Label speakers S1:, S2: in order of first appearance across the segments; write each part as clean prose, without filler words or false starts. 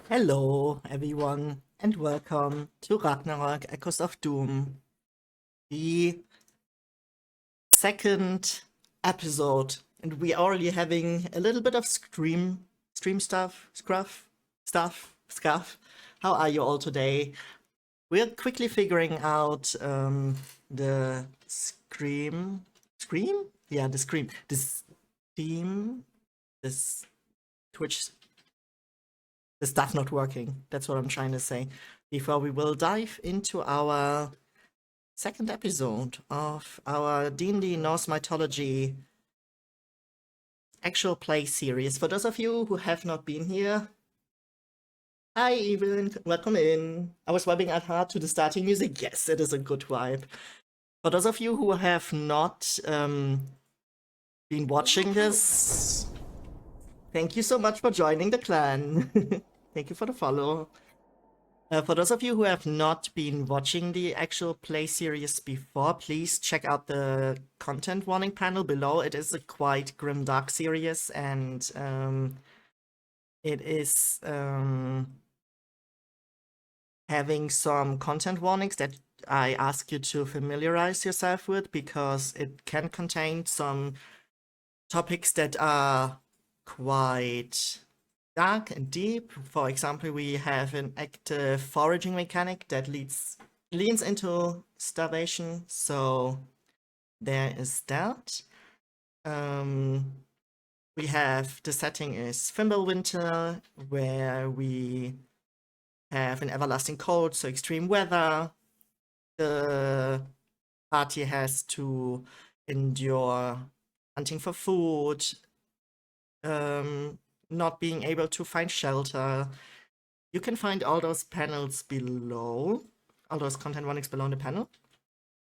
S1: Hello, everyone, and welcome to Ragnarök Echoes of Doom, the second episode. And we're already having a little bit of stream stuff, scuff. How are you all today? We're quickly figuring out the scream? Yeah, the scream. This theme, this Twitch the stuff not working. That's what I'm trying to say. Before we will dive into our second episode of our D&D Norse mythology actual play series. For those of you who have not been here, hi Evelyn, welcome in. I was vibing at hard to the starting music. Yes, it is a good vibe. For those of you who have not been watching this, thank you so much for joining the clan. Thank you for the follow. For those of you who have not been watching the actual play series before, please check out the content warning panel below. It is a quite grim-dark series, and it is having some content warnings that I ask you to familiarize yourself with, because it can contain some topics that are quite dark and deep. For example, we have an active foraging mechanic that leans into starvation, so there is that. We have the setting is Fimbulwinter, where we have an everlasting cold, so extreme weather. The party has to endure hunting for food, not being able to find shelter. You can find all those panels below, all those content warnings below the panel.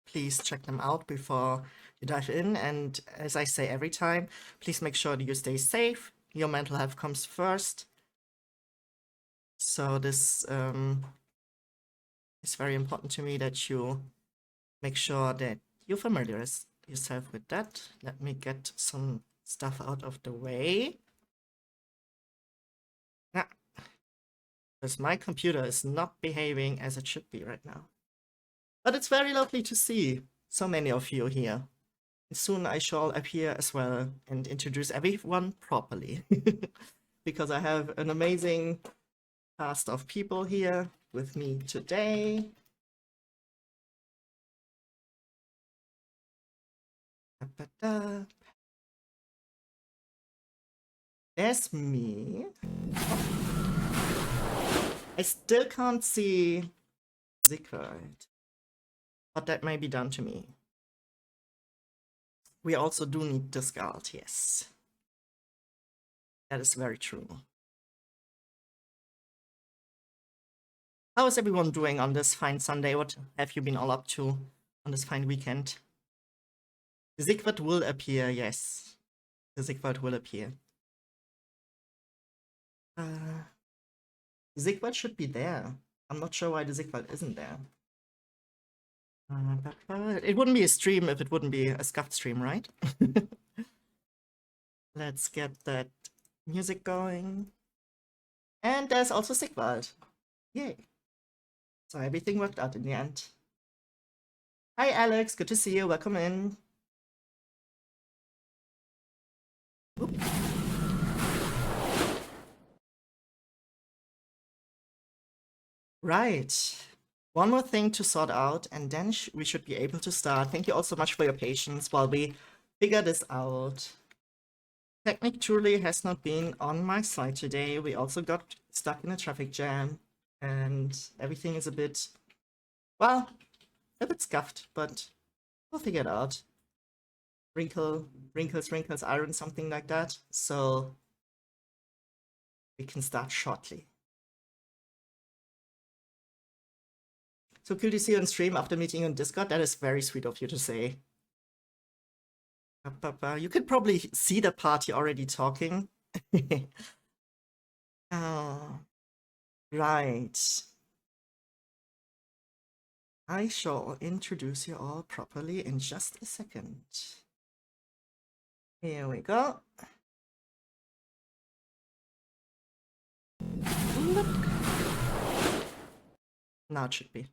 S1: Please check them out before you dive in. And as I say every time, please make sure that you stay safe. Your mental health comes first. So this is very important to me, that you make sure that you familiarize yourself with that. Let me get some stuff out of the way. Because my computer is not behaving as it should be right now. But it's very lovely to see so many of you here. And soon I shall appear as well and introduce everyone properly. Because I have an amazing cast of people here with me today. There's me. I still can't see Sigvald, but that may be done to me. We also do need the Skald, yes. That is very true. How is everyone doing on this fine Sunday? What have you been all up to on this fine weekend? The Sigvald will appear, yes. The Sigvald will appear. Sigvald should be there. I'm not sure why the Sigvald isn't there. It wouldn't be a stream if it wouldn't be a scuffed stream, right? Let's get that music going. And there's also Sigvald. Yay. So everything worked out in the end. Hi Alex, good to see you. Welcome in. Oop. Right. One more thing to sort out, and then we should be able to start. Thank you all so much for your patience while we figure this out. Technic truly has not been on my side today. We also got stuck in a traffic jam, and everything is a bit, well, a bit scuffed, but we'll figure it out. Wrinkles, iron, something like that. So we can start shortly. So cool to see you on stream after meeting on Discord. That is very sweet of you to say. You could probably see the party already talking. Oh, right. I shall introduce you all properly in just a second. Here we go. Look. Now it should be.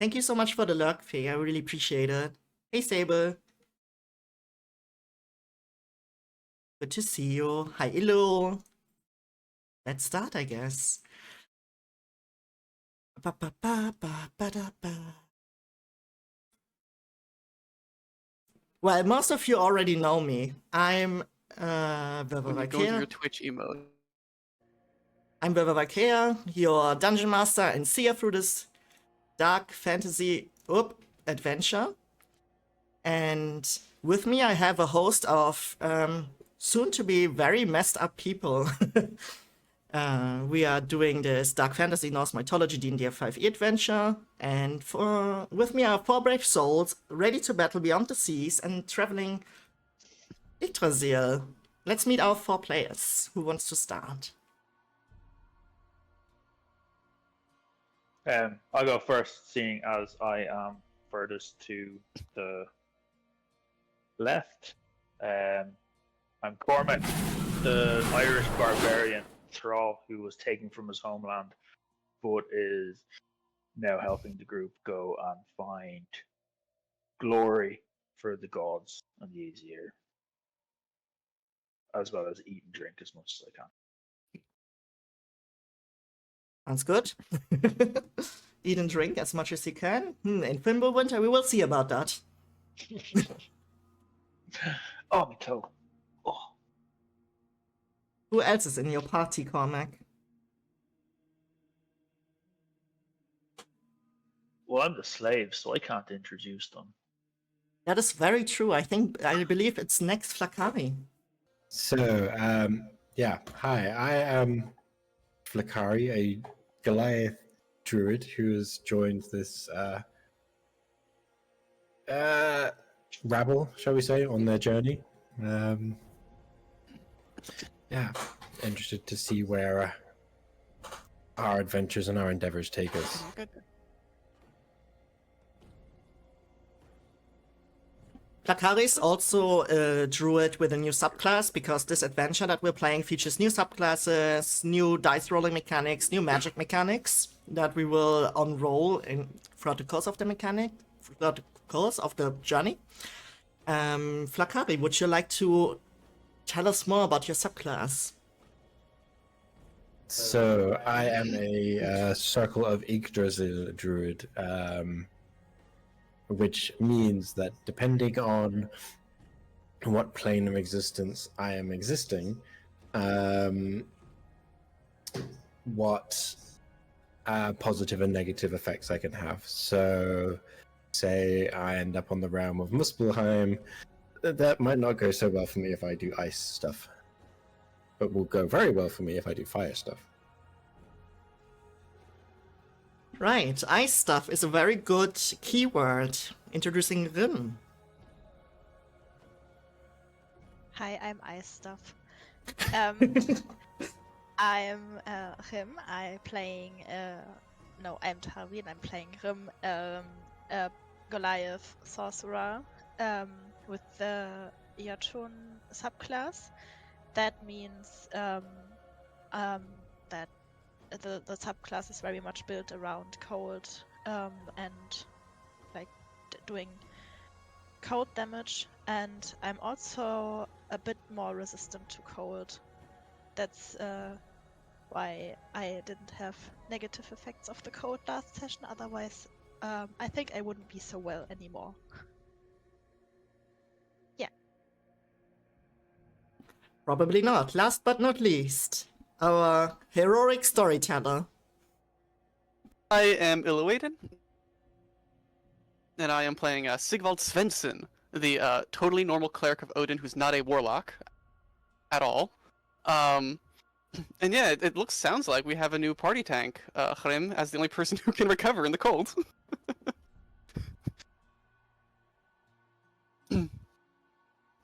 S1: Thank you so much for the lurk, Faye. I really appreciate it. Hey, Sable. Good to see you. Hi, Illo. Let's start, I guess. Ba, ba, ba, ba, ba, da, ba. Well, most of you already know me. I'm
S2: When you go into
S1: Danevirke.
S2: your Twitch emote.
S1: I'm Danevirke, your dungeon master and seer through this dark fantasy adventure. And with me, I have a host of soon to be very messed up people. We are doing this Dark Fantasy Norse Mythology D&D 5e adventure, and with me are 4 brave souls, ready to battle beyond the seas and traveling Yggdrasil. Let's meet our 4 players. Who wants to start?
S3: I'll go first, seeing as I am furthest to the left. I'm Cormac, the Irish barbarian thrall who was taken from his homeland, but is now helping the group go and find glory for the gods and the Aesir, as well as eat and drink as much as I can.
S1: Sounds good. Eat and drink as much as you can. In Fimbulwinter, we will see about that.
S3: Oh, my toe. Oh.
S1: Who else is in your party, Cormac?
S3: Well, I'm the slave, so I can't introduce them.
S1: That is very true. I believe it's next Flakari.
S4: So, yeah. Hi, I am Flakari, a Goliath druid who has joined this rabble, shall we say, on their journey. Yeah, interested to see where our adventures and our endeavors take us.
S1: Flakari is also a druid with a new subclass, because this adventure that we're playing features new subclasses, new dice rolling mechanics, new magic mechanics that we will unroll throughout the course of the journey. Flakari, would you like to tell us more about your subclass?
S4: So, I am a Circle of Yggdrasil druid, which means that depending on what plane of existence I am existing, what positive and negative effects I can have. So, say I end up on the realm of Muspelheim, that might not go so well for me if I do ice stuff, but will go very well for me if I do fire stuff.
S1: Right, ice stuff is a very good keyword. Introducing Rim.
S5: Hi, I'm Ice Stuff. I'm Rim. I'm Tarvin. I'm playing Rim, a Goliath sorcerer with the Yachun subclass. That means that the subclass is very much built around cold and like doing cold damage, and I'm also a bit more resistant to cold. That's why I didn't have negative effects of the cold last session. Otherwise, I think I wouldn't be so well anymore. Yeah.
S1: Probably not. Last but not least, our heroic storyteller.
S2: I am Illuated, and I am playing Sigvald Svensson, the totally normal cleric of Odin who's not a warlock at all. And yeah, it sounds like we have a new party tank, Hrym, as the only person who can recover in the cold.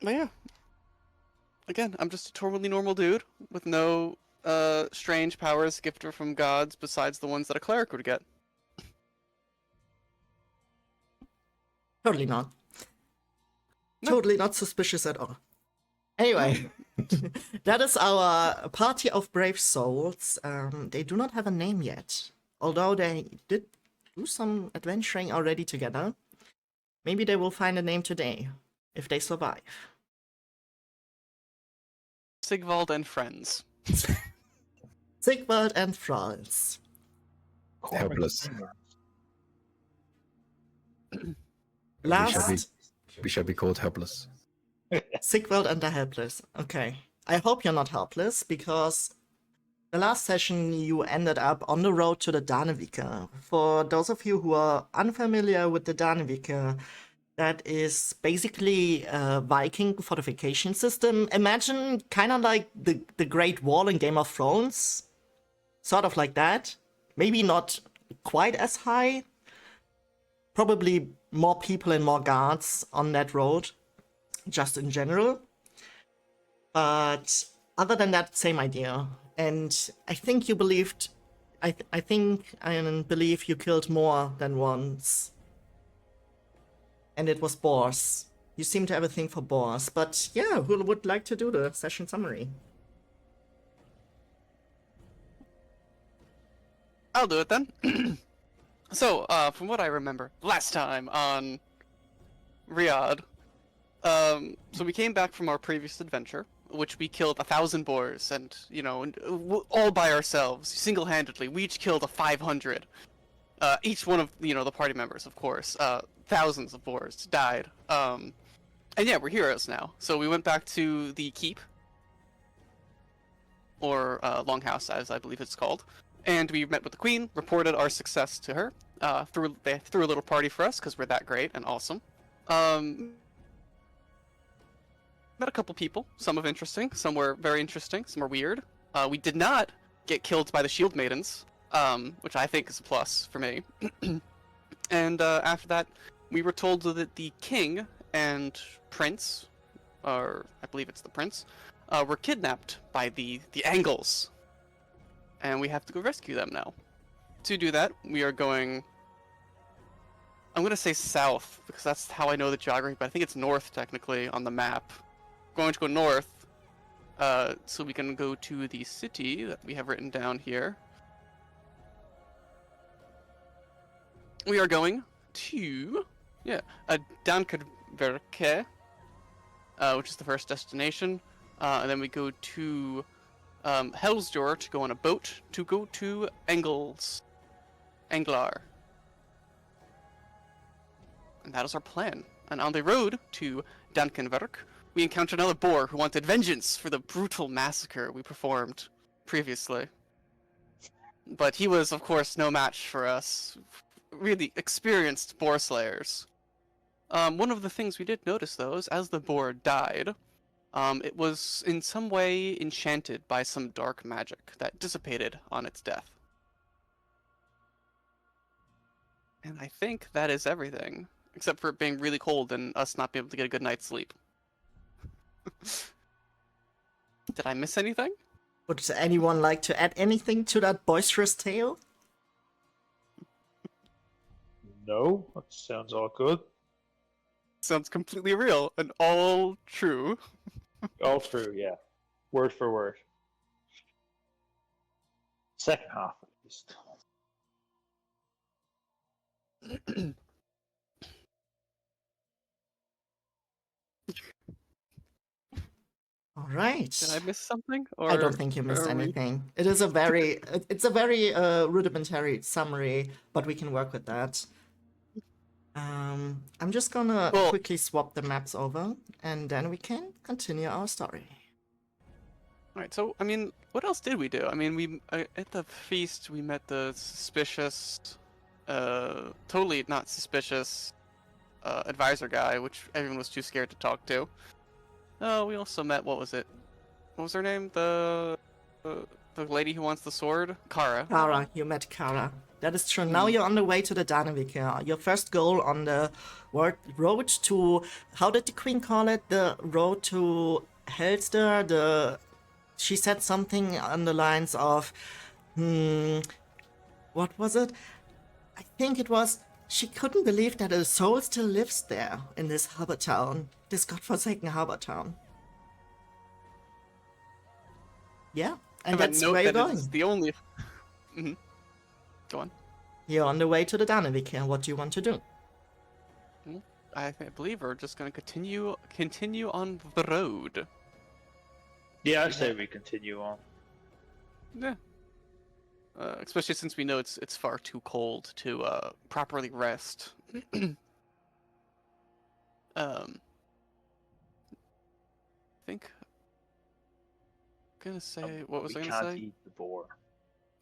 S2: But yeah, again, I'm just a totally normal dude with no strange powers gifted from gods besides the ones that a cleric would get.
S1: Totally not.
S2: No.
S1: Totally not suspicious at all. Anyway. That is our party of brave souls. They do not have a name yet, although they did do some adventuring already together. Maybe they will find a name today, if they survive.
S2: Sigvald and friends.
S1: Sigvald and Thralls.
S4: Helpless.
S1: Last,
S4: We shall be called helpless.
S1: Sigvald and the Helpless. Okay. I hope you're not helpless, because the last session you ended up on the road to the Danevirke. For those of you who are unfamiliar with the Danevirke, that is basically a Viking fortification system. Imagine kind of like the Great Wall in Game of Thrones. Sort of like that. Maybe not quite as high. Probably more people and more guards on that road, just in general. But other than that, same idea. And I think you believed, I believe you killed more than once. And it was boars. You seem to have a thing for boars. But yeah, who would like to do the session summary?
S2: I'll do it then. So, from what I remember, last time on Riyadh, so we came back from our previous adventure, which we killed 1,000 boars, and, you know, all by ourselves, single-handedly. We each killed 500. Each one of, you know, the party members, of course. Thousands of boars died. And yeah, we're heroes now. So we went back to the keep, or longhouse, as I believe it's called. And we met with the queen, reported our success to her. They threw a little party for us because we're that great and awesome. Met a couple people, some of interesting, some were very interesting, some were weird. We did not get killed by the shield maidens, which I think is a plus for me. And after that, we were told that the king and prince, or I believe it's the prince, were kidnapped by the Angles. And we have to go rescue them now. To do that, we are going... I'm going to say south, because that's how I know the geography, but I think it's north, technically, on the map. Going to go north, so we can go to the city that we have written down here. We are going to... Danevirke, which is the first destination. And then we go to... Helsdor to go on a boat to go to Anglar. And that is our plan. And on the road to Danevirke, we encountered another boar who wanted vengeance for the brutal massacre we performed previously. But he was, of course, no match for us. Really experienced boar slayers. One of the things we did notice, though, is as the boar died, it was in some way enchanted by some dark magic that dissipated on its death. And I think that is everything, except for it being really cold and us not being able to get a good night's sleep. Did I miss anything?
S1: Would anyone like to add anything to that boisterous tale?
S3: No, that sounds all good.
S2: Sounds completely real and all true.
S3: All true, yeah. Word for word. Second half, at least.
S1: All right.
S2: Did I miss something? Or
S1: I don't think you missed
S2: are we-
S1: anything. It's a very rudimentary summary, but we can work with that. I'm just gonna
S2: Cool.
S1: quickly swap the maps over, and then we can continue our story.
S2: Alright, so, I mean, what else did we do? I mean, we at the feast, we met the suspicious, totally not suspicious, advisor guy, which everyone was too scared to talk to. Oh, we also met, what was it? What was her name? The lady who wants the sword? Kara.
S1: Kara, you met Kara. That is true. Now you're on the way to the Danevirke. Your first goal on the road to... How did the queen call it? The road to Helsdor? She said something on the lines of... what was it? I think it was... She couldn't believe that a soul still lives there, in this harbor town. This godforsaken harbor town. Yeah,
S2: I
S1: and
S2: have a
S1: that's
S2: note
S1: where you're
S2: that
S1: going.
S2: is the only. Hmm. Go on.
S1: You're on the way to the Danevirke. What do you want to do?
S2: I believe we're just gonna continue on the road.
S3: Yeah, I
S2: We
S3: say
S2: have-
S3: we continue on.
S2: Yeah. Especially since we know it's far too cold to properly rest. I think. Gonna say what was I
S3: we
S2: gonna
S3: can't
S2: say?
S3: eat the boar.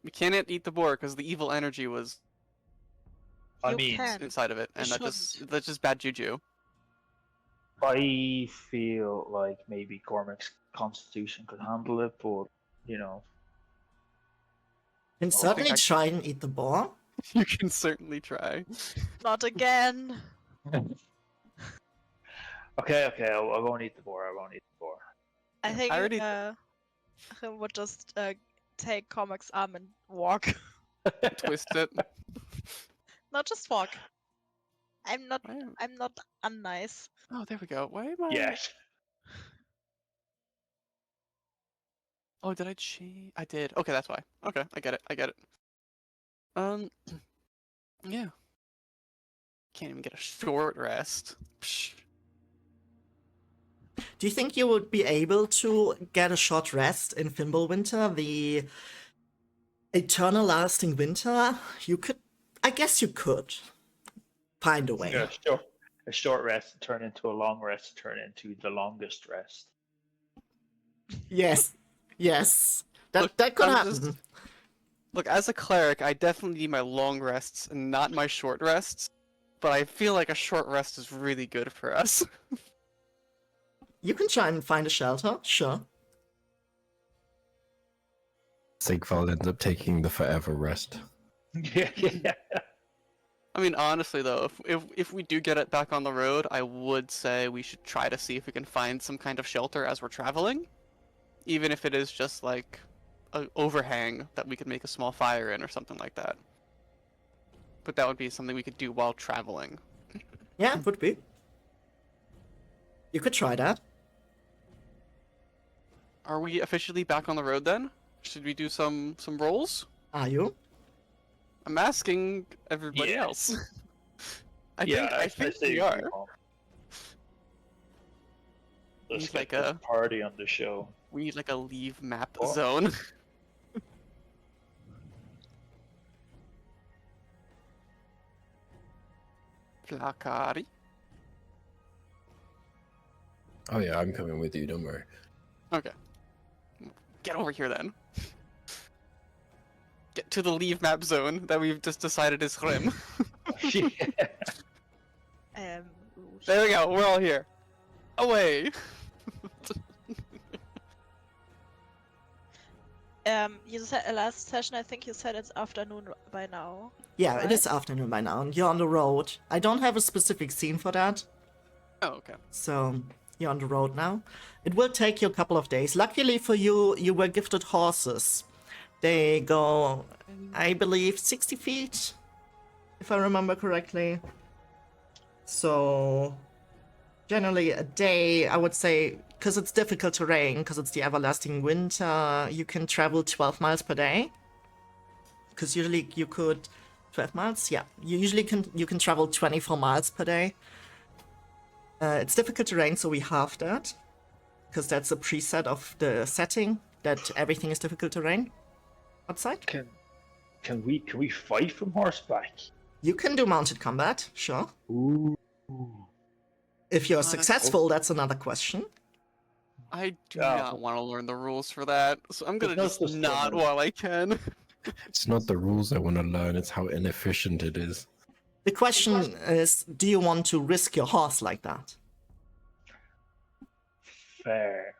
S2: We can't eat the boar because the evil energy was
S3: I
S5: You
S3: mean,
S5: can.
S2: inside of it,
S5: You
S2: and
S5: shouldn't.
S2: that's just bad juju.
S3: I feel like maybe Cormac's constitution could handle it, but you know,
S1: Can
S3: Oh, I
S1: certainly
S2: think
S1: try and eat the boar.
S2: You can certainly try.
S5: Not again.
S3: okay, I won't eat the boar. I won't eat the boar.
S5: I think
S2: I already
S5: I would just take Cormac's arm and walk.
S2: twist it.
S5: Not just walk. I'm not.
S2: Why am-
S5: I'm not unnice.
S2: Oh, there we go. Why am I?
S3: Yes.
S2: Oh, did I change? I did. Okay, that's why. Okay, I get it. I get it. Yeah. Can't even get a short rest. Psh.
S1: Do you think you would be able to get a short rest in Fimbulwinter, the eternal lasting winter? You could. I guess you could find a way.
S3: Yeah, sure. A short rest turn into a long rest, turn into the longest rest.
S1: Yes. Yes. That
S2: Look,
S1: that could
S2: I'm
S1: happen.
S2: just- Look, as a cleric, I definitely need my long rests and not my short rests. But I feel like a short rest is really good for us.
S1: You can try and find a shelter, sure.
S4: Sigvald ends up taking the forever rest.
S3: yeah.
S2: I mean, honestly though, if we do get it back on the road, I would say we should try to see if we can find some kind of shelter as we're traveling, even if it is just like an overhang that we could make a small fire in or something like that. But that would be something we could do while traveling.
S1: Yeah, it would be. You could try that.
S2: Are we officially back on the road then? Should we do some rolls?
S1: Are you?
S2: I'm asking everybody
S3: Yes.
S2: else. I
S3: I
S2: think
S3: say
S2: we are.
S3: move on. Let's
S2: Need
S3: get
S2: like
S3: this
S2: a-
S3: party on the show.
S2: We need like a leave map
S3: What?
S2: zone. Placari.
S4: Oh yeah, I'm coming with you, don't worry.
S2: Okay. Get over here then. Get to the leave map zone that we've just decided is Rim.
S3: Yeah.
S2: There we go, we're all here. Away!
S5: You said last session. I think you said it's afternoon by now.
S1: Yeah, it is
S5: Right.
S1: afternoon by now, and you're on the road. I don't have a specific scene for that,
S2: Oh, okay.
S1: so you're on the road now. It will take you a couple of days. Luckily for you, you were gifted horses. They go, I believe, 60 feet, if I remember correctly. So, generally a day, I would say, because it's difficult terrain, because it's the everlasting winter, you can travel 12 miles per day. Because usually you could 12 miles, yeah. You can travel 24 miles per day. It's difficult terrain, so we halve that, because that's a preset of the setting that everything is difficult terrain outside.
S3: Can we fight from horseback?
S1: You can do mounted combat, sure.
S3: Ooh.
S1: If you're
S2: that's
S1: successful, that's another question.
S2: I do
S3: Oh.
S2: not want to learn the rules for that, so I'm gonna
S3: There's
S2: just
S3: no
S2: not
S3: system.
S2: while I can.
S4: It's not the rules I want to learn, it's how inefficient it is.
S1: The question is, do you want to risk your horse like that?
S3: Fair.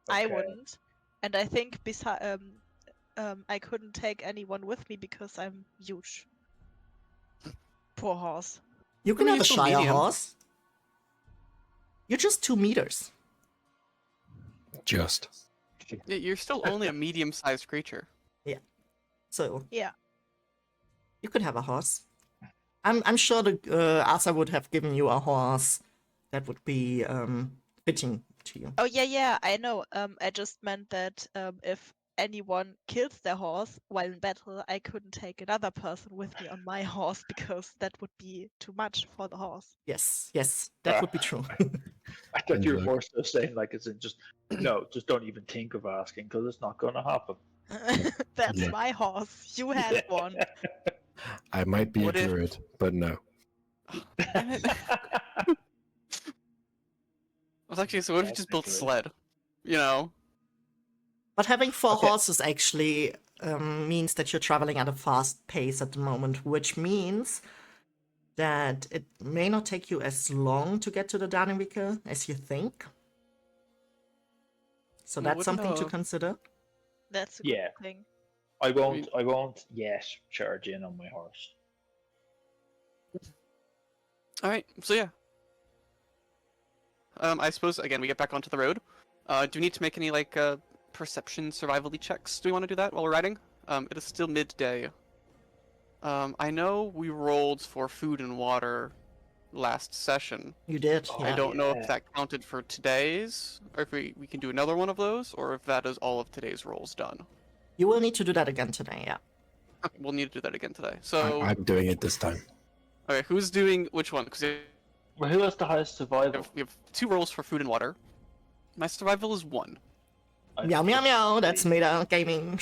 S5: I
S3: Okay.
S5: wouldn't, and I think I couldn't take anyone with me because I'm huge. Poor horse.
S1: You can
S2: mean,
S1: have a
S2: you're still
S1: Shire
S2: medium.
S1: horse. You're just 2 meters.
S4: Just.
S2: Yeah, you're still only a medium-sized creature.
S1: So
S5: Yeah.
S1: you could have a horse. I'm sure the Asa would have given you a horse that would be fitting to you.
S5: Oh yeah, I know. I just meant that if anyone kills their horse while in battle, I couldn't take another person with me on my horse because that would be too much for the horse.
S1: Yes, that would be true.
S3: I thought
S4: And
S3: you were
S4: look.
S3: more so saying like it's in just no, just don't even think of asking because it's not going to happen.
S5: That's
S4: Yeah.
S5: my horse. You had one.
S4: I might be
S2: What
S4: a
S2: if-
S4: druid, but no.
S2: Damn it. I was actually, so what if you just built a
S3: Technically.
S2: sled? You know?
S1: But having 4
S3: Okay.
S1: horses actually means that you're traveling at a fast pace at the moment, which means that it may not take you as long to get to the Danevirke as you think. So
S2: I
S1: that's
S2: wouldn't
S1: something to
S2: know.
S1: consider.
S5: That's a good
S3: Yeah.
S5: thing.
S3: I won't yet charge in on my horse.
S2: Alright, so yeah. I suppose, again, we get back onto the road. Do we need to make any, like, perception survival-y checks? Do we want to do that while we're riding? It is still midday. I know we rolled for food and water last session.
S1: You did,
S3: Oh,
S1: yeah.
S2: I don't know if
S3: yeah.
S2: that counted for today's, or if we can do another one of those, or if that is all of today's rolls done.
S1: You will need to do that again today, yeah.
S2: Okay, we'll need to do that again today. So,
S4: I'm doing it this time.
S2: okay, who's doing which one? Because
S3: Well, who has the highest survival?
S2: we have 2 rolls for food and water. My survival is 1.
S1: Meow meow meow, that's meta gaming.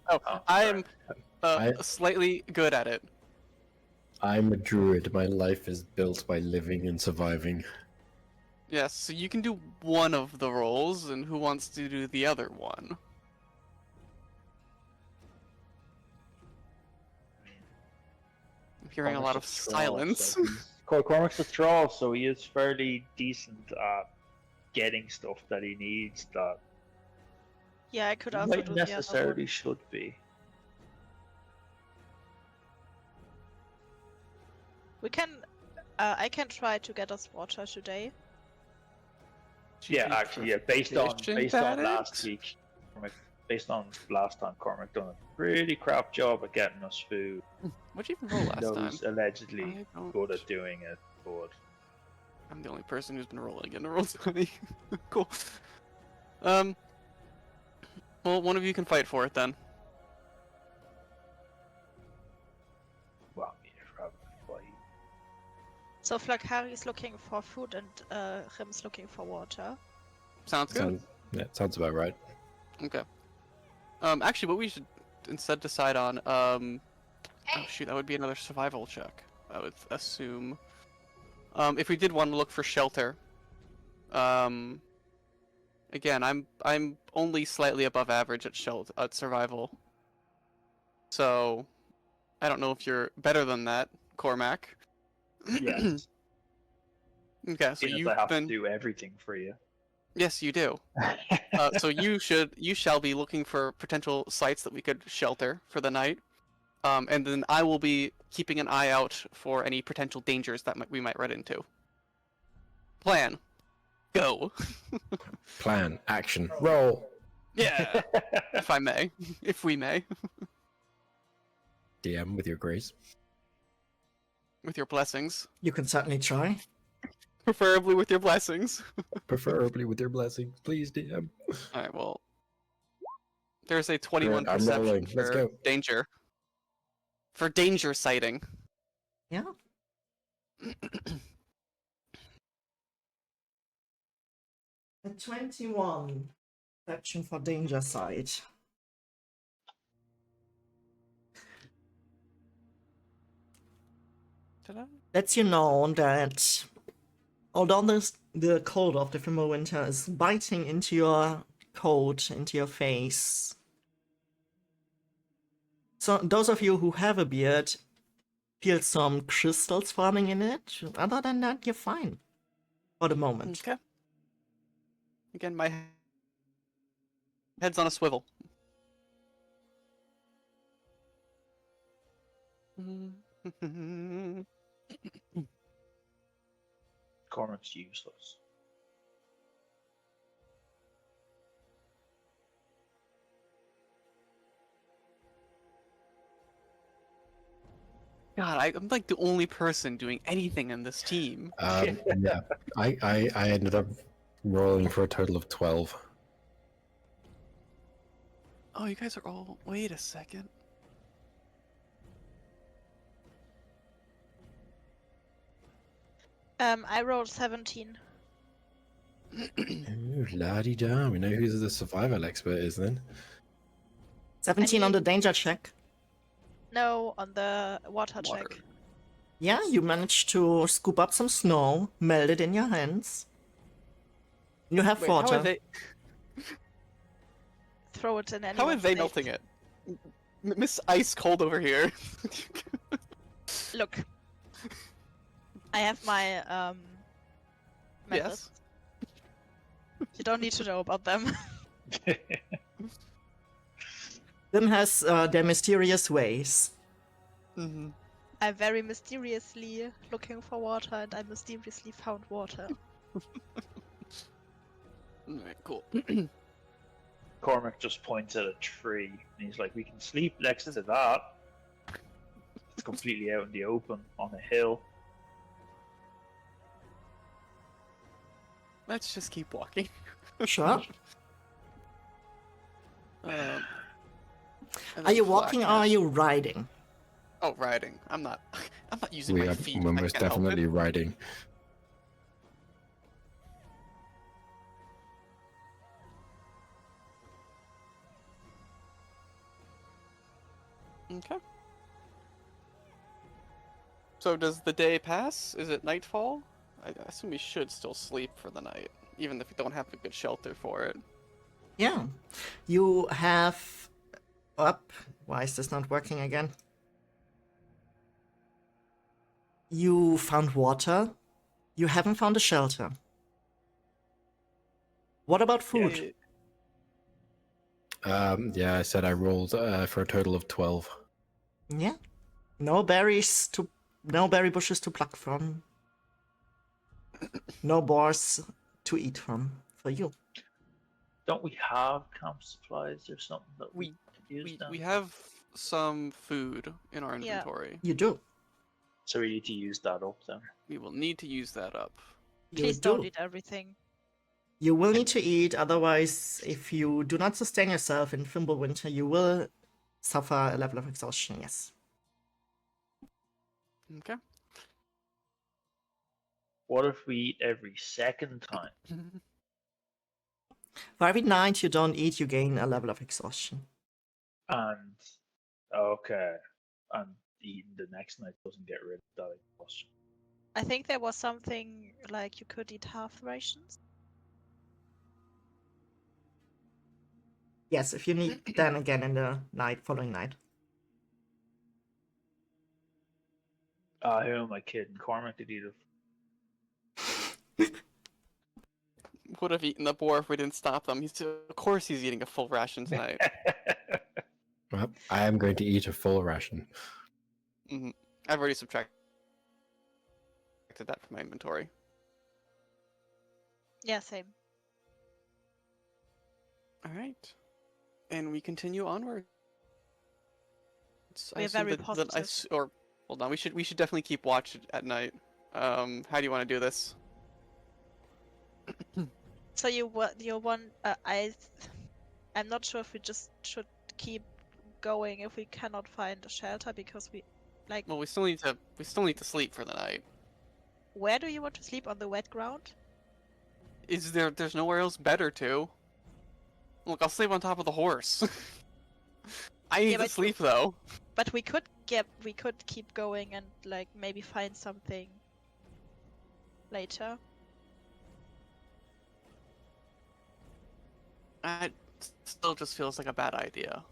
S2: Oh,
S3: Oh,
S2: I
S3: sorry.
S2: am
S4: I-
S2: slightly good at it.
S4: I'm a druid. My life is built by living and surviving.
S2: Yes, so you can do one of the rolls, and who wants to do the other one? I'm hearing a lot of
S3: Cormac's a thrall,
S2: silence.
S3: so Cormac's a thrall, so he is fairly decent at getting stuff that he needs that
S5: Yeah, I could
S3: he
S5: also
S3: might
S5: do the other
S3: necessarily
S5: one.
S3: should be.
S5: We can. I can try to get us water today.
S3: Yeah, actually, yeah. Based on
S2: Fortification
S3: last
S2: tactics?
S3: week, based on last time, Cormac done a pretty crap job at getting us food.
S2: What'd you even roll last time?
S3: Those allegedly
S2: I don't-
S3: good at doing it, but
S2: I'm the only person who's been rolling in a roll 20. Cool. Well, one of you can fight for it then.
S3: well, I mean, probably quite.
S5: So Flakari's looking for food and Rim's looking for water.
S2: Sounds good.
S4: Sounds about right.
S2: Okay. Actually, what we should instead decide on, oh shoot, that would be another survival check, I would assume. If we did want to look for shelter, again, I'm only slightly above average at survival. So, I don't know if you're better than that, Cormac.
S3: Yes,
S2: Okay, so
S3: seeing as
S2: you've
S3: I have
S2: been.
S3: to do everything for you.
S2: Yes, you do. So you shall be looking for potential sites that we could shelter for the night, and then I will be keeping an eye out for any potential dangers that we might run into. Plan. Go.
S4: Plan, action, roll.
S2: Yeah, if I may, if we may,
S4: DM with your grace.
S2: with your blessings,
S1: You can certainly try.
S2: preferably with your blessings.
S4: Preferably with your blessings, please, DM.
S2: All right. Well, there's a 21
S4: I'm
S2: perception
S4: rolling. Let's
S2: for
S4: go.
S2: danger. For danger sighting.
S1: Yeah. A 21. Perception for danger side.
S2: Ta-da.
S1: Lets you know that although the cold of the Fimbulwinter is biting into your coat, into your face, so those of you who have a beard feel some crystals forming in it. Other than that, you're fine for the moment.
S2: Okay. Again, my head's on a swivel.
S3: Cormac's useless.
S2: God, I'm like the only person doing anything in this team.
S4: Yeah, I ended up rolling for a total of 12.
S2: Oh, you guys are all. Wait a second.
S5: I rolled 17.
S4: Ooh, la-di-da. We know who the survival expert is then.
S1: 17 on the
S5: mean-
S1: danger check.
S5: No, on the water
S2: Water.
S5: check.
S1: Yeah, you managed to scoop up some snow, melt it in your hands. You have
S2: Wait, how
S1: water.
S2: are they?
S5: Throw it in
S2: How are
S5: anyone's
S2: they
S5: face.
S2: melting it? Miss Ice Cold over here.
S5: Look. I have my methods.
S2: Yes.
S5: You don't need to know about them.
S1: Them has their mysterious ways.
S2: Mm-hmm.
S5: I'm very mysteriously looking for water, and I mysteriously found water.
S2: Alright, cool.
S3: Cormac just points at a tree and he's like, "We can sleep next to that." It's completely out in the open on a hill.
S2: Let's just keep walking.
S1: Sure.
S2: And
S1: Are
S2: then
S1: you walking or
S2: flash
S1: are
S2: us.
S1: you riding?
S2: Oh, riding. I'm not using
S4: We
S2: my
S4: are
S2: feet.
S4: we're
S2: I
S4: most
S2: can't help it.
S4: definitely riding.
S2: Okay. So does the day pass? Is it nightfall? I assume we should still sleep for the night, even if we don't have a good shelter for it.
S1: Yeah. You have up. Why is this not working again? You found water. You haven't found a shelter. What about food?
S4: Yeah, I said I rolled for a total of 12.
S1: Yeah. No berry bushes to pluck from. No boars to eat from for you.
S3: Don't we have camp supplies or something that we could use
S2: We
S3: then?
S2: have some food in our
S5: Yeah.
S2: inventory.
S1: You do.
S3: So we need to use that up then.
S2: We will need to use that up.
S1: You
S5: Please
S1: do.
S5: don't eat everything.
S1: You will need to eat, otherwise, if you do not sustain yourself in Fimbulwinter, you will suffer a level of exhaustion, yes.
S2: Okay.
S3: What if we eat every second time?
S1: For every night you don't eat, you gain a level of exhaustion.
S3: And okay, and eating the next night doesn't get rid of that exhaustion.
S5: I think there was something like you could eat half rations.
S1: Yes, if you need then again in the following night.
S3: Who am I kidding? Cormac did eat it.
S2: Would have eaten the boar if we didn't stop them. Of course he's eating a full ration tonight.
S4: Well, I am going to eat a full ration.
S2: I've already subtracted that from my inventory.
S5: Yeah, same.
S2: Alright. And we continue onward.
S5: We are very positive.
S2: Hold on, we should definitely keep watch at night. How do you want to do this?
S5: So you want I'm not sure if we just should keep going if we cannot find a shelter, because we like
S2: Well, we still need to sleep for the night.
S5: where do you want to sleep? On the wet ground?
S2: There's nowhere else better to. Look, I'll sleep on top of the horse. I need to
S5: but-
S2: sleep though.
S5: But we could keep going and like maybe find something later.
S2: It still just feels like a bad idea.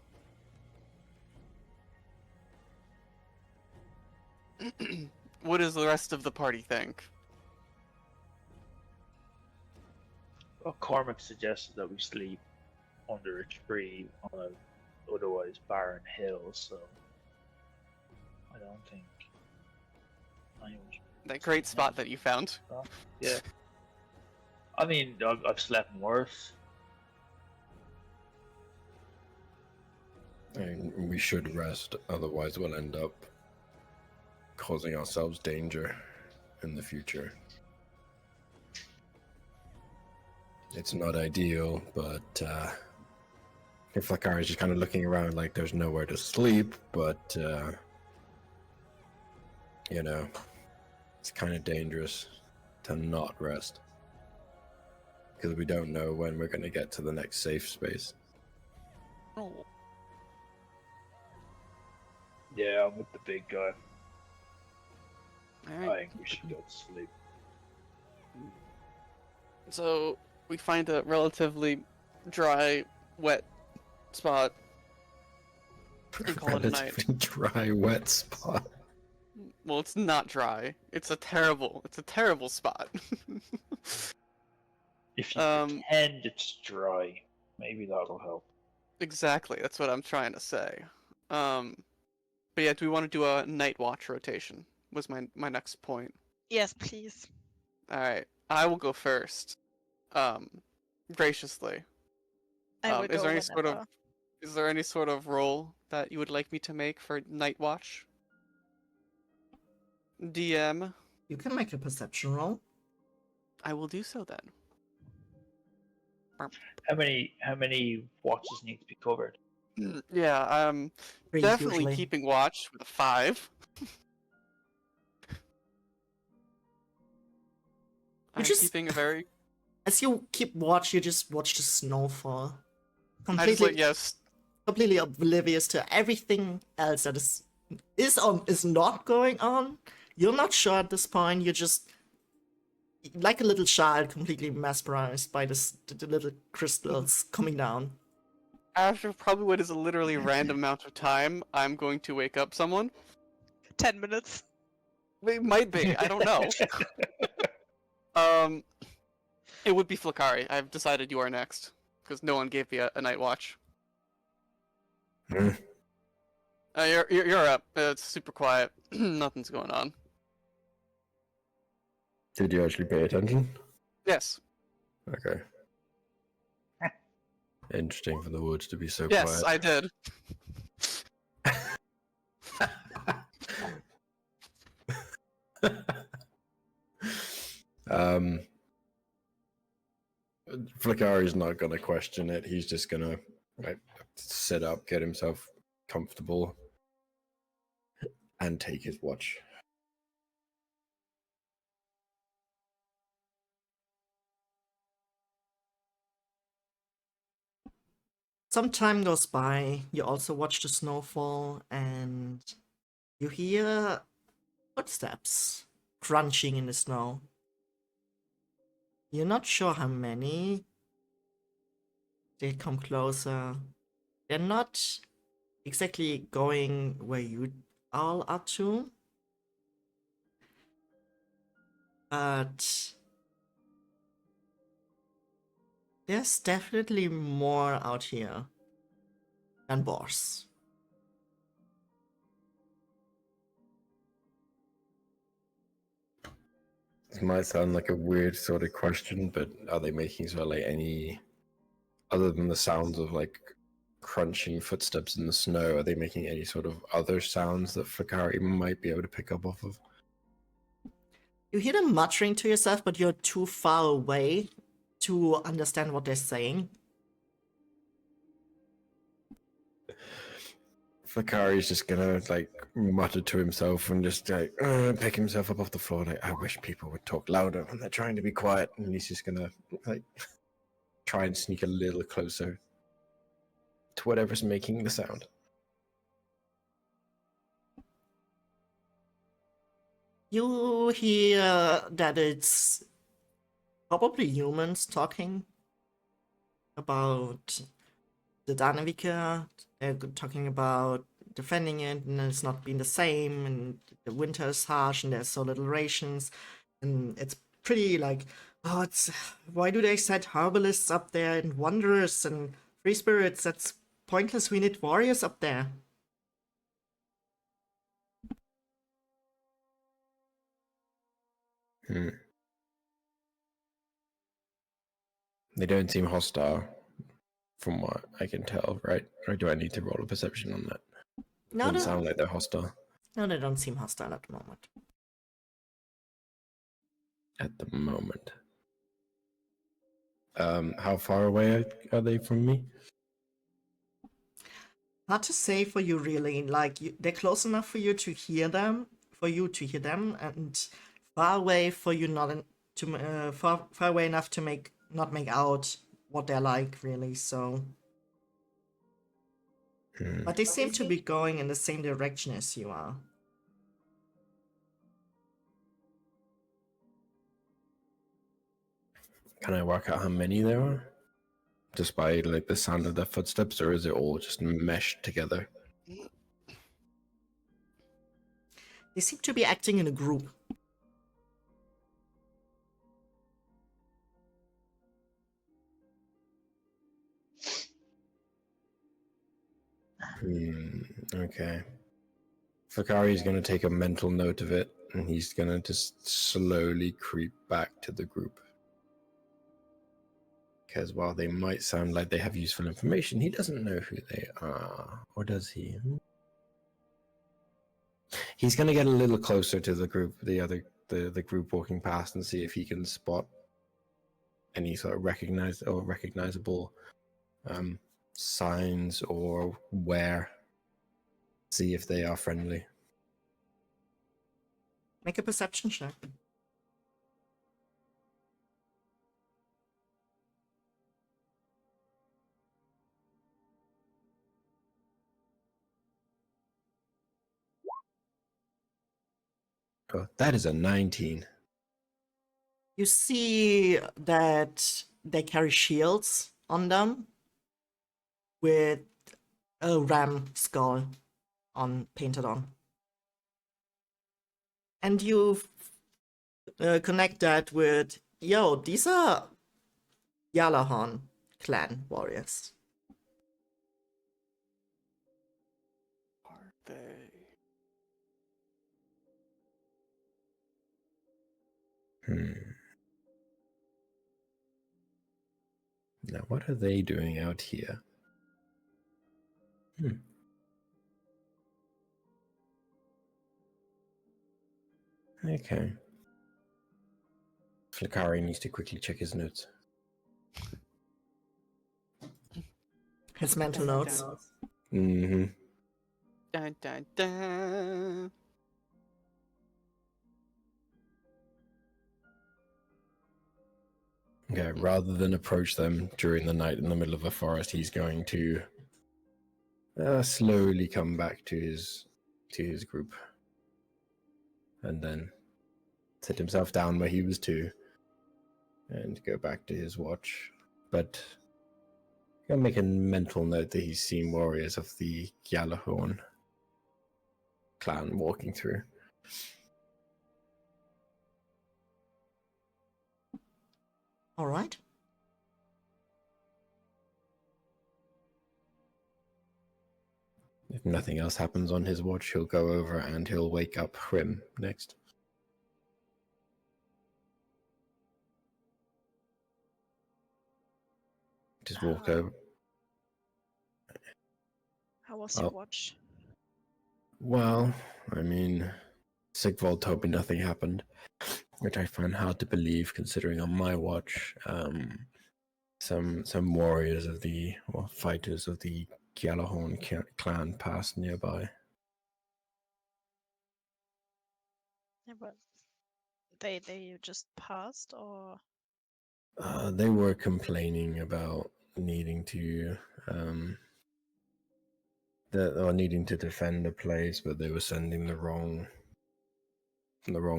S2: What does the rest of the party think?
S3: Well, Cormac suggested that we sleep under a tree on a otherwise barren hill, so I don't think anyone should.
S2: That great spot that you found.
S3: Yeah. I mean, I've slept worse.
S4: And we should rest, otherwise we'll end up causing ourselves danger in the future. It's not ideal, but If Flakari is just kind of looking around like there's nowhere to sleep, but you know, it's kind of dangerous to not rest because we don't know when we're going to get to the next safe space.
S2: Oh.
S3: Yeah, I'm with the big guy.
S2: All
S3: I
S2: right.
S3: think we should go to sleep.
S2: So we find a relatively dry, wet spot and call it a night.
S4: Relatively dry, wet spot.
S2: Well, it's not dry. It's a terrible spot.
S3: If you pretend it's dry, maybe that'll help.
S2: Exactly. That's what I'm trying to say. But yeah, do we want to do a night watch rotation? Was my next point.
S5: Yes, please.
S2: All right, I will go first. Graciously.
S5: I will
S2: Is
S5: go
S2: there any
S5: whenever.
S2: is there any sort of role that you would like me to make for night watch? DM.
S1: You can make a perception roll.
S2: I will do so then.
S3: How many watches need to be covered?
S2: Yeah, I'm
S1: 3
S2: definitely
S1: usually.
S2: keeping watch with a 5. I'm
S1: just-
S2: keeping a very.
S1: As you keep watch, you just watch the snowfall.
S2: I just like
S1: Completely,
S2: yes.
S1: completely oblivious to everything else that is not going on. You're not sure at this point. You're just like a little child, completely mesmerized by the little crystals coming down.
S2: After probably what is a literally random amount of time, I'm going to wake up someone.
S5: 10 minutes.
S2: It might be. I don't know. It would be Flakari. I've decided you are next because no one gave me a night watch.
S4: Hmm.
S2: You're up. It's super quiet. Nothing's going on.
S4: Did you actually pay attention?
S2: Yes.
S4: Okay. Interesting for the woods to be so
S2: Yes,
S4: quiet.
S2: I did.
S4: Flickari's not gonna question it. He's just gonna sit up, get himself comfortable, and take his watch.
S1: Some time goes by. You also watch the snowfall, and you hear footsteps crunching in the snow. You're not sure how many. They come closer. They're not exactly going where you all are to. But there's definitely more out here than boars.
S4: This might sound like a weird sort of question, but are they making sort of like any, other than the sounds of like crunching footsteps in the snow, are they making any sort of other sounds that Fakari might be able to pick up off of?
S1: You hear them muttering to yourself, but you're too far away to understand what they're saying.
S4: Fakari's just gonna like mutter to himself and just like pick himself up off the floor. Like, I wish people would talk louder when they're trying to be quiet. And he's just gonna like try and sneak a little closer to whatever's making the sound.
S1: You hear that it's probably humans talking about the Danevirke. They're talking about defending it, and it's not been the same, and the winter is harsh, and there's so little rations, and it's pretty like, oh, it's why do they set herbalists up there and wanderers and free spirits? That's pointless. We need warriors up there.
S4: Hmm. They don't seem hostile, from what I can tell, right? Or do I need to roll a perception on that?
S1: No,
S4: Doesn't sound like they're hostile
S1: no, they don't seem hostile at the moment.
S4: at the moment. How far away are they from me?
S1: Hard to say for you, really. Like, they're close enough for you to hear them, and far away for you not to far away enough to not make out what they're like, really. So, but they seem to be going in the same direction as you are.
S4: Can I work out how many there are? Just by like the sound of their footsteps, or is it all just meshed together?
S1: They seem to be acting in a group.
S4: Okay. Fakari's going to take a mental note of it, and he's going to just slowly creep back to the group. Because while they might sound like they have useful information, he doesn't know who they are. Or does he? He's going to get a little closer to the group, the group walking past, and see if he can spot any sort of recognizable signs or wear. See if they are friendly.
S1: Make a perception check.
S4: Oh, that is a 19.
S1: You see that they carry shields on them with a ram skull painted on. And you connect that with, yo, these are Yalahorn clan warriors.
S2: Are they?
S4: Now, what are they doing out here? Okay. Flickari needs to quickly check his notes.
S1: His mental notes.
S4: Mm-hmm.
S2: Dun, dun, dun.
S4: Okay, rather than approach them during the night in the middle of a forest, he's going to slowly come back to his group, and then sit himself down where he was too, and go back to his watch. But I'll make a mental note that he's seen warriors of the Gjallarhorn clan walking through.
S1: All right.
S4: If nothing else happens on his watch, he'll go over and he'll wake up Hrim next. Just walk over.
S5: How was your watch?
S4: Well, I mean, Sigvald told me nothing happened, which I find hard to believe considering on my watch, some warriors of fighters of the Gjallarhorn clan passed nearby.
S5: Yeah, but they just passed, or
S4: They were complaining about needing to needing to defend a place, but they were sending the wrong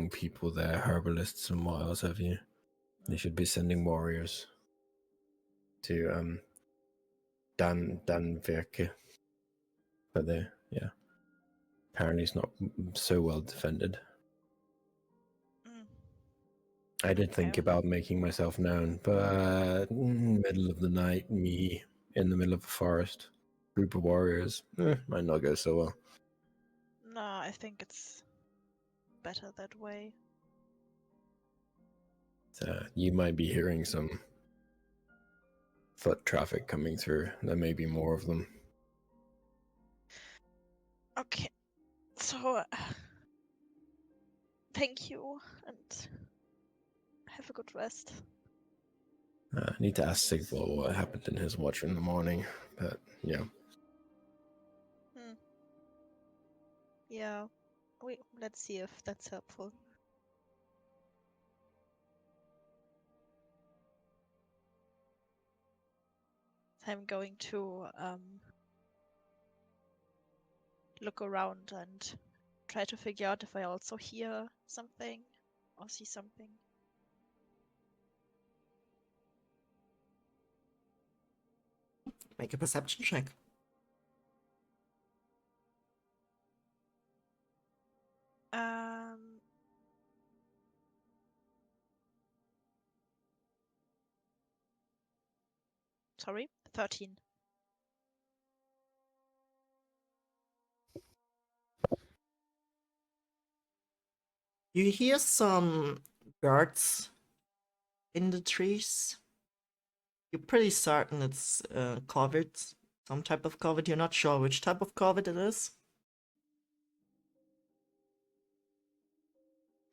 S4: people there, herbalists and what else have you. They should be sending warriors to Danevirke, but apparently it's not so well defended. I did think about making myself known, but middle of the night, me in the middle of a forest, group of warriors, might not go so well.
S5: no, I think it's better that way.
S4: So you might be hearing some foot traffic coming through. There may be more of them.
S5: Okay, so thank you and have a good rest.
S4: I need to ask Sigvald what happened in his watch in the morning, but yeah.
S5: Yeah. Let's see if that's helpful. I'm going to look around and try to figure out if I also hear something or see something.
S1: Make a perception check.
S5: Um, sorry, 13.
S1: You hear some birds in the trees. You're pretty certain it's corvids, some type of corvid. You're not sure which type of corvid it is.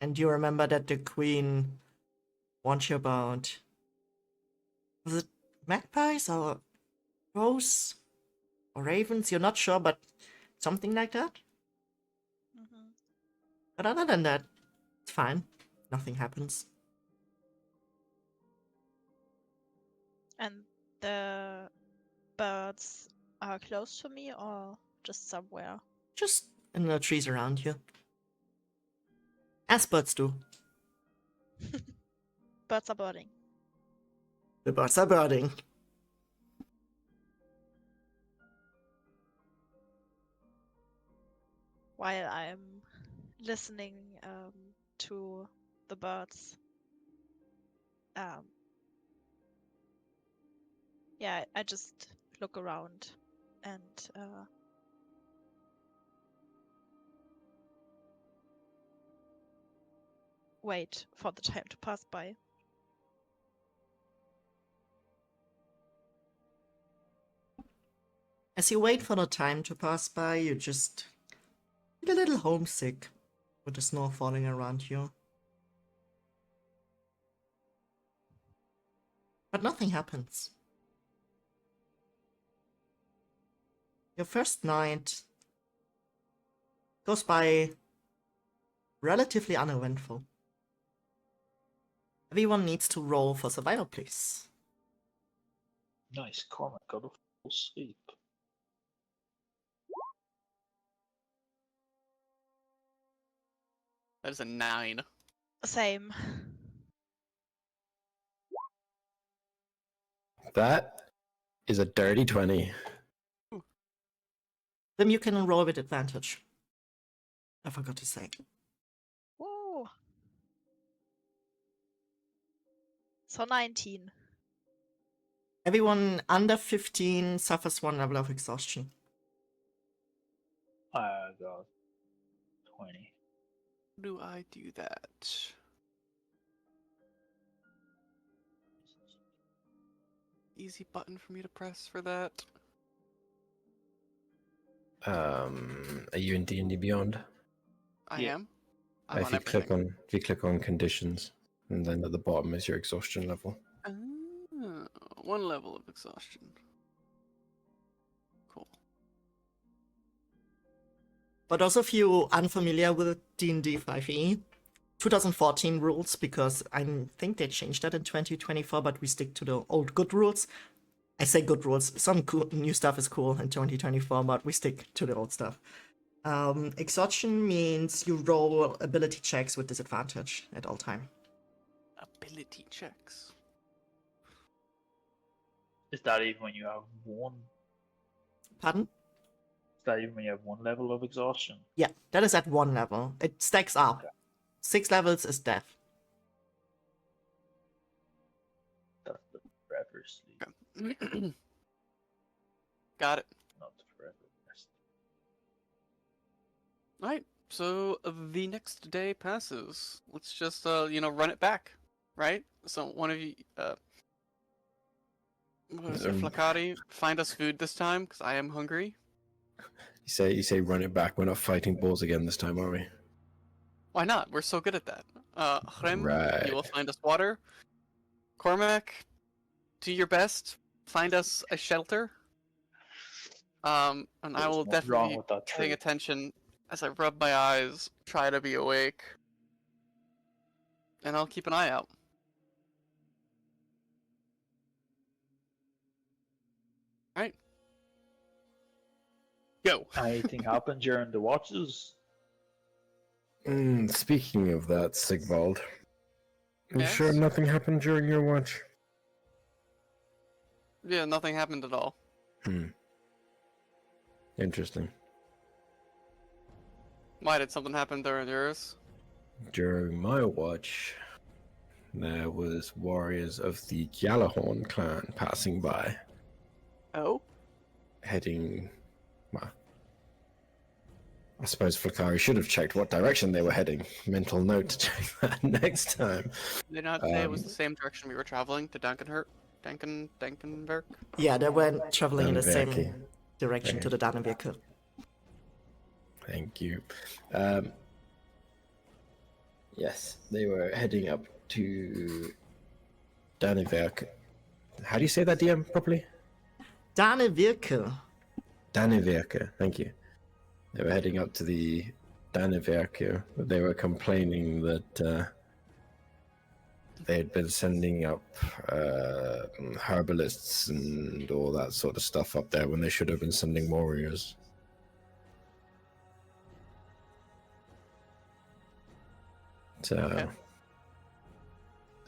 S1: And you remember that the queen warned you about, was it magpies or crows or ravens? You're not sure, but something like that.
S5: Mm-hmm.
S1: But other than that, it's fine. Nothing happens.
S5: And the birds are close to me or just somewhere?
S1: Just in the trees around you. As birds do.
S5: Birds are birding.
S1: The birds are birding.
S5: While I'm listening to the birds. Yeah, I just look around and wait for the time to pass by.
S1: As you wait for the time to pass by, you just get a little homesick with the snow falling around you. But nothing happens. Your first night goes by relatively uneventful. Everyone needs to roll for survival, please.
S3: Nice, Cormac got a full sleep.
S2: That is a 9.
S5: Same.
S4: That is a dirty 20.
S1: Then you can roll with advantage. I forgot to say.
S5: Whoa. So 19.
S1: Everyone under 15 suffers 1 level of exhaustion.
S3: I got 20.
S2: How do I do that? Easy button for me to press for that.
S4: Are you in D&D Beyond?
S2: I
S3: Yeah.
S2: am. I'm
S4: If
S2: on
S4: you
S2: everything.
S4: click on conditions, and then at the bottom is your exhaustion level.
S2: Oh, 1 level of exhaustion. Cool.
S1: For those of you unfamiliar with D&D 5e, 2014 rules, because I think they changed that in 2024, but we stick to the old good rules. I say good rules. Some cool, new stuff is cool in 2024, but we stick to the old stuff. Exhaustion means you roll ability checks with disadvantage at all time.
S2: Ability checks.
S3: Is that even when you have one?
S1: Pardon?
S3: Is that even when you have 1 level of exhaustion?
S1: Yeah, that is at 1 level. It stacks up.
S3: Okay.
S1: 6 levels is death.
S3: That's the forever sleep,
S2: Got it.
S3: not the forever rest.
S2: Alright, so the next day passes. Let's just, run it back, right? So one of you, what is it, Flakati, find us food this time, because I am hungry.
S4: You say run it back. We're not fighting balls again this time, are we?
S2: Why not? We're so good at that. Hrem,
S4: Right.
S2: you will find us water. Cormac, do your best. Find us a shelter. And I
S3: There's
S2: will
S3: nothing wrong
S2: definitely
S3: with that
S2: be paying
S3: tree.
S2: attention as I rub my eyes, try to be awake. And I'll keep an eye out. Alright. Go.
S3: Anything happened during the watches?
S4: Speaking of that, Sigvald, you
S2: Yes?
S4: sure nothing happened during your watch?
S2: Yeah, nothing happened at all.
S4: Interesting.
S2: Why did something happen during yours?
S4: During my watch, there was warriors of the Gjallarhorn clan passing by,
S2: Oh?
S4: heading. Well, I suppose Flakari should have checked what direction they were heading. Mental note to check that next time.
S2: Did not say it was the same direction we were traveling to Danevirke?
S1: Yeah, they went traveling in the same
S4: Danevirke.
S1: direction to the Danevirke.
S4: Thank you. Yes, they were heading up to Danevirke. How do you say that, DM, properly?
S1: Danevirke.
S4: Danevirke, thank you. They were heading up to the Danevirke, but they were complaining that they had been sending up herbalists and all that sort of stuff up there when they should have been sending warriors. So,
S2: Okay.
S4: I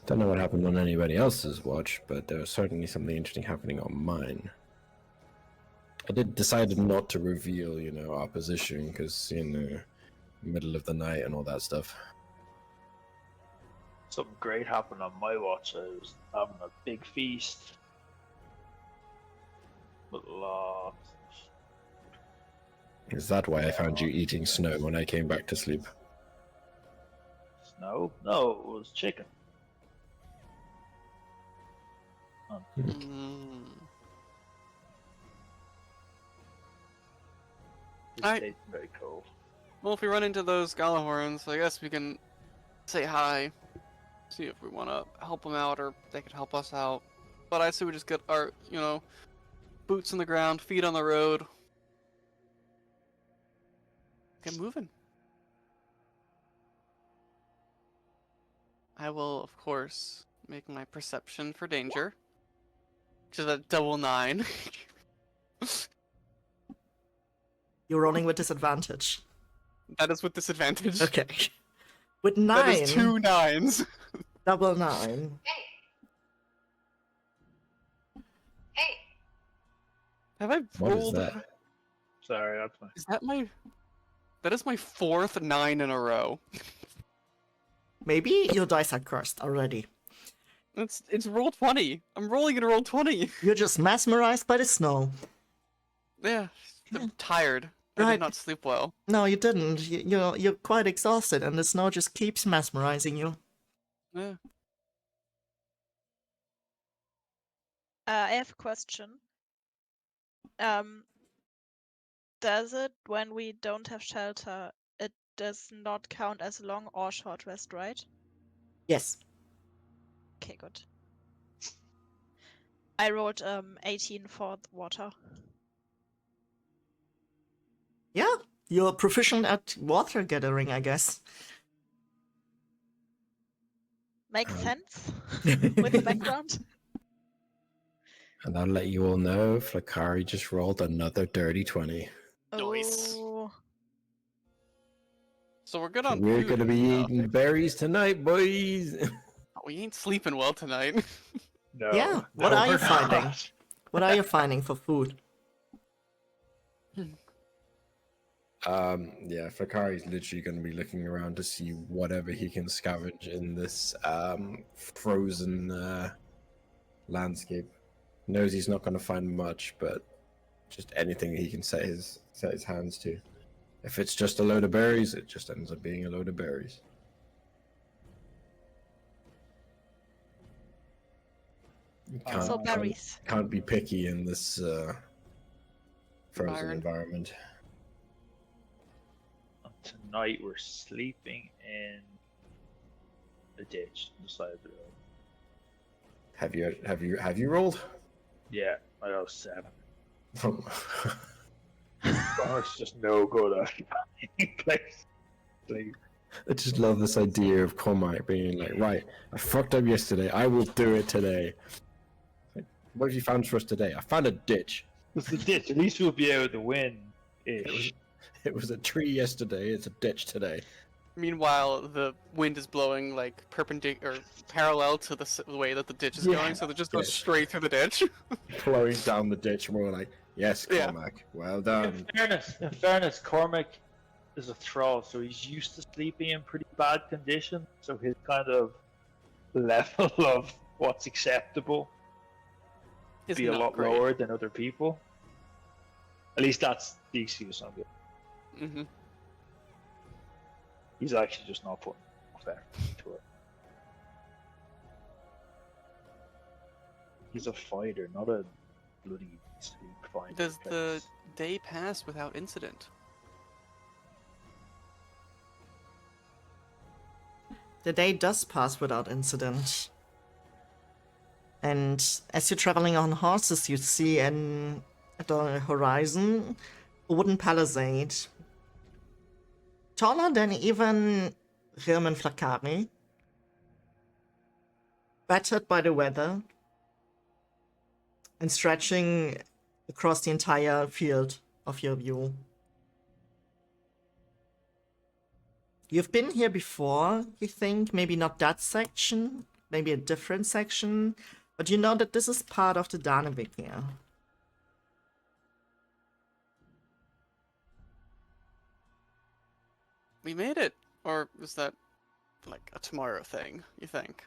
S4: don't know what happened on anybody else's watch, but there was certainly something interesting happening on mine. I decided not to reveal, our position, because, middle of the night and all that stuff.
S3: Something great happened on my watch. I was having a big feast. With lots of
S4: Is that why I found you eating snow when I came back to sleep?
S3: snow. No, it was chicken.
S2: Mm.
S3: It
S2: Alright.
S3: tasted very cold.
S2: Well, if we run into those Gallahorns, I guess we can say hi. See if we want to help them out or they could help us out. But I say we just get our, boots on the ground, feet on the road. Get moving. I will, of course, make my perception for danger. Which is a double 9.
S1: You're rolling with disadvantage.
S2: That is with disadvantage.
S1: Okay. With
S2: That
S1: 9,
S2: is 2 9s.
S1: double 9.
S6: Hey,
S2: Have I
S4: What is
S2: rolled?
S4: that?
S3: Sorry, that's my.
S2: Is that my? That is my 4th 9 in a row.
S1: Maybe your dice are cursed already.
S2: It's roll 20. I'm rolling in roll 20.
S1: You're just mesmerized by the snow.
S2: Yeah, I'm tired. I
S1: Right.
S2: did not sleep well.
S1: No, you didn't. You're quite exhausted, and the snow just keeps mesmerizing you.
S2: Yeah.
S5: I have a question. Does it, when we don't have shelter, it does not count as long or short rest, right?
S1: Yes.
S5: Okay, good. I rolled 18 for the water.
S1: Yeah, you're proficient at water gathering, I guess.
S5: Makes
S4: Um,
S5: sense with the background.
S4: And I'll let you all know, Flakari just rolled another dirty 20.
S2: Nice.
S5: Oh,
S2: So we're good on
S4: We're
S2: food
S4: gonna
S2: and
S4: be
S2: stuff.
S4: eating berries tonight, boys.
S2: We ain't sleeping well tonight.
S3: No.
S1: Yeah, what
S3: no,
S1: are you
S3: we're not.
S1: finding? What are you finding for food?
S4: Yeah, Flakari's literally gonna be looking around to see whatever he can scavenge in this frozen landscape. Knows he's not gonna find much, but just anything he can set his hands to. If it's just a load of berries, it just ends up being a load of berries. You
S5: so berries.
S4: can't be picky in this frozen
S2: Byron.
S4: environment.
S3: Tonight we're sleeping in the ditch on the side of the road.
S4: Have you rolled?
S3: Yeah, I got 7. Cormac's just no good at finding place. Like,
S4: I just love this idea of Cormac being like, right, I fucked up yesterday, I will do it today. Like, what have you found for us today? I found a ditch.
S3: it's the ditch. At least we'll be able to win.
S4: It was a tree yesterday, it's a ditch today.
S2: Meanwhile, the wind is blowing like perpendicular, parallel to the way that the ditch is
S3: Yeah.
S2: going, so they just go
S4: Yes.
S2: straight through the ditch.
S4: Flowing down the ditch, and we're like, yes,
S2: Yeah.
S4: Cormac, well done.
S3: In fairness, Cormac is a thrall, so he's used to sleeping in pretty bad condition. So his kind of level of what's acceptable
S2: It's
S3: be a
S2: not
S3: lot
S2: great.
S3: lower than other people. At least that's the excuse I'm giving.
S2: Mm-hmm.
S3: He's actually just not putting fair to it. He's a fighter, not a bloody sleep finder.
S2: Does the day pass without incident?
S1: The day does pass without incident. And as you're traveling on horses, you see at the horizon a wooden palisade. Taller than even Rim Flakari. Battered by the weather. And stretching across the entire field of your view. You've been here before, you think? Maybe not that section, maybe a different section, but you know that this is part of the Danevirke.
S2: We made it, or is that like a tomorrow thing? You think?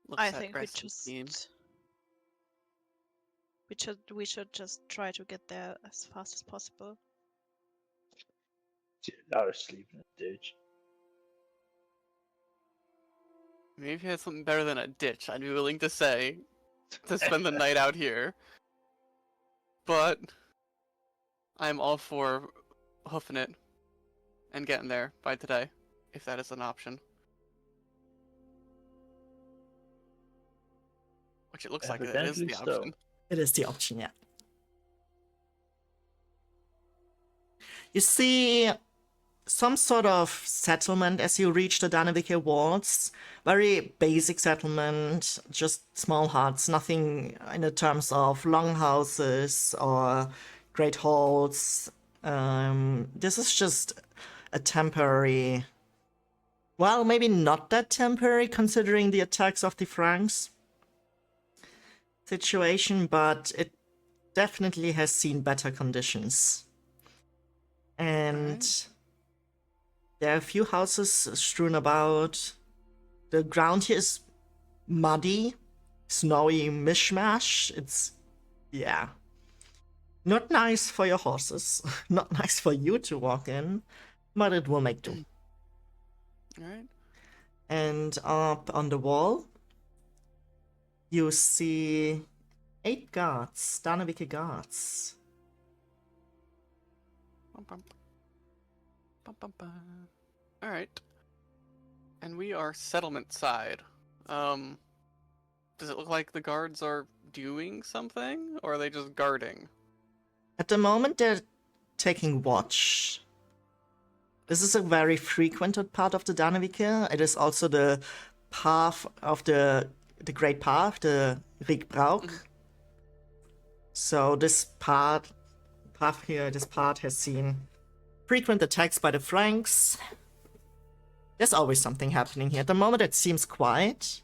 S2: Looks
S5: I
S2: at
S5: think we
S2: rest and
S5: just
S2: steam.
S5: we should just try to get there as fast as possible.
S3: I was sleeping in a ditch.
S2: Maybe if you had something better than a ditch, I'd be willing to say to spend the night out here. But I'm all for hoofing it and getting there by today, if that is an option. Which it looks like it is
S3: Evidently
S2: the
S3: so.
S2: option.
S1: It is the option, yeah. You see some sort of settlement as you reach the Danevirke walls. Very basic settlement, just small huts, nothing in the terms of longhouses or great halls. This is just a temporary, well, maybe not that temporary considering the attacks of the Franks situation, but it definitely has seen better conditions. And there are a few houses strewn about. The ground here is muddy, snowy mishmash. It's, yeah, not nice for your horses, not nice for you to walk in, but it will make do.
S2: Alright.
S1: And up on the wall, you see 8 guards, Danevirke guards.
S2: Bum, bum. Bum, bum, bum. Alright. And we are settlement side. Does it look like the guards are doing something, or are they just guarding?
S1: At the moment, they're taking watch. This is a very frequented part of the Danevirke. It is also the path of the Great Path, the Rigbrauch. So this path here, this part has seen frequent attacks by the Franks. There's always something happening here. At the moment, it seems quiet.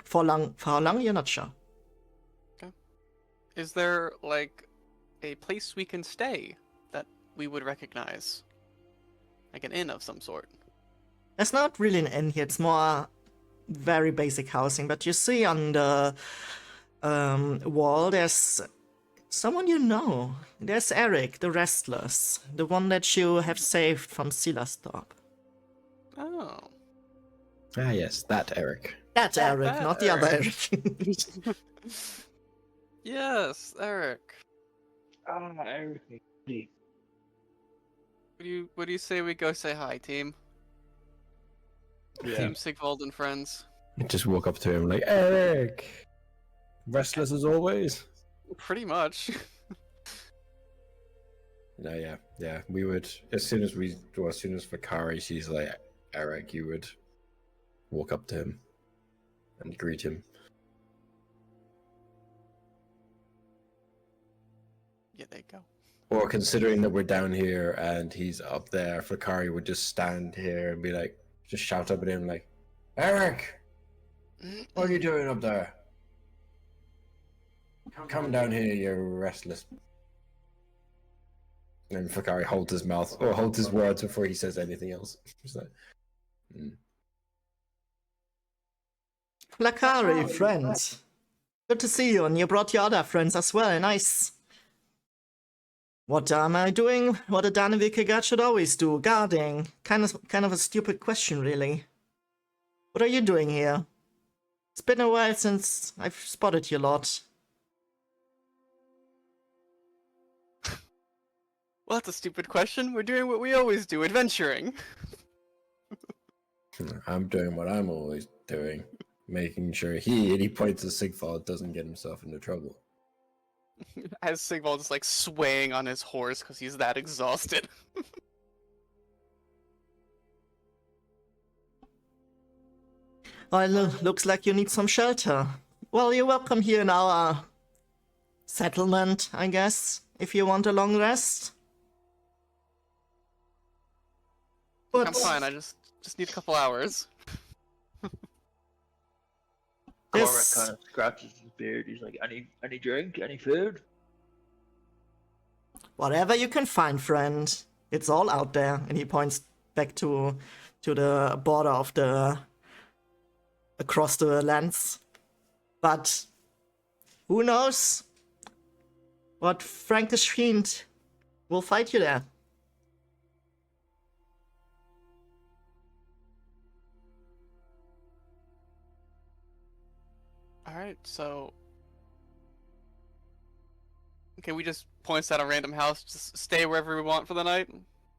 S1: For how long, you're not sure.
S2: Is there, like, a place we can stay that we would recognize? Like an inn of some sort?
S1: There's not really an inn here. It's more very basic housing. But you see on the wall, there's someone you know. There's Eric, the Restless. The one that you have saved from Silasthorpe.
S2: Oh.
S4: Ah, yes, that Eric.
S1: That Eric,
S2: that
S1: not the other Eric.
S2: Yes, Eric.
S3: Eric.
S2: What do you say we go say hi, team?
S3: Yeah.
S2: Team Sigvald and friends.
S4: Just walk up to him like, Eric! Restless as always.
S2: Pretty much.
S4: No, yeah. We would as soon as Vakari sees like Eric, you would walk up to him and greet him.
S2: Yeah, there you go.
S4: Or considering that we're down here and he's up there, Vakari would just stand here and be like, just shout up at him like, Eric, what are you doing up there? Come down here, you restless. And Vakari holds his mouth or holds his words before he says anything else. Just like,
S1: Lakari, friend. Good to see you, and you brought your other friends as well. Nice. What am I doing? What a Danevirke guard should always do. Guarding. Kind of a stupid question, really. What are you doing here? It's been a while since I've spotted you a lot.
S2: Well, that's a stupid question. We're doing what we always do, adventuring.
S4: I'm doing what I'm always doing, making sure he points at Sigvald doesn't get himself into trouble.
S2: As Sigvald is like swaying on his horse because he's that exhausted.
S1: Well, looks like you need some shelter. Well, you're welcome here in our settlement, I guess, if you want a long rest. But
S2: I'm fine. I just need a couple hours.
S3: Cormac
S1: this,
S3: kind of scratches his beard. He's like, any drink? Any food?
S1: whatever you can find, friend. It's all out there. And he points back to the border of across the lands. But who knows what Frankish fiend will fight you there.
S2: Alright, so... Okay, we just points at a random house, just stay wherever we want for the night?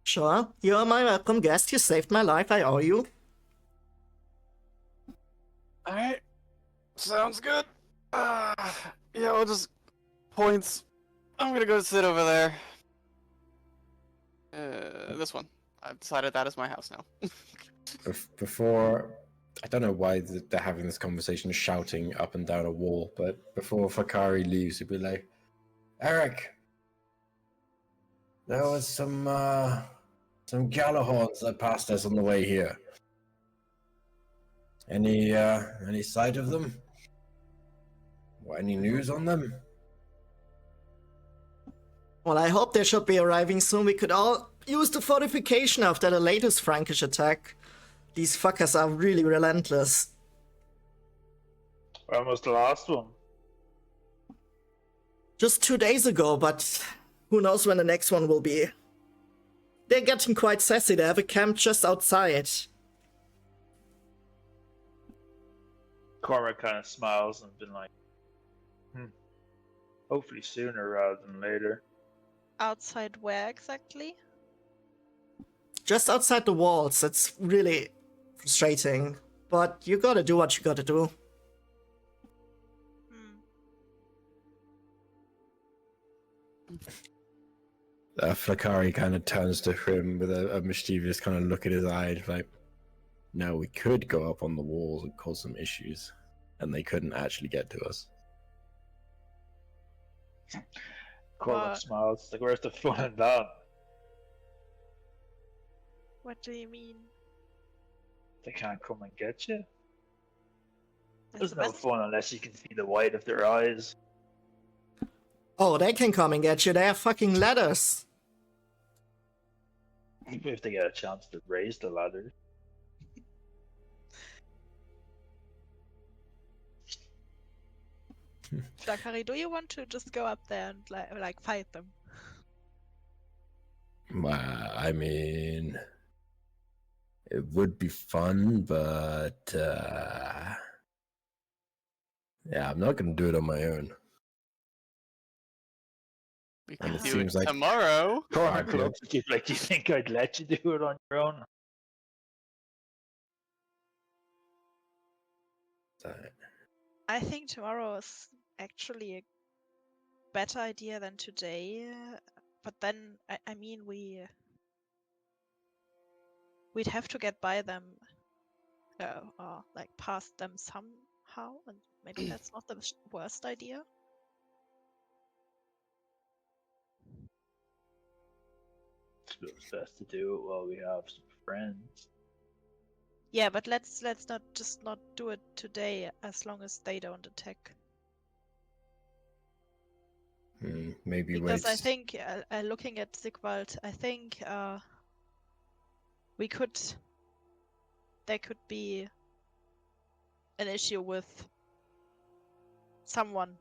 S1: Sure, you're my welcome guest. You saved my life. I owe you.
S2: Alright, sounds good. Yeah, we'll just... Points. I'm gonna go sit over there. This one. I've decided that is my house now.
S4: Before, I don't know why they're having this conversation shouting up and down a wall, but before Vakari leaves, he'd be like, Eric, there was some Galahorns that passed us on the way here. Any sight of them? Or any news on them?
S1: Well, I hope they should be arriving soon. We could all use the fortification after the latest Frankish attack. These fuckers are really relentless.
S3: When was the last one?
S1: Just 2 days ago, but who knows when the next one will be. They're getting quite sassy. They have a camp just outside.
S3: Cormac kind of smiles and been like, hopefully sooner rather than later.
S5: Outside where exactly?
S1: Just outside the walls. It's really frustrating. But you gotta do what you gotta do.
S4: Flakari kind of turns to him with a mischievous kind of look in his eyes, like, now we could go up on the walls and cause some issues, and they couldn't actually get to us.
S3: Cormac smiles. Like, where's the fun in that?
S5: What do you mean?
S3: They can't come and get you.
S5: That's
S3: There's
S5: the
S3: no
S5: best-
S3: fun unless you can see the white of their eyes.
S1: Oh, they can come and get you. They have fucking ladders.
S3: Even if they get a chance to raise the ladder.
S5: Dakari, do you want to just go up there and like fight them?
S4: Well, I mean, it would be fun, but yeah, I'm not gonna do it on my own.
S2: We
S4: And
S2: can
S4: it
S2: do
S4: seems
S2: it
S4: like-
S2: tomorrow.
S3: Cormac
S4: Okay.
S3: looks at you like, do you think I'd let you do it on your own?
S5: I think tomorrow is actually a better idea than today. but then I mean we'd have to get by them, or like past them somehow, and maybe that's not the worst idea.
S3: It's best to do it while we have some friends.
S5: Yeah, but let's not do it today, as long as they don't attack.
S4: Maybe
S5: Because
S4: wait.
S5: I think, looking at Sigvald, I think there could be an issue with someone.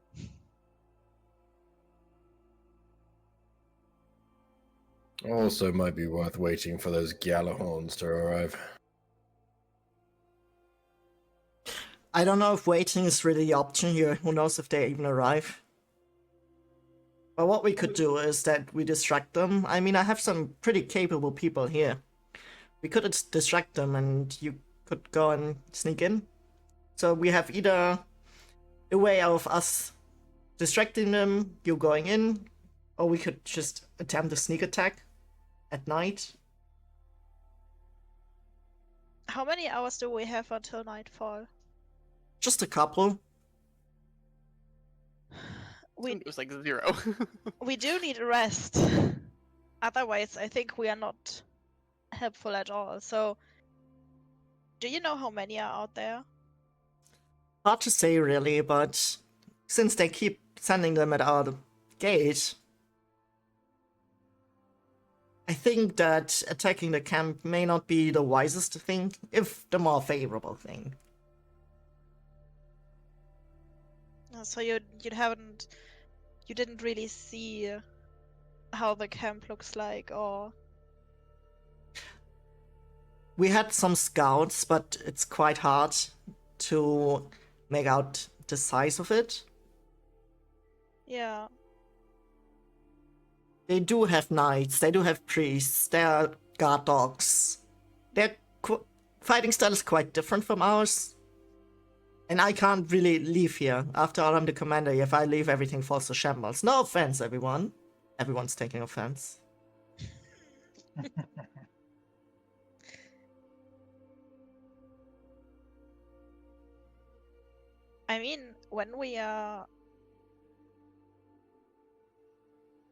S4: Also, might be worth waiting for those Gjallarhorns to arrive.
S1: I don't know if waiting is really the option here. Who knows if they even arrive. But what we could do is that we distract them. I mean, I have some pretty capable people here. We could distract them and you could go and sneak in. So we have either a way of us distracting them, you going in, or we could just attempt a sneak attack at night.
S5: How many hours do we have until nightfall?
S1: Just a couple.
S2: It was like 0.
S5: We do need a rest. Otherwise, I think we are not helpful at all. So, do you know how many are out there?
S1: Hard to say really, but since they keep sending them at our gate, I think that attacking the camp may not be the wisest thing, if the more favorable thing.
S5: So you didn't really see how the camp looks like, or
S1: We had some scouts, but it's quite hard to make out the size of it.
S5: yeah.
S1: They do have knights, they do have priests, there are guard dogs. Their fighting style is quite different from ours. And I can't really leave here. After all, I'm the commander. If I leave, everything falls to shambles. No offense, everyone. Everyone's taking offense.
S5: I mean, when we are,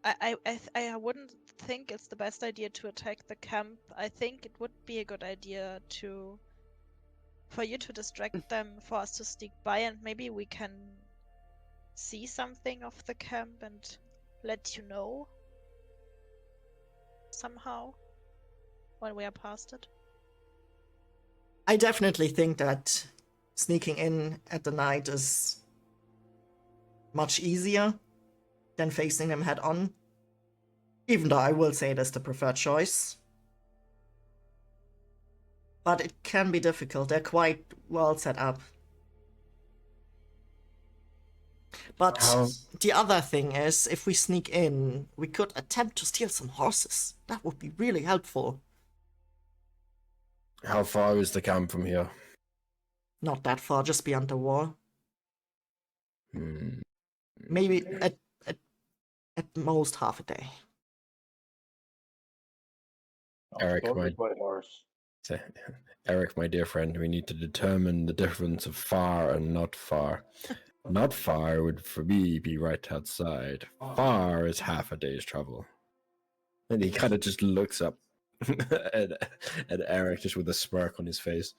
S5: I wouldn't think it's the best idea to attack the camp. I think it would be a good idea for you to distract them, for us to sneak by, and maybe we can see something of the camp and let you know somehow when we are past it.
S1: I definitely think that sneaking in at the night is much easier than facing them head on. Even though I will say that's the preferred choice. But it can be difficult. They're quite well set up. But the other thing is, if we sneak in, we could attempt to steal some horses. That would be really helpful.
S4: How far is the camp from here?
S1: Not that far, just beyond the wall. Maybe at most half a day.
S4: Eric,
S3: Sorted by horse.
S4: Eric, my dear friend, we need to determine the difference of far and not far. Not far would for me be right outside. Far is half a day's travel. And he kind of just looks up at Eric just with a smirk on his face.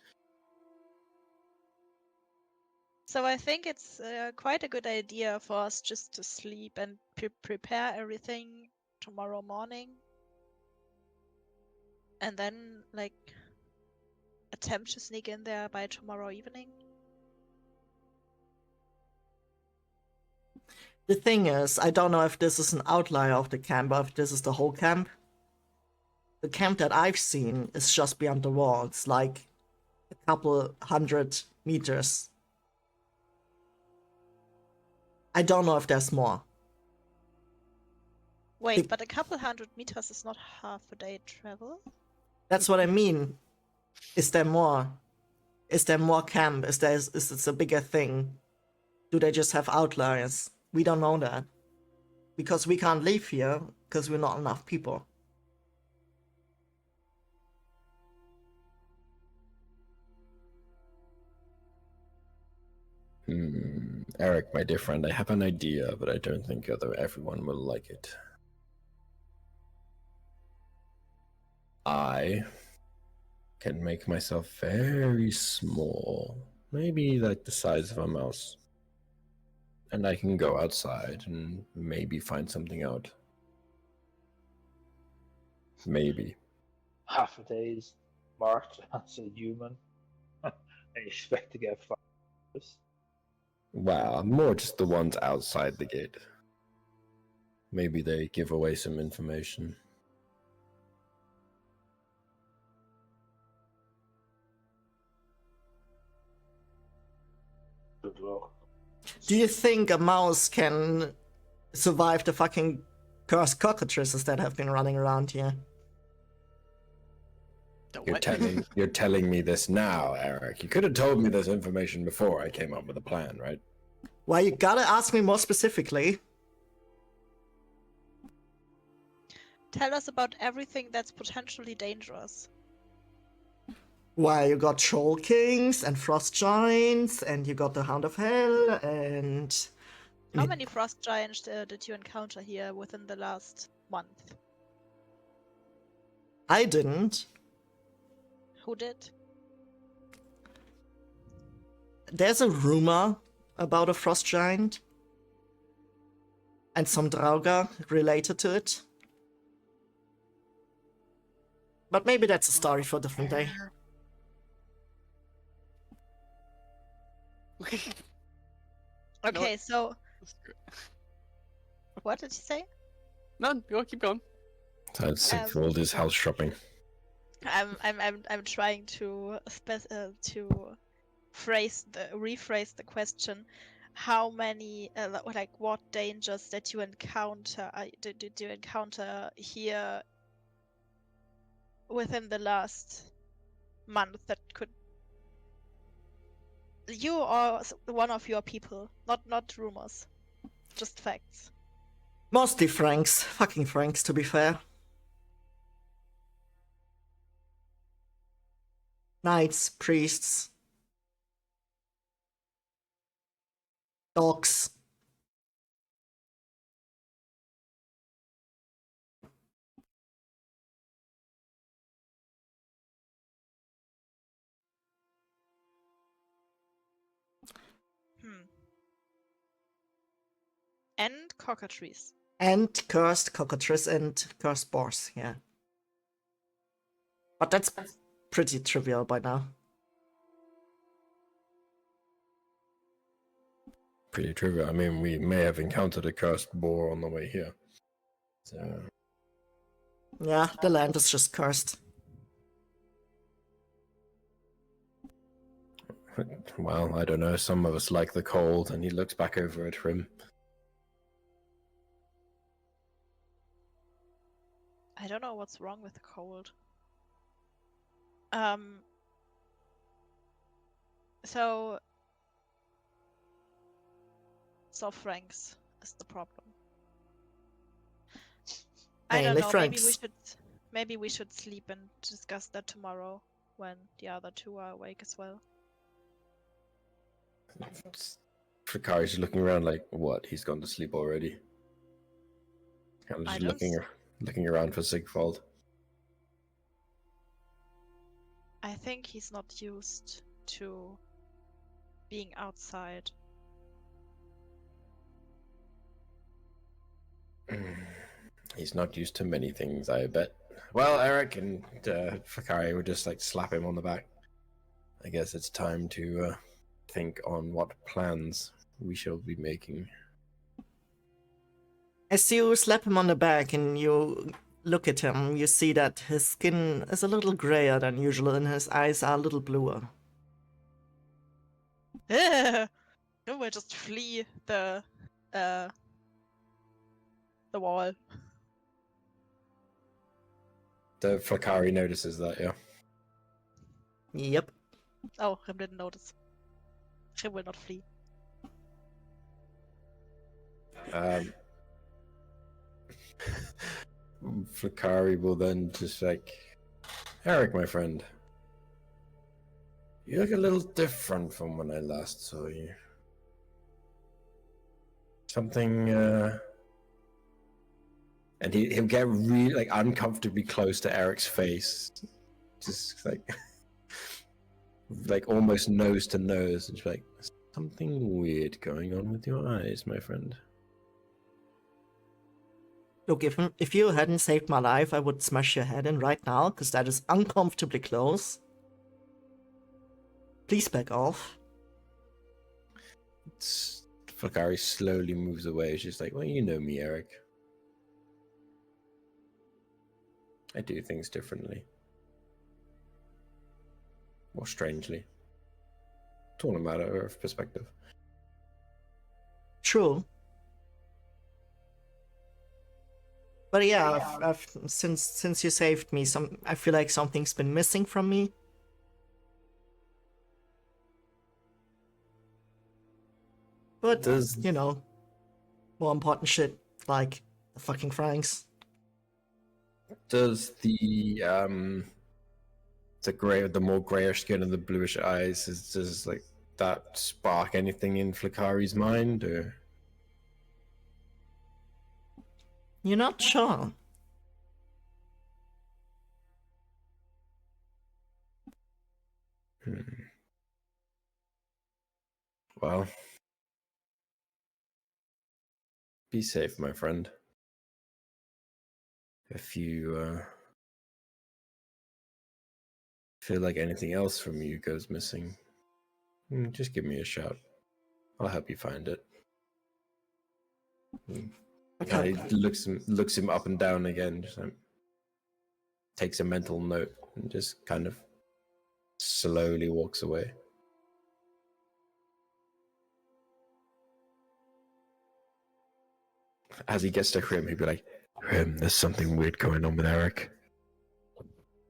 S5: So I think it's quite a good idea for us just to sleep and prepare everything tomorrow morning. And then, like, attempt to sneak in there by tomorrow evening.
S1: The thing is, I don't know if this is an outlier of the camp or if this is the whole camp. The camp that I've seen is just beyond the wall. It's like a couple 100 meters. I don't know if there's more.
S5: Wait, but a couple 100 meters is not half a day travel?
S1: That's what I mean. Is there more? Is there more camp? Is this a bigger thing? Do they just have outliers? We don't know that. Because we can't leave here. because we're not enough people.
S4: Eric, my dear friend, I have an idea, but I don't think everyone will like it. I can make myself very small, maybe like the size of a mouse. And I can go outside and maybe find something out. Maybe.
S3: Half a day's march as a human, and you expect to get fired.
S4: Wow, more just the ones outside the gate. Maybe they give away some information.
S3: Good luck.
S1: Do you think a mouse can survive the fucking cursed cockatrices that have been running around here?
S2: The
S4: You're
S2: what?
S4: telling me this now, Eric. You could have told me this information before I came up with a plan, right?
S1: Well, you gotta ask me more specifically.
S5: Tell us about everything that's potentially dangerous.
S1: Why, you got Troll Kings and Frost Giants, and you got the Hound of Hell, and...
S5: How many frost giants did you encounter here within the last month?
S1: I didn't.
S5: Who did?
S1: There's a rumor about a Frost Giant. And some Draugr related to it. But maybe that's a story for a different day.
S5: Okay, so what did you say?
S2: None. Go keep going.
S4: Sigvald is house shopping.
S5: I'm trying to rephrase the question. How many like what dangers that you encounter did you encounter here within the last month that could you or one of your people, not rumors, just facts.
S1: Mostly Franks. Fucking Franks, to be fair. Knights, priests. Dogs.
S5: And cockatrices.
S1: And cursed cockatrice and cursed boars, yeah. But that's pretty trivial by now.
S4: Pretty trivial. I mean, we may have encountered a cursed boar on the way here. So,
S1: Yeah, the land is just cursed.
S4: well, I don't know. Some of us like the cold, and he looks back over at him.
S5: I don't know what's wrong with the cold. So Franks is the problem. I don't
S1: Mainly
S5: know.
S1: Franks.
S5: Maybe we should sleep and discuss that tomorrow when the other two are awake as well.
S4: Fikari's looking around like, what? He's gone to sleep already. Kind of
S5: I
S4: just
S5: don't
S4: looking around for Sigvald.
S5: I think he's not used to being outside.
S4: He's not used to many things, I bet. Well, Eric and Fikari would just like slap him on the back. I guess it's time to think on what plans we shall be making.
S1: As you slap him on the back and you look at him, you see that his skin is a little grayer than usual and his eyes are a little bluer.
S5: No, we'll just flee the wall.
S4: The Fikari notices that, yeah.
S1: Yep.
S5: Oh, Rim didn't notice. Rim will not flee.
S4: Flakkari will then just like, Eric, my friend, you look a little different from when I last saw you. Something, and he'll get really like uncomfortably close to Eric's face, just like almost nose to nose, and just like, something weird going on with your eyes, my friend.
S1: Look, if you hadn't saved my life, I would smash your head in right now, because that is uncomfortably close. Please back off.
S4: Flakkari slowly moves away. She's like, well, you know me, Eric. I do things differently. Or strangely. It's all a matter of perspective.
S1: True. But yeah, I've since you saved me, I feel like something's been missing from me. But you know, more important shit like the fucking Franks.
S4: Does the more grayish skin and the bluish eyes, does like that spark anything in Flakkari's mind, or?
S1: You're not sure.
S4: Well, be safe, my friend. If you feel like anything else from you goes missing, just give me a shout. I'll help you find it.
S1: Okay.
S4: He looks him up and down again, just like, takes a mental note, and just kind of slowly walks away. As he gets to Hrim, he'd be like, Hrim, there's something weird going on with Eric.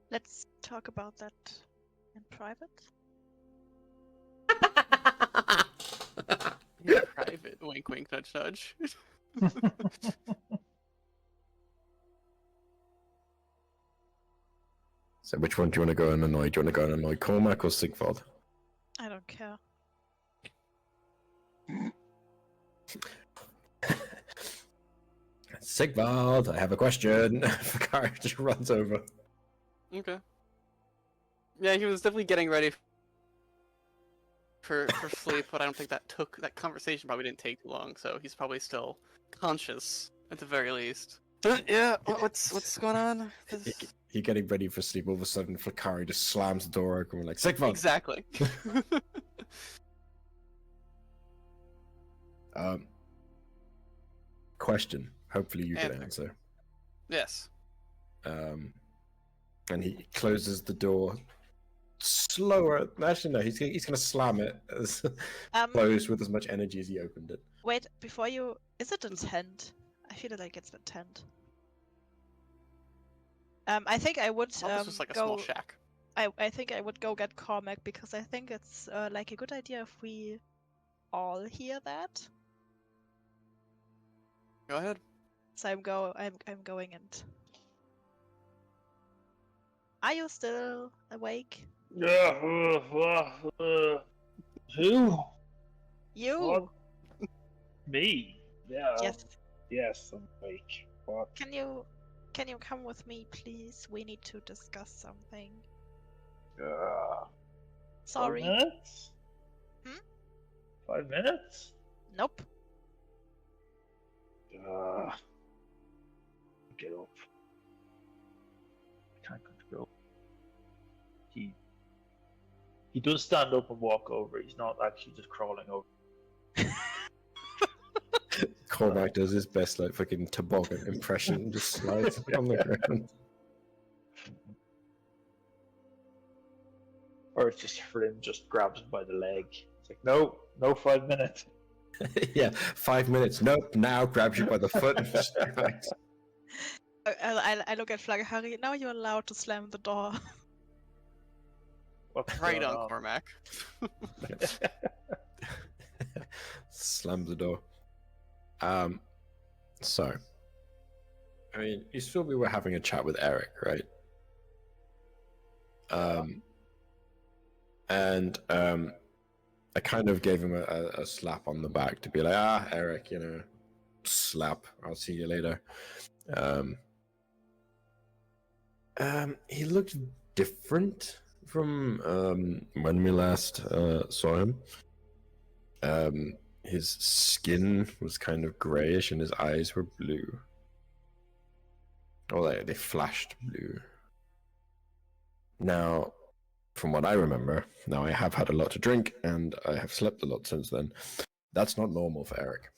S5: Let's talk about that in private.
S2: Yeah, private. Wink, wink, nudge, nudge.
S4: So which one do you want to go and annoy? Do you want to go and annoy Cormac or Sigvald?
S5: I don't care.
S4: Sigvald, I have a question. Flakkari just runs over.
S2: Okay. Yeah, he was definitely getting ready for sleep, but I don't think that conversation probably didn't take too long, so he's probably still conscious at the very least. Yeah, what's going on?
S4: You're getting ready for sleep. All of a sudden, Flakkari just slams the door open. We're like, Sigvald.
S2: Exactly.
S4: Question. Hopefully, you can answer.
S2: Yes.
S4: And he closes the door slower. Actually, no. He's gonna slam it as closed with as much energy as he opened it.
S5: Wait, before you... Is it a tent? I feel like it's a tent. I think I would
S2: It's just like a
S5: go...
S2: small shack.
S5: I think I would go get Cormac, because I think it's like a good idea if we all hear that.
S2: Go ahead.
S5: So I'm going and... Are you still awake?
S3: Yeah. Who?
S5: You!
S3: What? Me? Yeah.
S5: Yes.
S3: Yes, I'm awake. What?
S5: Can you come with me, please? We need to discuss something.
S3: 5
S5: Sorry.
S3: minutes?
S5: Hmm?
S3: 5 minutes?
S5: Nope.
S3: Get up. I can't control. He does stand up and walk over. He's not actually just crawling over.
S4: Cormac does his best, like fucking toboggan impression, and just slides on the ground.
S3: Or it's just for him, just grabs him by the leg. It's like, no 5 minutes.
S4: Yeah, 5 minutes. Nope. Now grabs you by the foot and just relax.
S5: I look at Flakkari. Now you're allowed to slam the door.
S3: What's
S2: Right
S3: going
S2: on, Cormac.
S4: Slams the door. So I mean, you saw we were having a chat with Eric, right? I kind of gave him a slap on the back to be like, Eric, slap. I'll see you later. He looked different from when we last saw him. His skin was kind of grayish and his eyes were blue. Or they flashed blue. Now, from what I remember, now I have had a lot to drink and I have slept a lot since then. That's not normal for Eric.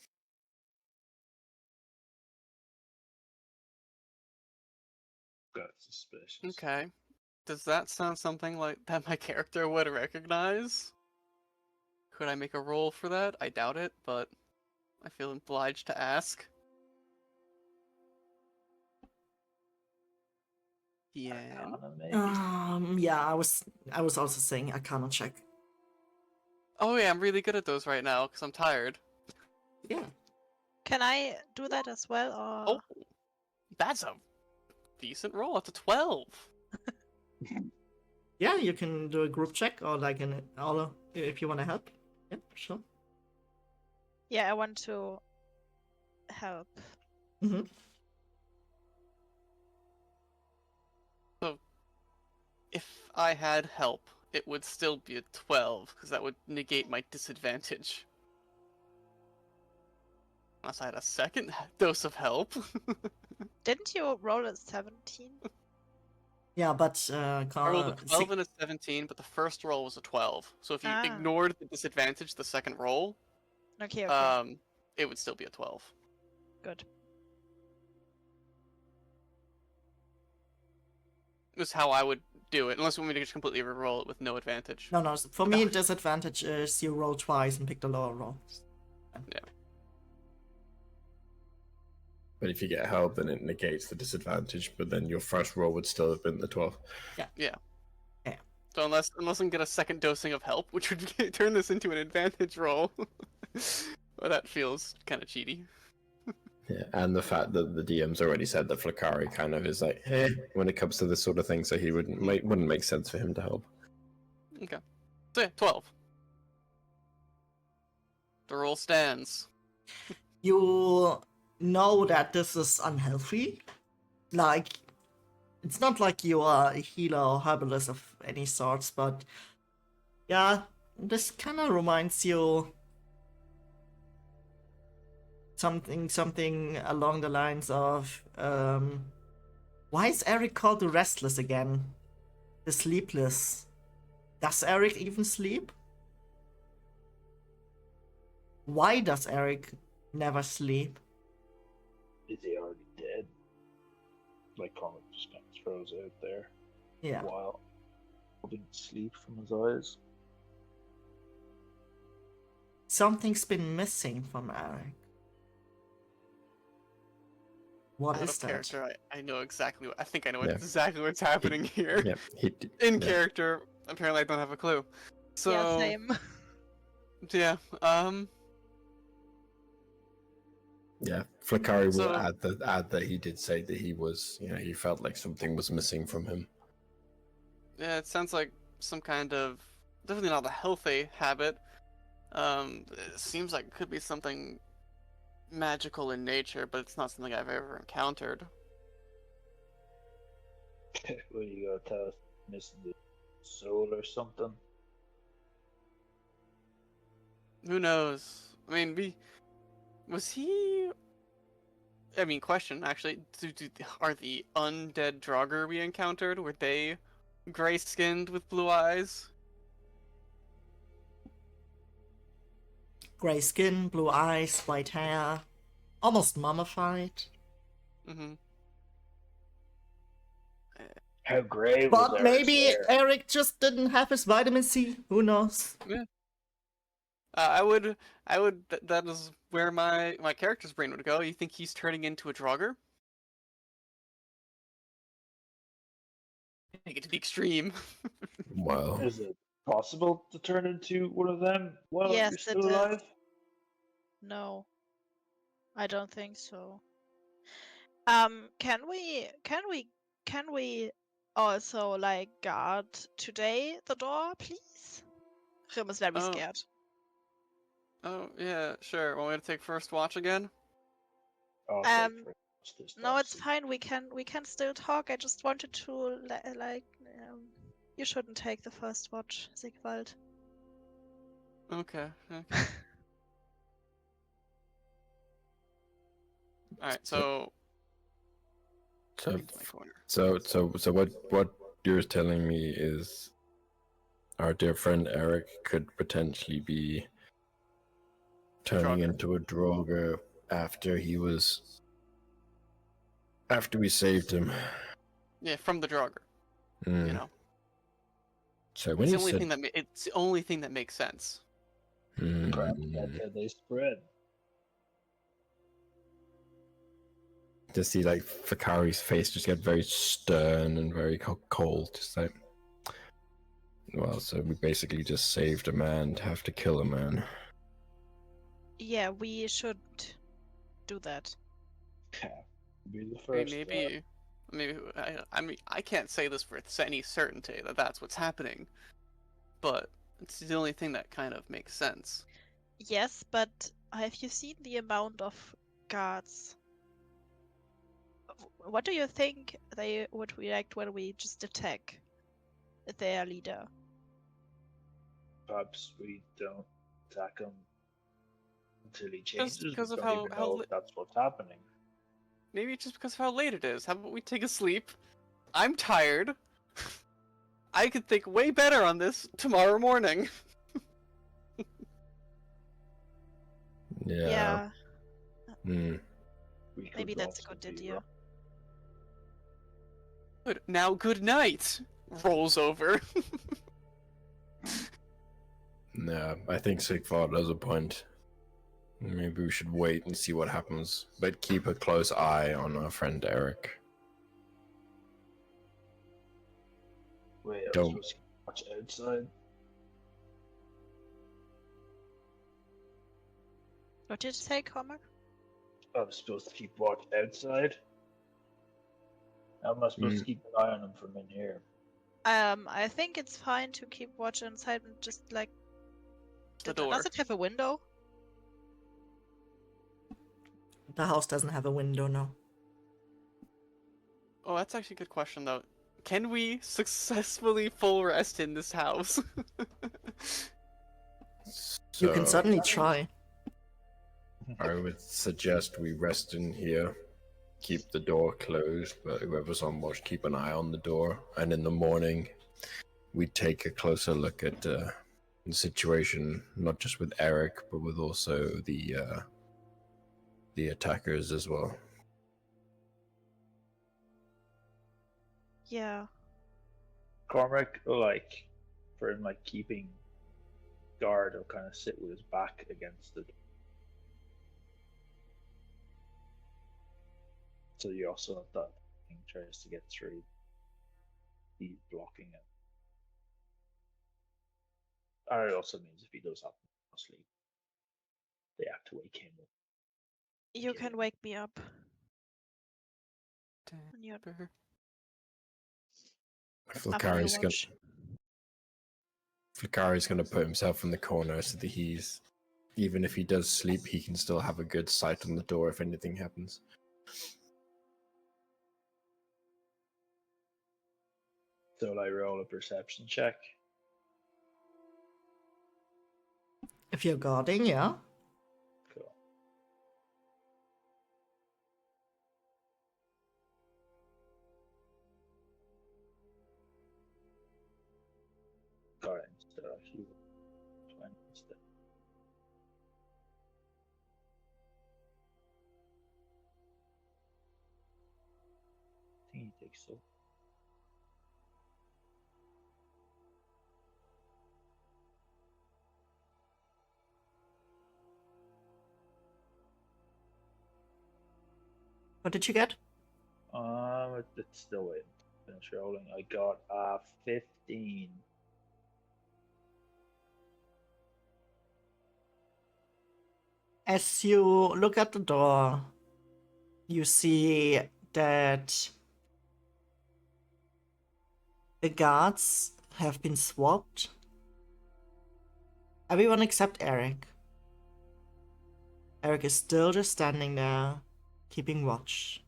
S3: Got suspicious.
S2: Okay. Does that sound something like that my character would recognize? Could I make a roll for that? I doubt it, but I feel obliged to ask. Yeah.
S3: Arcana, maybe?
S1: Yeah, I was also saying I cannot check.
S2: Oh yeah, I'm really good at those right now because I'm tired.
S1: Yeah.
S5: Can I do that as well, or?
S2: Oh, that's a decent roll. That's a 12.
S1: Yeah, you can do a group check or like an all if you want to help. Yeah, sure.
S5: Yeah, I want to help.
S1: Mm-hmm.
S2: So, if I had help, it would still be a 12 because that would negate my disadvantage. Unless I had a second dose of help.
S5: Didn't you roll a 17?
S1: Yeah, but
S2: I rolled a 12 and a 17, but the first roll was a 12. So if you
S5: Ah.
S2: ignored the disadvantage, the second roll,
S5: Okay, okay.
S2: it would still be a 12.
S5: Good.
S2: That's how I would do it, unless you want me to just completely re-roll it with no advantage.
S1: no. For me, disadvantage is you roll twice and pick the lower roll.
S2: Yeah.
S4: But if you get help, then it negates the disadvantage, but then your first roll would still have been the 12.
S2: Yeah. So unless I can get a second dosing of help, which would turn this into an advantage roll, well, that feels kind of cheaty.
S4: Yeah, and the fact that the DM's already said that Flakari kind of is like, when it comes to this sort of thing, so he wouldn't make sense for him to help.
S2: Okay. So yeah, 12. The roll stands.
S1: You know that this is unhealthy. Like, it's not like you are a healer or herbalist of any sorts, but yeah, this kind of reminds you something along the lines of why is Eric called the restless again? The sleepless. Does Eric even sleep? Why does Eric never sleep?
S3: Is he already dead? Like Cormac just kind of throws out there.
S1: Yeah.
S3: While holding sleep from his eyes.
S1: Something's been missing from Eric. What
S2: Out
S1: is
S2: of
S1: that?
S2: character, I know exactly what I think I know
S4: Yeah.
S2: exactly what's happening here.
S4: Yeah,
S2: In character, apparently I don't have a clue. So
S5: Yeah, same.
S2: yeah,
S4: Yeah, Flakari will
S2: So-
S4: add that he did say that he was, he felt like something was missing from him.
S2: yeah, it sounds like some kind of definitely not a healthy habit. It seems like it could be something magical in nature, but it's not something I've ever encountered.
S3: What you gotta tell us? Missing the soul or something?
S2: Who knows? I mean, question actually. Are the undead Draugr we encountered, were they gray-skinned with blue eyes?
S1: Grey skin, blue eyes, white hair, almost mummified.
S2: Mm-hmm.
S3: How grey was
S1: But
S3: Eric's
S1: maybe
S3: hair?
S1: Eric just didn't have his vitamin C. Who knows?
S2: I would. That is where my character's brain would go. You think he's turning into a Draugr? Take it to the extreme.
S4: Well,
S3: Is it possible to turn into one of them while
S5: Yes,
S3: you're
S5: it
S3: still
S5: is.
S3: alive?
S5: No, I don't think so. Can we also like guard today the door, please? Rim is very
S2: Oh.
S5: scared.
S2: Oh, yeah, sure. Want me to take first watch again?
S3: I'll take
S5: Um,
S3: first this
S5: No,
S3: time,
S5: it's
S3: so-
S5: fine. We can still talk. I just wanted to like you shouldn't take the first watch, Sigvald.
S2: Okay, okay. Alright, so...
S4: So,
S2: into my corner.
S4: so what you're telling me is our dear friend Eric could potentially be turning
S2: Draugr.
S4: into a Droger after we saved him.
S2: Yeah, from the Draugr,
S4: Mm.
S2: you know?
S4: So when
S2: It's
S4: you
S2: the only
S4: said,
S2: thing that it's the only thing that makes sense.
S3: Perhaps that's
S4: mm,
S3: how they spread.
S4: to see like Fakari's face just get very stern and very cold, just like, well, so we basically just saved a man to have to kill a man.
S5: Yeah, we should do that.
S3: Be the
S2: I mean,
S3: first.
S2: maybe I mean, I can't say this with any certainty that that's what's happening, but it's the only thing that kind of makes sense.
S5: Yes, but have you seen the amount of guards? What do you think they would react when we just attack their leader?
S3: Perhaps we don't attack him until he changes. We
S2: because of
S3: don't
S2: how-
S3: even
S2: how
S3: know
S2: li-
S3: if that's what's happening.
S2: Maybe just because of how late it is. How about we take a sleep? I'm tired. I could think way better on this tomorrow morning.
S4: Yeah. Hmm.
S3: We could
S5: Maybe that's a
S3: also
S5: good
S3: be
S5: idea.
S3: wrong.
S2: Good. Now, good night. Rolls over.
S4: Yeah, I think Sigvald has a point. Maybe we should wait and see what happens, but keep a close eye on our friend Eric.
S3: Wait, I was
S4: Don't-
S3: supposed to watch outside.
S5: What did you say, Cormac?
S3: I was supposed to keep watch outside. How am I supposed to keep an eye on him from in here?
S5: I think it's fine to keep watch inside and just like.
S2: The door.
S5: Does it have a window?
S1: The house doesn't have a window, no.
S2: Oh, that's actually a good question, though. Can we successfully full rest in this house?
S1: You can
S4: So,
S1: certainly try.
S4: I would suggest we rest in here, keep the door closed, but whoever's on watch, keep an eye on the door, and in the morning, we take a closer look at the situation, not just with Eric, but with also the attackers as well.
S5: Yeah.
S3: Cormac, like, for him, like, keeping guard, will kind of sit with his back against it. So you also have that thing tries to get through. He's blocking it. And it also means if he does happen to sleep, they have to wake him up.
S5: You
S3: Kill
S5: can
S3: him.
S5: wake me up. When you're after your watch.
S4: Flickari's gonna put himself in the corner so that he's, even if he does sleep, he can still have a good sight on the door if anything happens.
S3: So I roll a perception check.
S1: If you're guarding, yeah.
S3: Cool. Got it instead of you. 20 instead. I think he takes so.
S1: What did you get?
S3: It's still waiting. Finish rolling. I got 15.
S1: As you look at the door, you see that the guards have been swapped. Everyone except Eric. Eric is still just standing there, keeping watch.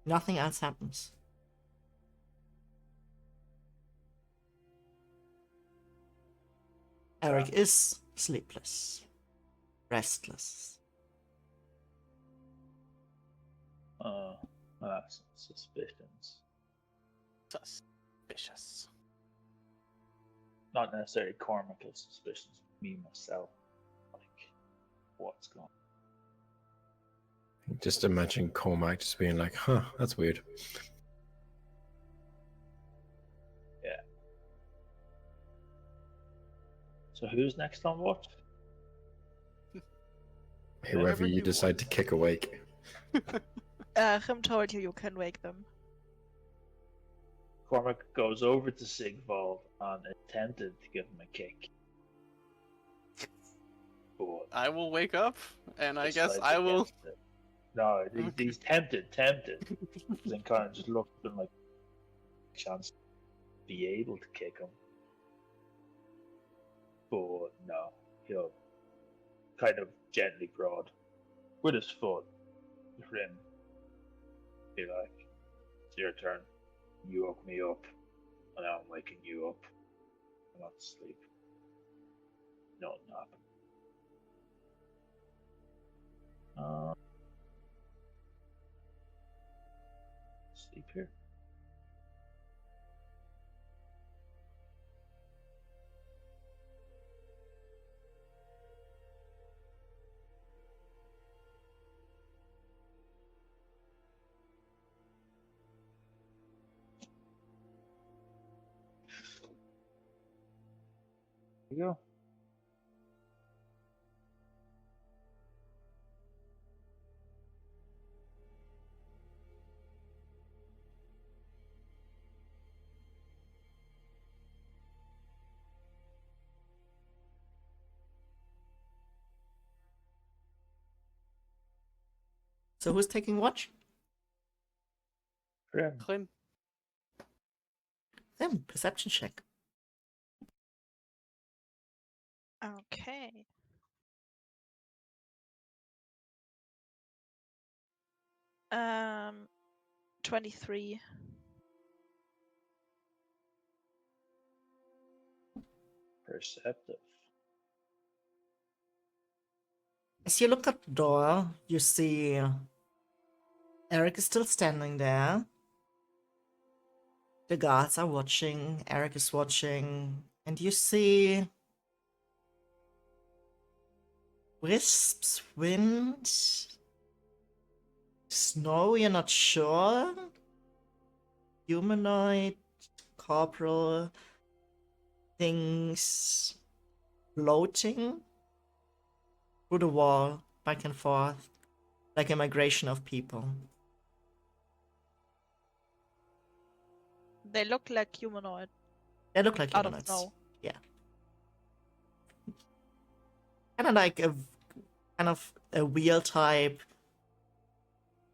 S1: Nothing else happens. Eric is sleepless, restless.
S3: Suspicions.
S2: Suspicious.
S3: Not necessarily Cormac's suspicions, me myself. Like, what's going on?
S4: Just imagine Cormac just being like, huh, that's weird.
S3: Yeah. So who's next on watch?
S4: Whoever
S2: Whatever
S4: you
S2: you
S4: decide
S2: want.
S4: to kick awake.
S5: Him told you can wake them.
S3: Cormac goes over to Sigvald and attempted to give him a kick. But
S2: I will wake up, and I guess
S3: decides
S2: I will.
S3: against it. No,
S2: Okay.
S3: he's tempted. Then kind of just looked and like chance to be able to kick him. But no, he'll kind of gently prod with his foot. Grin. Be like, it's your turn. You woke me up, and now I'm waking you up. I'm not asleep. No, nothing. Sleep here. There you go.
S1: So who's taking watch?
S3: Grim.
S2: Clem.
S1: Them, perception check.
S5: Okay. Um, 23.
S3: Perceptive.
S1: As you look at the door, you see Eric is still standing there. The guards are watching, Eric is watching, and you see wisps, wind, snow, you're not sure. Humanoid, corporal things floating through the wall, back and forth, like a migration of people.
S5: They look like humanoid
S1: They look like
S5: out of
S1: humanoids.
S5: snow.
S1: Yeah. Kind of like a wheel type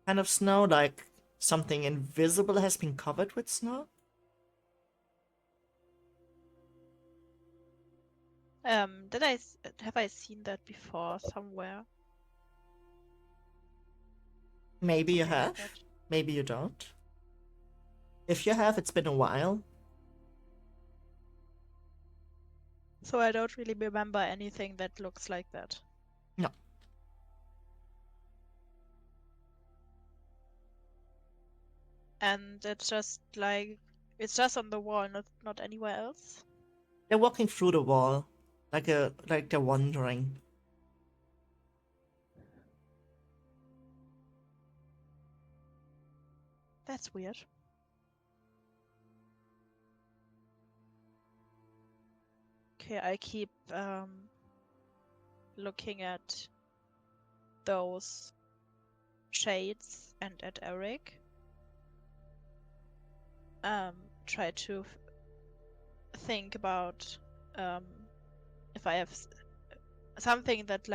S1: kind of snow, like something invisible has been covered with snow.
S5: Have I seen that before somewhere?
S1: Maybe you
S5: Something like
S1: have,
S5: that?
S1: maybe you don't. If you have, it's been a while.
S5: So I don't really remember anything that looks like that.
S1: No.
S5: And it's just on the wall, not anywhere else.
S1: They're walking through the wall, like they're wandering.
S5: That's weird. Okay, I keep looking at those shades and at Eric. Try to think about if I have something that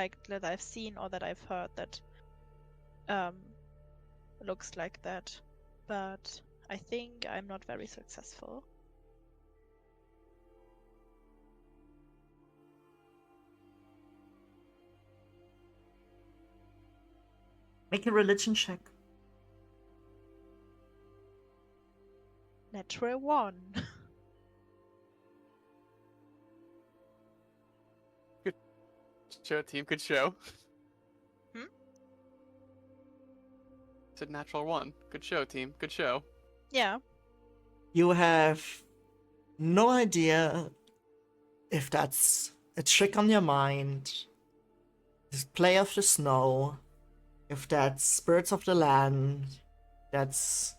S5: I've seen or that I've heard that looks like that, but I think I'm not very successful.
S1: Make a religion check.
S5: Natural 1.
S2: Show team, good show.
S5: Hmm?
S2: It's a natural 1. Good show team, good show.
S5: Yeah.
S1: You have no idea if that's a trick on your mind, display of the snow, if that's spirits of the land, that's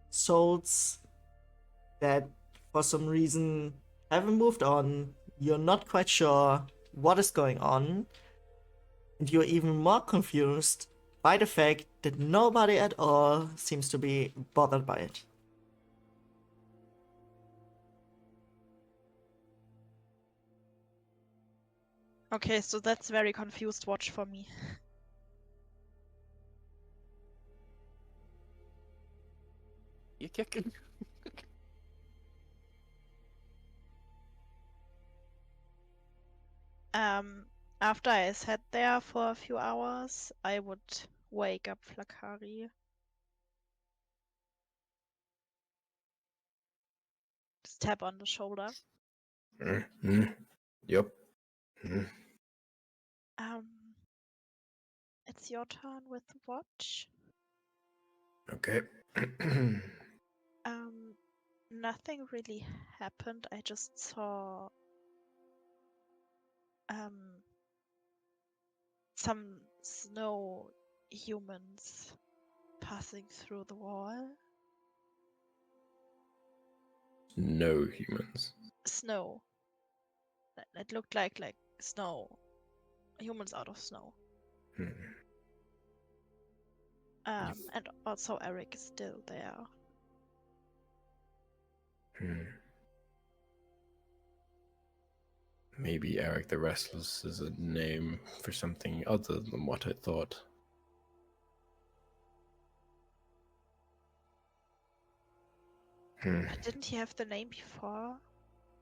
S1: souls that for some reason haven't moved on. You're not quite sure what is going on, and you're even more confused by the fact that nobody at all seems to be bothered by it.
S5: Okay, so that's very confused watch for me.
S2: You kicking?
S5: After I sat there for a few hours, I would wake up Flakari. Just tap on the shoulder.
S4: Mm-hmm. Yep. Mm.
S5: It's your turn with the watch.
S4: Okay.
S5: Nothing really happened. I just saw some snow humans passing through the wall.
S4: No humans.
S5: Snow. It looked like snow. Humans out of snow.
S4: Hmm.
S5: And also Eric is still there.
S4: Hmm. Maybe Eric the Restless is a name for something other than what I thought. Hmm.
S5: Didn't he have the name before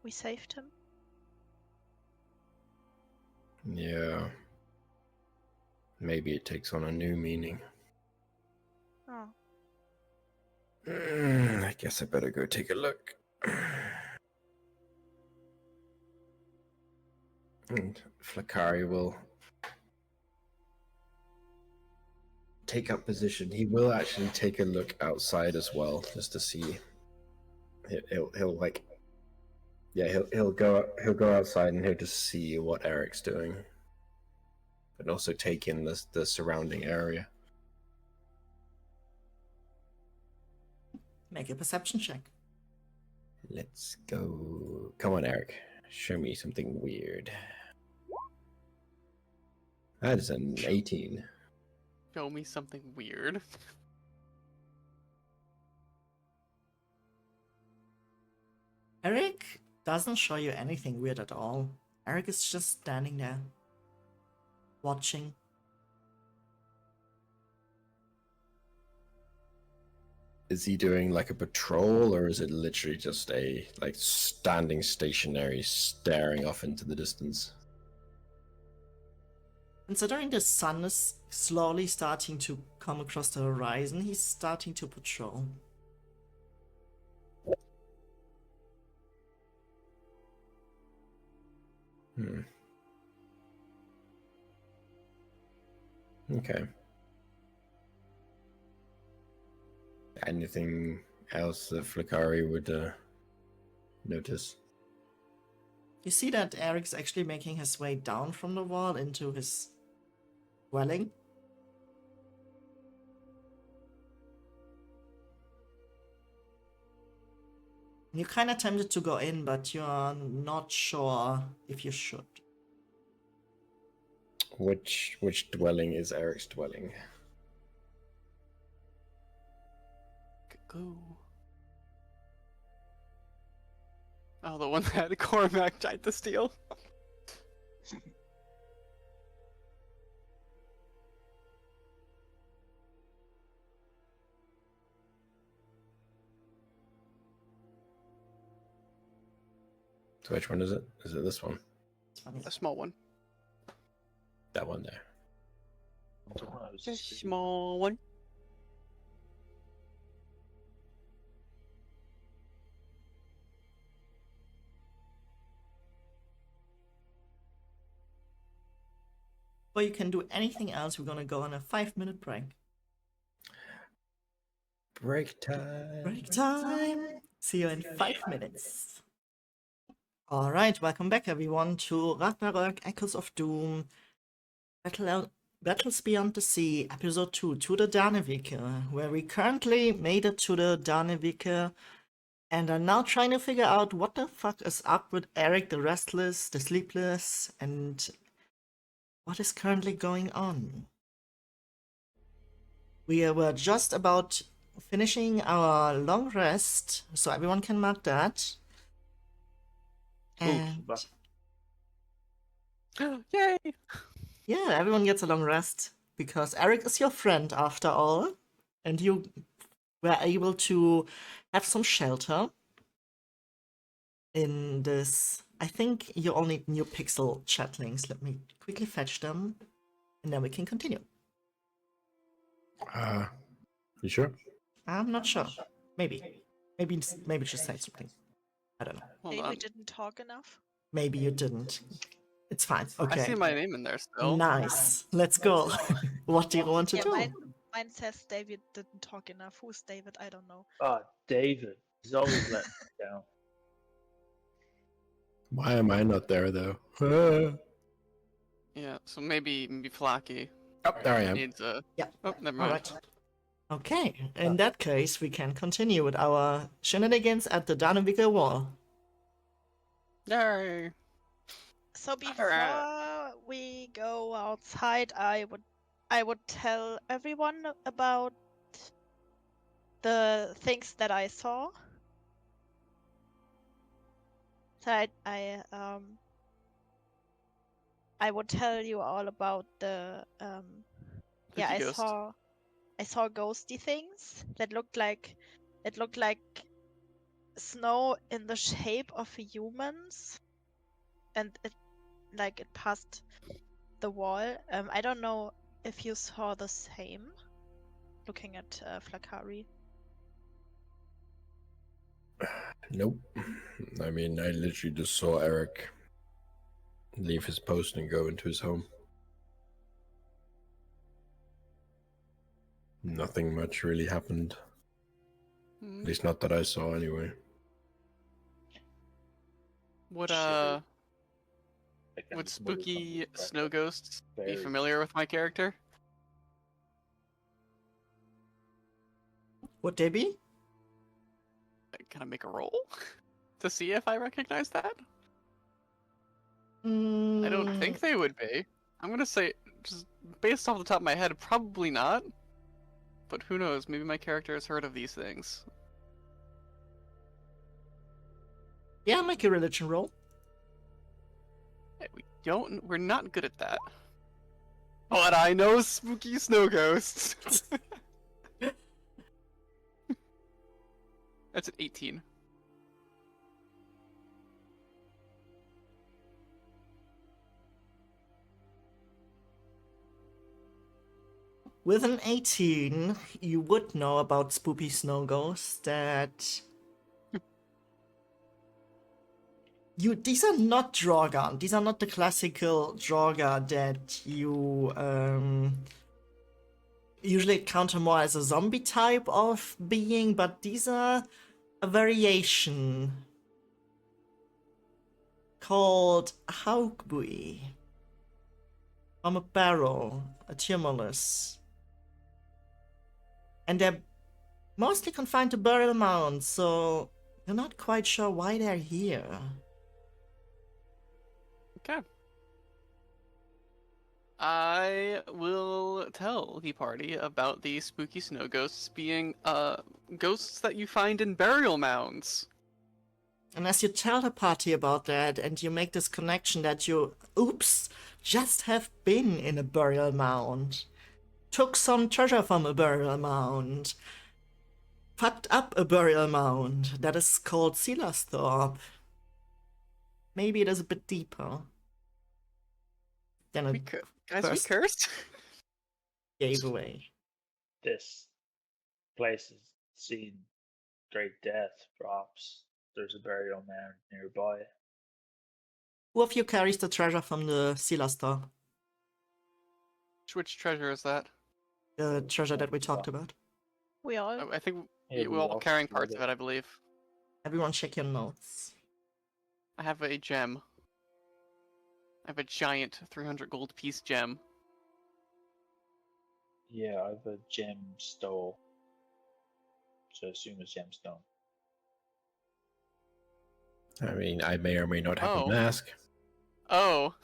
S5: we saved him?
S4: Yeah. Maybe it takes on a new meaning.
S5: Oh.
S4: I guess I better go take a look. And Flakari will take up position. He will actually take a look outside as well, just to see. He'll like, yeah, he'll go outside and he'll just see what Eric's doing, but also take in the surrounding area.
S1: Make a perception check.
S4: Let's go. Come on, Eric. Show me something weird. That is an 18.
S2: Show me something weird.
S1: Eric doesn't show you anything weird at all. Eric is just standing there, watching.
S4: Is he doing like a patrol, or is it literally just a like standing stationary, staring off into the distance?
S1: Considering the sun is slowly starting to come across the horizon, he's starting to patrol.
S4: Okay. Anything else that Flakari would notice?
S1: You see that Eric's actually making his way down from the wall into his dwelling. You're kind of tempted to go in, but you're not sure if you should.
S4: Which dwelling is Eric's dwelling?
S2: Go. Oh, the one that Cormac tried to steal.
S4: So which one is it? Is it this one?
S1: It's funny.
S2: A small one.
S4: That one there.
S3: The one I was
S2: A
S3: speaking
S2: small one.
S1: Or you can do anything else. We're gonna go on a 5-minute break.
S4: Break time.
S1: Break time! See you in 5 minutes. Alright, welcome back everyone to Ragnarök, Echoes of Doom, Battles Beyond the Sea, Episode 2, to the Danevirke, where we currently made it to the Danevirke and are now trying to figure out what the fuck is up with Eric the Restless, the Sleepless, and what is currently going on. We were just about finishing our long rest, so everyone can mark that. And
S2: Yay!
S1: yeah, everyone gets a long rest because Eric is your friend after all, and you were able to have some shelter in this. I think you all need new pixel chatlings. Let me quickly fetch them, and then we can continue.
S4: You sure?
S1: I'm not sure. Maybe just say something. I don't know.
S2: Hold
S5: Maybe
S2: on.
S5: we didn't talk enough.
S1: Maybe you didn't. It's fine. Okay.
S2: I see my name in there still.
S1: Nice. Let's go. What do you want to
S5: Yeah,
S1: do?
S5: mine says David didn't talk enough. Who's David? I don't know.
S3: Oh, David. He's always letting me down.
S4: Why am I not there though?
S2: Yeah, so maybe Flocky
S4: Oh, there I am.
S2: needs a.
S1: Yeah.
S2: Oh, never
S1: All
S2: mind.
S1: right. Okay. In that case, we can continue with our shenanigans at the Danevirke wall.
S2: Yay!
S5: So before we go outside, I would tell everyone about the things that I saw. So I would tell you all about the yeah,
S2: Spooky ghost.
S5: I saw ghosty things that looked like snow in the shape of humans, and it passed the wall. I don't know if you saw the same. Looking at Flakari.
S4: Nope. I mean, I literally just saw Eric leave his post and go into his home. Nothing much really happened.
S2: Hmm.
S4: At least not that I saw anyway.
S2: Would
S3: Like,
S2: would
S3: what is
S2: spooky
S3: something
S2: snow ghosts be
S3: very-
S2: familiar with my character?
S1: Would they be?
S2: Can I make a roll to see if I recognize that? I don't think they would be. I'm gonna say, just based off the top of my head, probably not. But who knows? Maybe my character has heard of these things.
S1: Yeah, make a religion roll.
S2: We're not good at that. But I know spooky snow ghosts. That's an 18.
S1: With an 18, you would know about spooky snow ghosts that these are not Drogon. These are not the classical Droga that you usually encounter more as a zombie type of being, but these are a variation called Haugbui from a barrel, a tumulus. And they're mostly confined to burial mounds, so you're not quite sure why they're here.
S2: Okay. I will tell the party about the spooky snow ghosts being ghosts that you find in burial mounds.
S1: And as you tell the party about that, and you make this connection that you, oops, just have been in a burial mound, took some treasure from a burial mound, fucked up a burial mound that is called Silasthorpe. Maybe it is a bit deeper than
S2: We
S1: it
S2: guys, we
S1: first
S2: cursed.
S1: gave away.
S3: This place has seen great death. Perhaps there's a burial mound nearby.
S1: Who of you carries the treasure from the Silasthorpe?
S2: Which treasure is that?
S1: The treasure that we talked about?
S5: We all.
S2: Oh, I think
S3: Yeah,
S2: we're all
S3: all
S2: carrying
S3: split
S2: parts of it, I believe.
S1: Everyone check your notes.
S2: I have a gem. I have a giant 300 gold piece gem.
S3: Yeah, I have a gemstone. So I assume it's gemstone.
S4: I mean, I may or may not have
S2: Oh.
S4: a mask.
S2: Oh.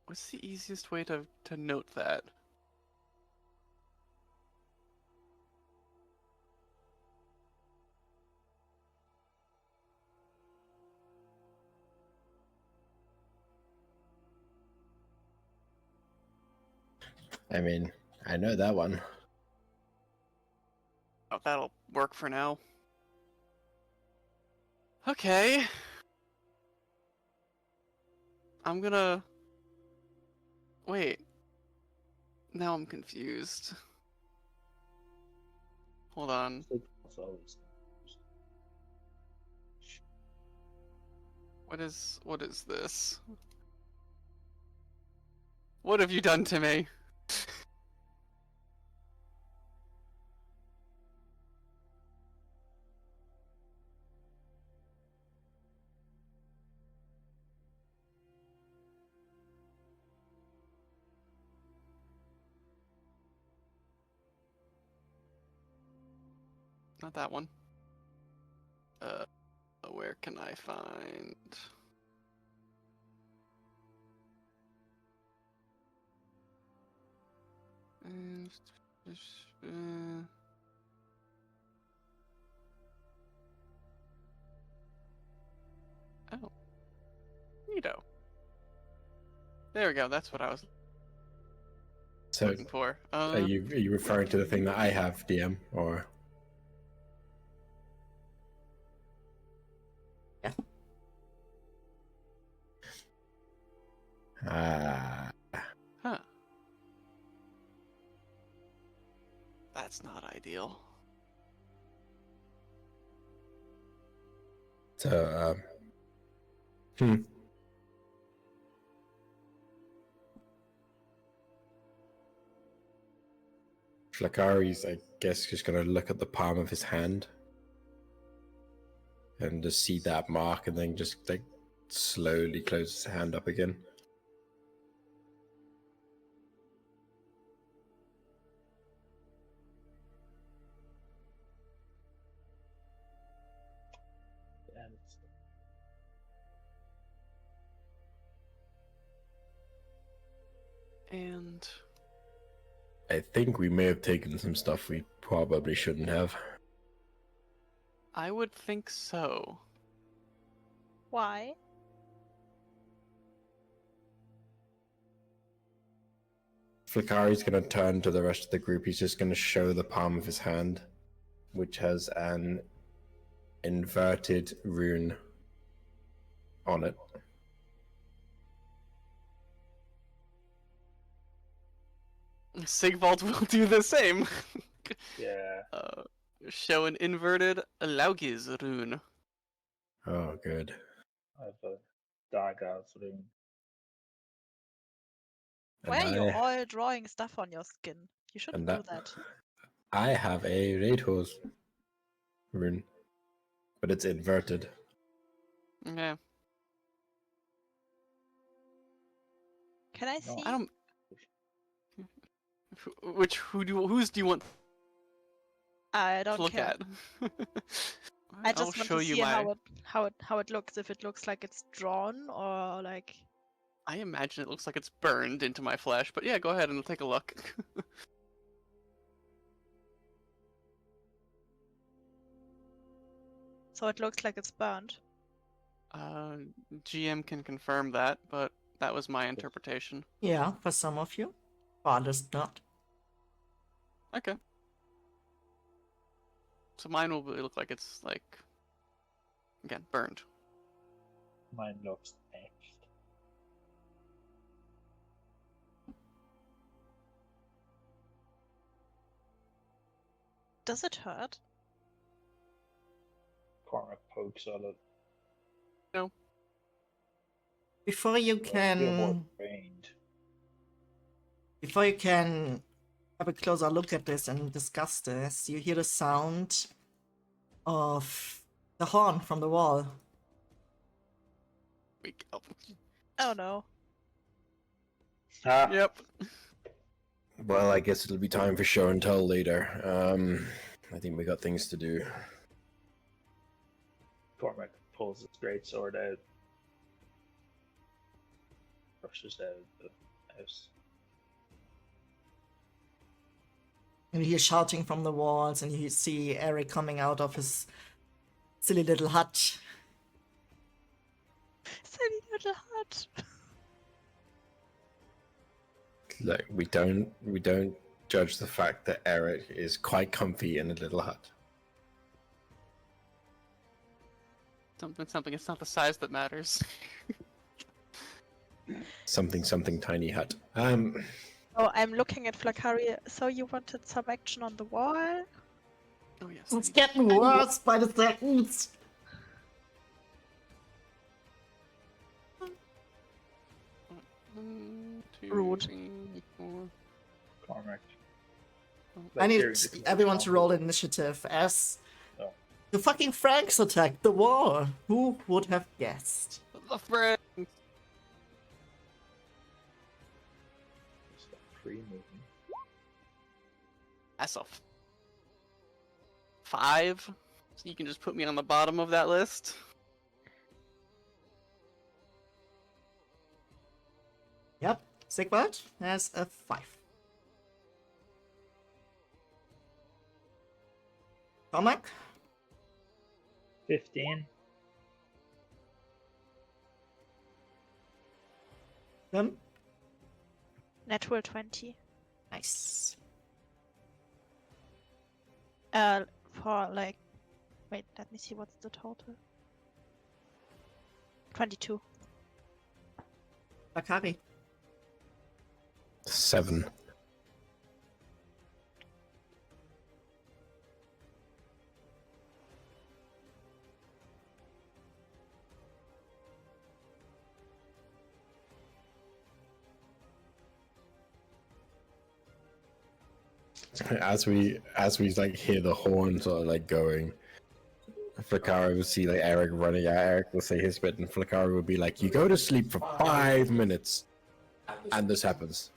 S2: What's the easiest way to note that?
S4: I mean, I know that one.
S2: Oh, that'll work for now. Okay. I'm gonna... Wait. Now I'm confused. Hold on.
S3: It's always
S2: What is this? What have you done to me? Not that one. Where can I find... Oh. Neato. There we go, that's what I was
S4: So,
S2: looking for.
S4: are you referring to the thing that I have, DM, or?
S1: Yeah.
S4: Ah.
S2: Huh. That's not ideal.
S4: So, Flakari's, I guess, just gonna look at the palm of his hand and just see that mark, and then just like slowly close his hand up again.
S2: And...
S4: I think we may have taken some stuff we probably shouldn't have.
S2: I would think so.
S5: Why?
S4: Flakari's gonna turn to the rest of the group. He's just gonna show the palm of his hand, which has an inverted rune on it.
S2: Sigvald will do the same.
S3: Yeah.
S2: Show an inverted Laugiz rune.
S4: Oh, good.
S3: I have a dagger rune.
S5: Why are you
S4: And
S5: all drawing stuff on your skin? You shouldn't do that.
S4: I have a raid hose rune, but it's inverted.
S2: Yeah.
S5: Can I
S3: No,
S5: see?
S2: I don't... Whose do you want
S5: I
S2: to
S5: don't
S2: look
S5: care.
S2: at?
S5: I
S2: I'll
S5: just want
S2: show
S5: to
S2: you
S5: see
S2: my...
S5: how it looks. If it looks like it's drawn or like
S2: I imagine it looks like it's burned into my flesh, but yeah, go ahead and take a look.
S5: So it looks like it's burned.
S2: GM can confirm that, but that was my interpretation.
S1: Yeah, for some of you. For others not.
S2: Okay. So mine will look like it's like, again, burned.
S3: Mine looks etched.
S5: Does it hurt?
S3: Cormac pokes at it.
S1: Before you
S3: Feel more
S1: can
S3: drained.
S1: Before you can have a closer look at this and discuss this, you hear the sound of the horn from the wall.
S2: We go.
S5: Oh no.
S3: Ah,
S2: Yep.
S4: Well, I guess it'll be time for show and tell later. I think we got things to do.
S3: Cormac pulls his greatsword out. Rushes out of the house.
S1: And you hear shouting from the walls, and you see Eric coming out of his silly little hut.
S5: Silly little hut.
S4: Look, we don't judge the fact that Eric is quite comfy in a little hut.
S2: Something. It's not the size that matters.
S4: Something tiny hut.
S5: Oh, I'm looking at Flakari. So you wanted some action on the wall?
S2: Oh yes.
S1: It's getting worse by the seconds.
S5: Rude.
S3: Cormac.
S1: I need
S3: This is
S1: everyone to roll
S3: combo.
S1: initiative as
S3: Oh.
S1: the fucking Franks attacked the wall. Who would have guessed?
S2: The friend.
S3: It's the pre-movie.
S2: That's off. 5. So you can just put me on the bottom of that list.
S1: Yep, Sigvald has a 5. Cormac?
S3: 15.
S1: Them?
S5: Natural 20.
S1: Nice.
S5: For like, wait, let me see what's the total. 22.
S1: Bakari.
S4: 7. As we like hear the horn sort of like going, Flakari will see like Eric running out. Eric will say his bit, and Flakari will be like, "You go to sleep for 5 minutes," and this happens.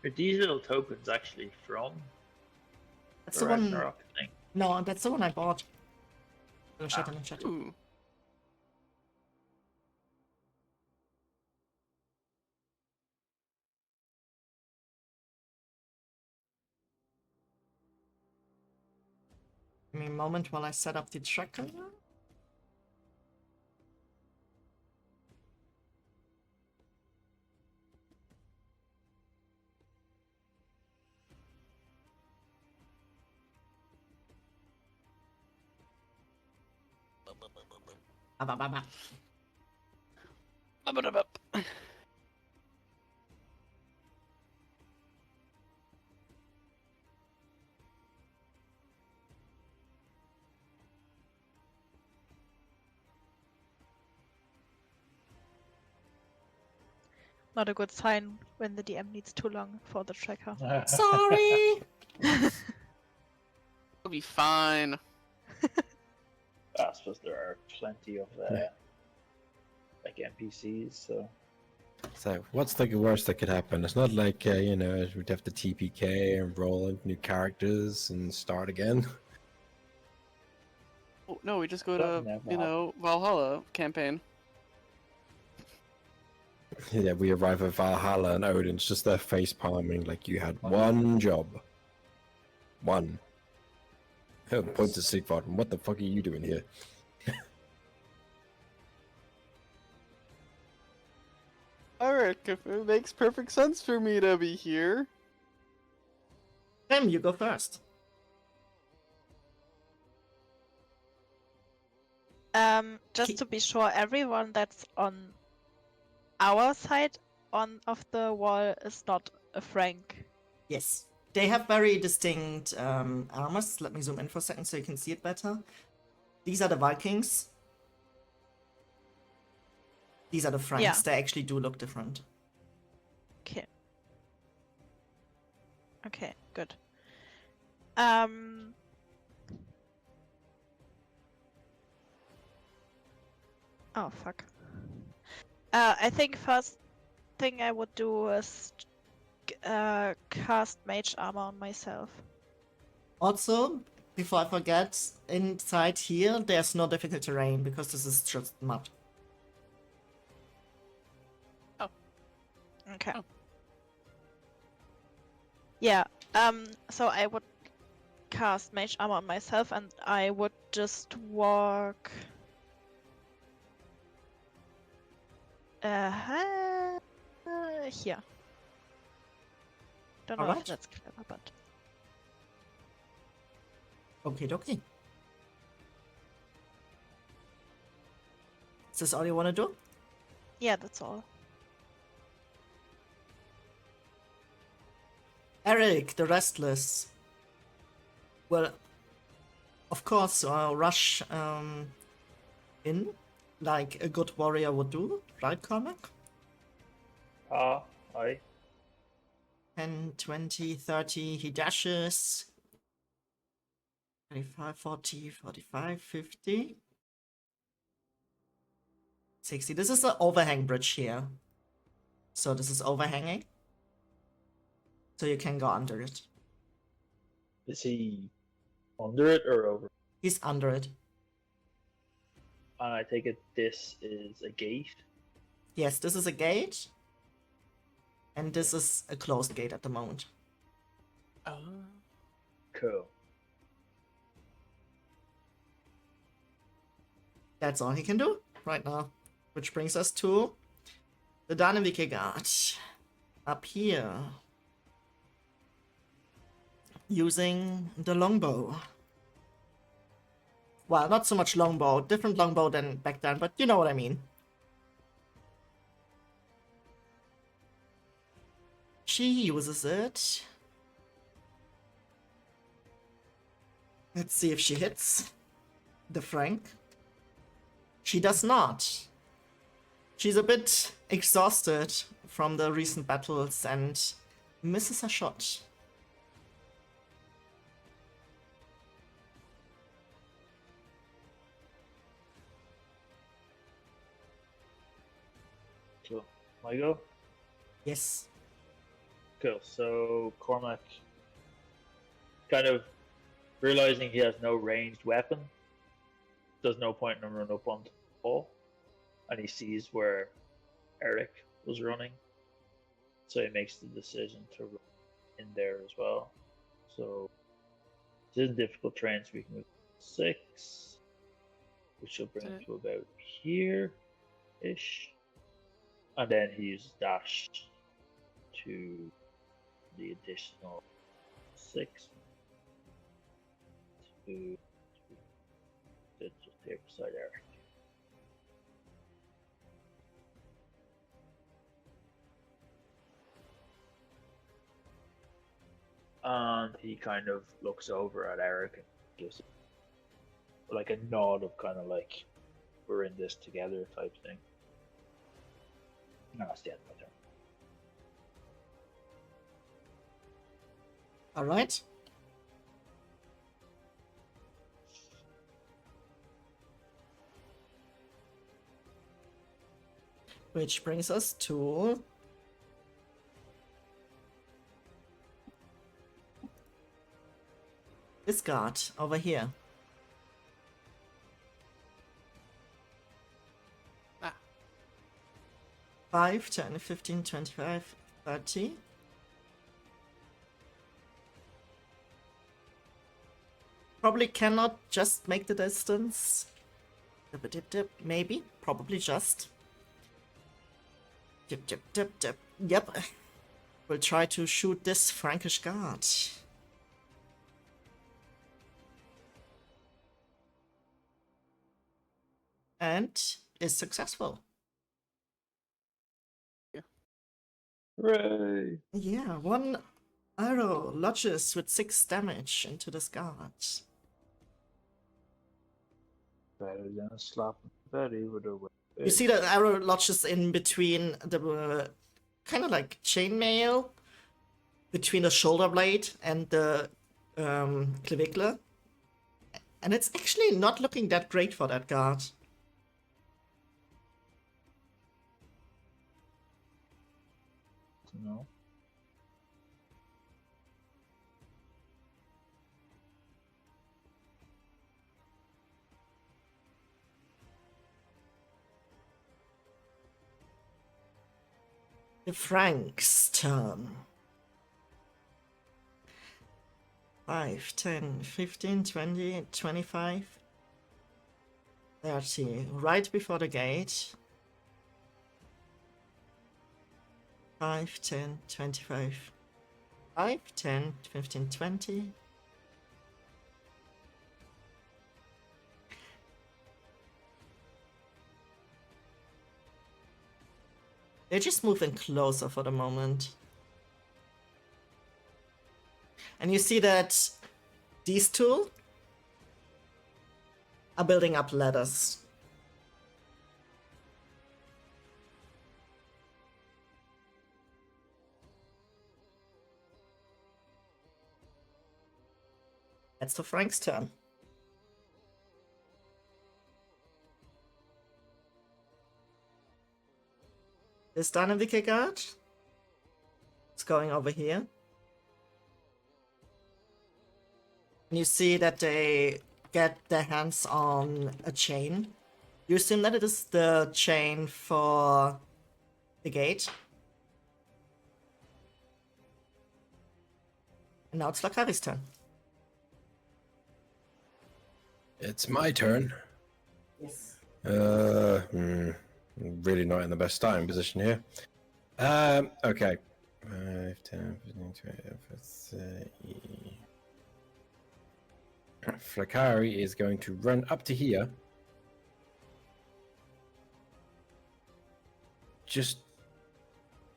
S3: Are these little tokens actually from
S1: That's
S3: the
S1: the one.
S3: Ragnarok thing?
S1: No, that's the one I bought. Shut up.
S2: Ooh.
S1: Give me a moment while I set up the tracker. Ba.
S5: Not a good sign when the DM needs too long for the tracker.
S1: Sorry!
S2: It'll be fine.
S3: I suppose there are plenty of
S4: Yeah.
S3: like NPCs, so
S4: So, what's the worst that could happen? It's not like, we'd have to TPK and roll into new characters and start again.
S2: Oh, no, we just go
S3: Something
S2: to,
S3: never happened.
S2: Valhalla campaign.
S4: Yeah, we arrive at Valhalla and Odin's just there face palming like you had one job. One. Point to Sigvald, what the fuck are you doing here?
S2: Eric, if it makes perfect sense for me to be here.
S1: Tim, you go first.
S5: Just to be sure, everyone that's on our side of the wall is not a Frank.
S1: Yes. They have very distinct armors. Let me zoom in for a second so you can see it better. These are the Vikings. These are the Franks.
S5: Yeah.
S1: They actually do look different.
S5: Okay. Okay, good. Oh, fuck. I think first thing I would do is cast mage armor on myself.
S1: Also, before I forget, inside here there's no difficult terrain because this is just mud.
S5: Okay.
S2: Oh.
S5: Yeah, so I would cast mage armor on myself and I would just walk here. Don't know if
S1: Alright.
S5: that's clever, but
S1: Okay. Is this all you want to do?
S5: yeah, that's all.
S1: Eric, the Restless. Well, of course, rush in like a good warrior would do, right, Cormac?
S3: aye.
S1: 10, 20, 30, he dashes. 35, 40, 45, 50. 60. This is the overhang bridge here. So this is overhanging. So you can go under it.
S3: Is he under it or over?
S1: He's under it.
S3: And I take it this is a gate.
S1: Yes, this is a gate. And this is a closed gate at the moment.
S2: Oh.
S3: Cool.
S1: That's all he can do right now. Which brings us to the Danevirke guard. Up here. Using the longbow. Well, not so much longbow. Different longbow than back then, but you know what I mean. She uses it. Let's see if she hits the Frank. She does not. She's a bit exhausted from the recent battles and misses a shot.
S3: So, I go?
S1: Yes.
S3: Cool. So, Cormac, kind of realizing he has no ranged weapon, there's no point in him running up on the wall, and he sees where Eric was running, so he makes the decision to run in there as well. So, this is difficult terrain, so we can move 6, which will bring it to about here-ish, and then he uses dash to the additional 6 to just here beside Eric. And he kind of looks over at Eric and gives like a nod of kind of like we're in this together type thing. And that's the end of my turn.
S1: Alright. Which brings us to this guard over here.
S2: Ah.
S1: 5, 10, 15, 25, 30. Probably cannot just make the distance. Dip, dip, dip. Maybe. Probably just. Dip, dip, dip, dip. Yep. We'll try to shoot this Frankish guard. And is successful.
S3: Hooray!
S1: Yeah, one arrow lodges with 6 damage into this guard.
S3: Better than a slap in the belly with a whip.
S1: You see the arrow lodges in between the kind of like chainmail between the shoulder blade and the clavicle. And it's actually not looking that great for that guard.
S3: No.
S1: The Frank's turn. 5, 10, 15, 20, 25, 30. Right before the gate. 5, 10, 25. 5, 10, 15, 20. They're just moving closer for the moment. And you see that these two are building up ladders. That's to Frank's turn. This Danevirke guard is going over here. And you see that they get their hands on a chain. You assume that it is the chain for the gate. And now it's Lakari's turn.
S4: It's my turn.
S1: Yes.
S4: Really not in the best starting position here. Okay. 5, 10, 15, 20, 30. Flakari is going to run up to here. Just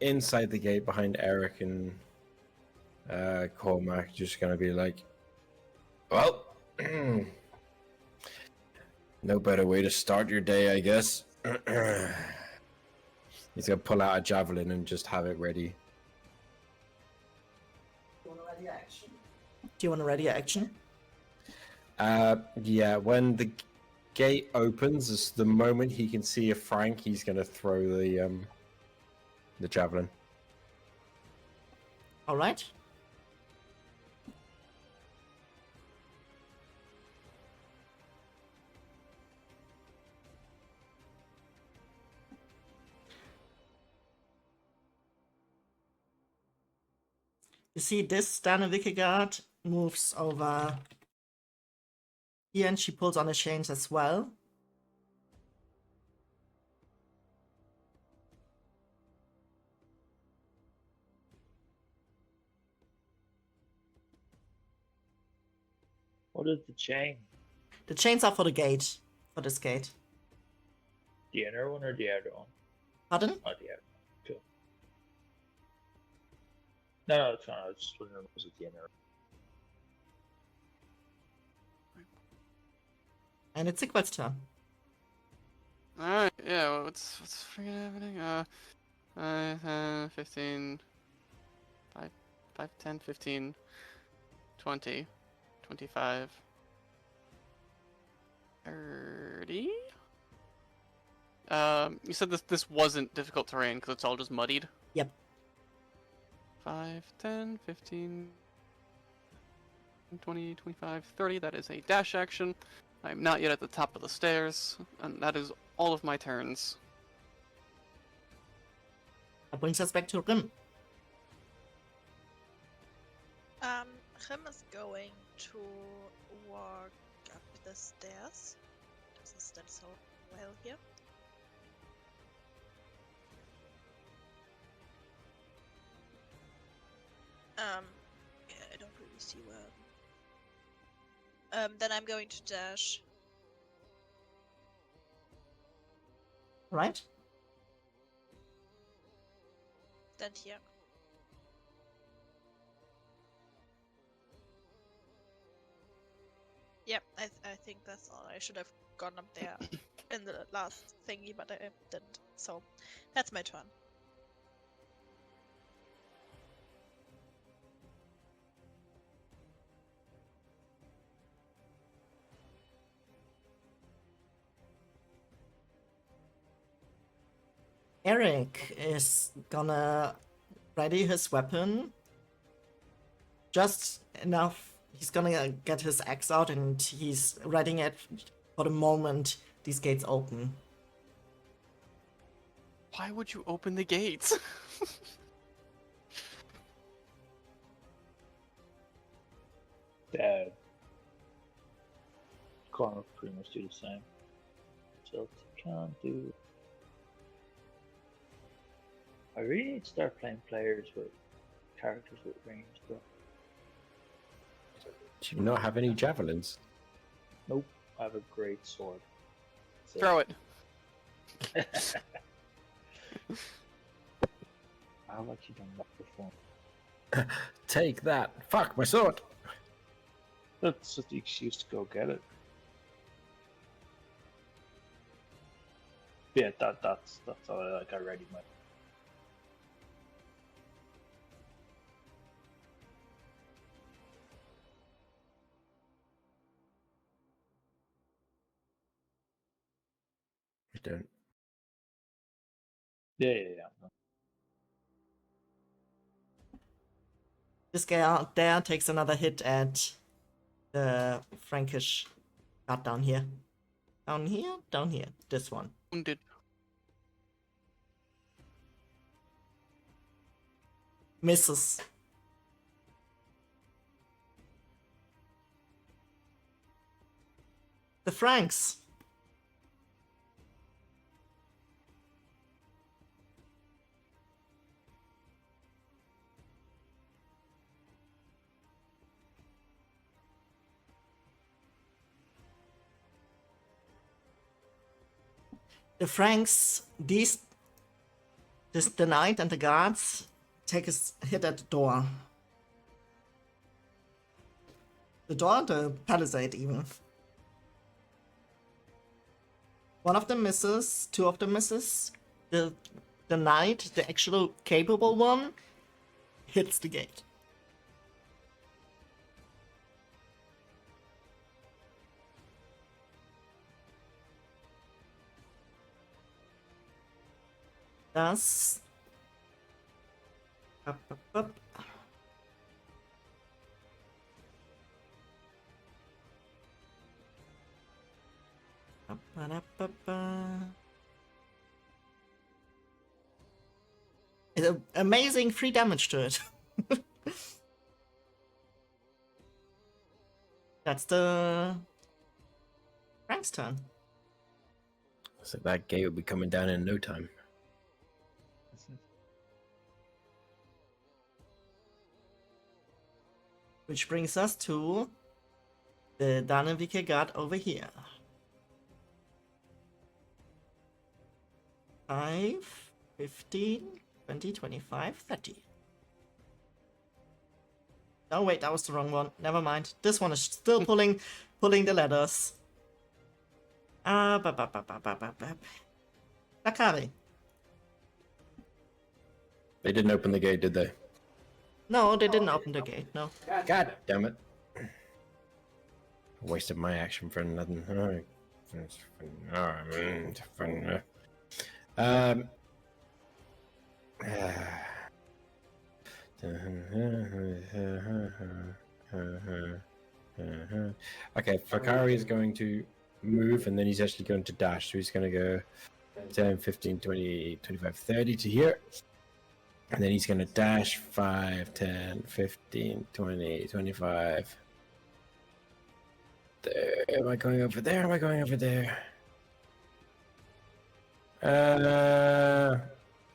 S4: inside the gate behind Eric and Cormac, just going to be like, well, no better way to start your day, I guess. He's going to pull out a javelin and just have it ready.
S1: Do you want to ready action?
S4: Yeah, when the gate opens, it's the moment he can see a Frank, he's going to throw the javelin.
S1: All right. You see this Danevirke guard moves over here and she pulls on the chains as well.
S3: What is the chain?
S1: The chains are for the gate, for this gate.
S3: The inner one or the outer one?
S1: Pardon?
S3: Oh, the outer one. Cool. No, it's fine. I was just wondering, was it the inner?
S1: And it's Sigvald's turn.
S2: Alright, yeah, well, what's freaking happening? 15, 5, 10, 15, 20, 25, 30? You said this wasn't difficult terrain because it's all just muddied?
S1: Yep.
S2: 5, 10, 15, 20, 25, 30. That is a dash action. I'm not yet at the top of the stairs, and that is all of my turns.
S1: That brings us back to Rim.
S5: Rim is going to walk up the stairs. Does this stand so well here? Yeah, I don't really see where. Then I'm going to dash.
S1: Right?
S5: Then here. Yep, I think that's all. I should have gone up there in the last thingy, but I didn't. So, that's my turn.
S1: Eric is gonna ready his weapon. Just enough. He's gonna get his axe out and he's readying it for the moment these gates open.
S2: Why would you open the gates?
S3: Dad. Corner pretty much do the same. So can't do. I really need to start playing players with characters with range, but
S4: Do you not have any javelins?
S3: nope. I have a great sword. So-
S2: Throw it.
S3: I've actually done that before.
S4: Take that! Fuck, my sword!
S3: That's just the excuse to go get it. Yeah, that's all I like. I ready my.
S4: I don't.
S3: Yeah.
S1: This guy out there takes another hit at the Frankish guard down here. Down here? Down here. This one.
S2: Wounded.
S1: Misses. The Franks. The Franks, the knight and the guards take a hit at the door. The door, the palisade even. One of them misses, two of them misses. The knight, the actual capable one, hits the gate. Does up. It's amazing 3 damage to it. That's the Frank's turn.
S4: So that gate will be coming down in no time.
S1: Which brings us to the Danevirke guard over here. 5, 15, 20, 25, 30. Oh wait, that was the wrong one. Never mind. This one is still pulling the ladders. Bakari.
S4: They didn't open the gate, did they?
S1: No, they didn't open the gate, no.
S4: God damn it. Wasted my action for nothing. Okay, Fakari is going to move and then he's actually going to dash. So he's going to go 10, 15, 20, 25, 30 to here. And then he's going to dash 5, 10, 15, 20, 25. There. Am I going over there? Am I going over there?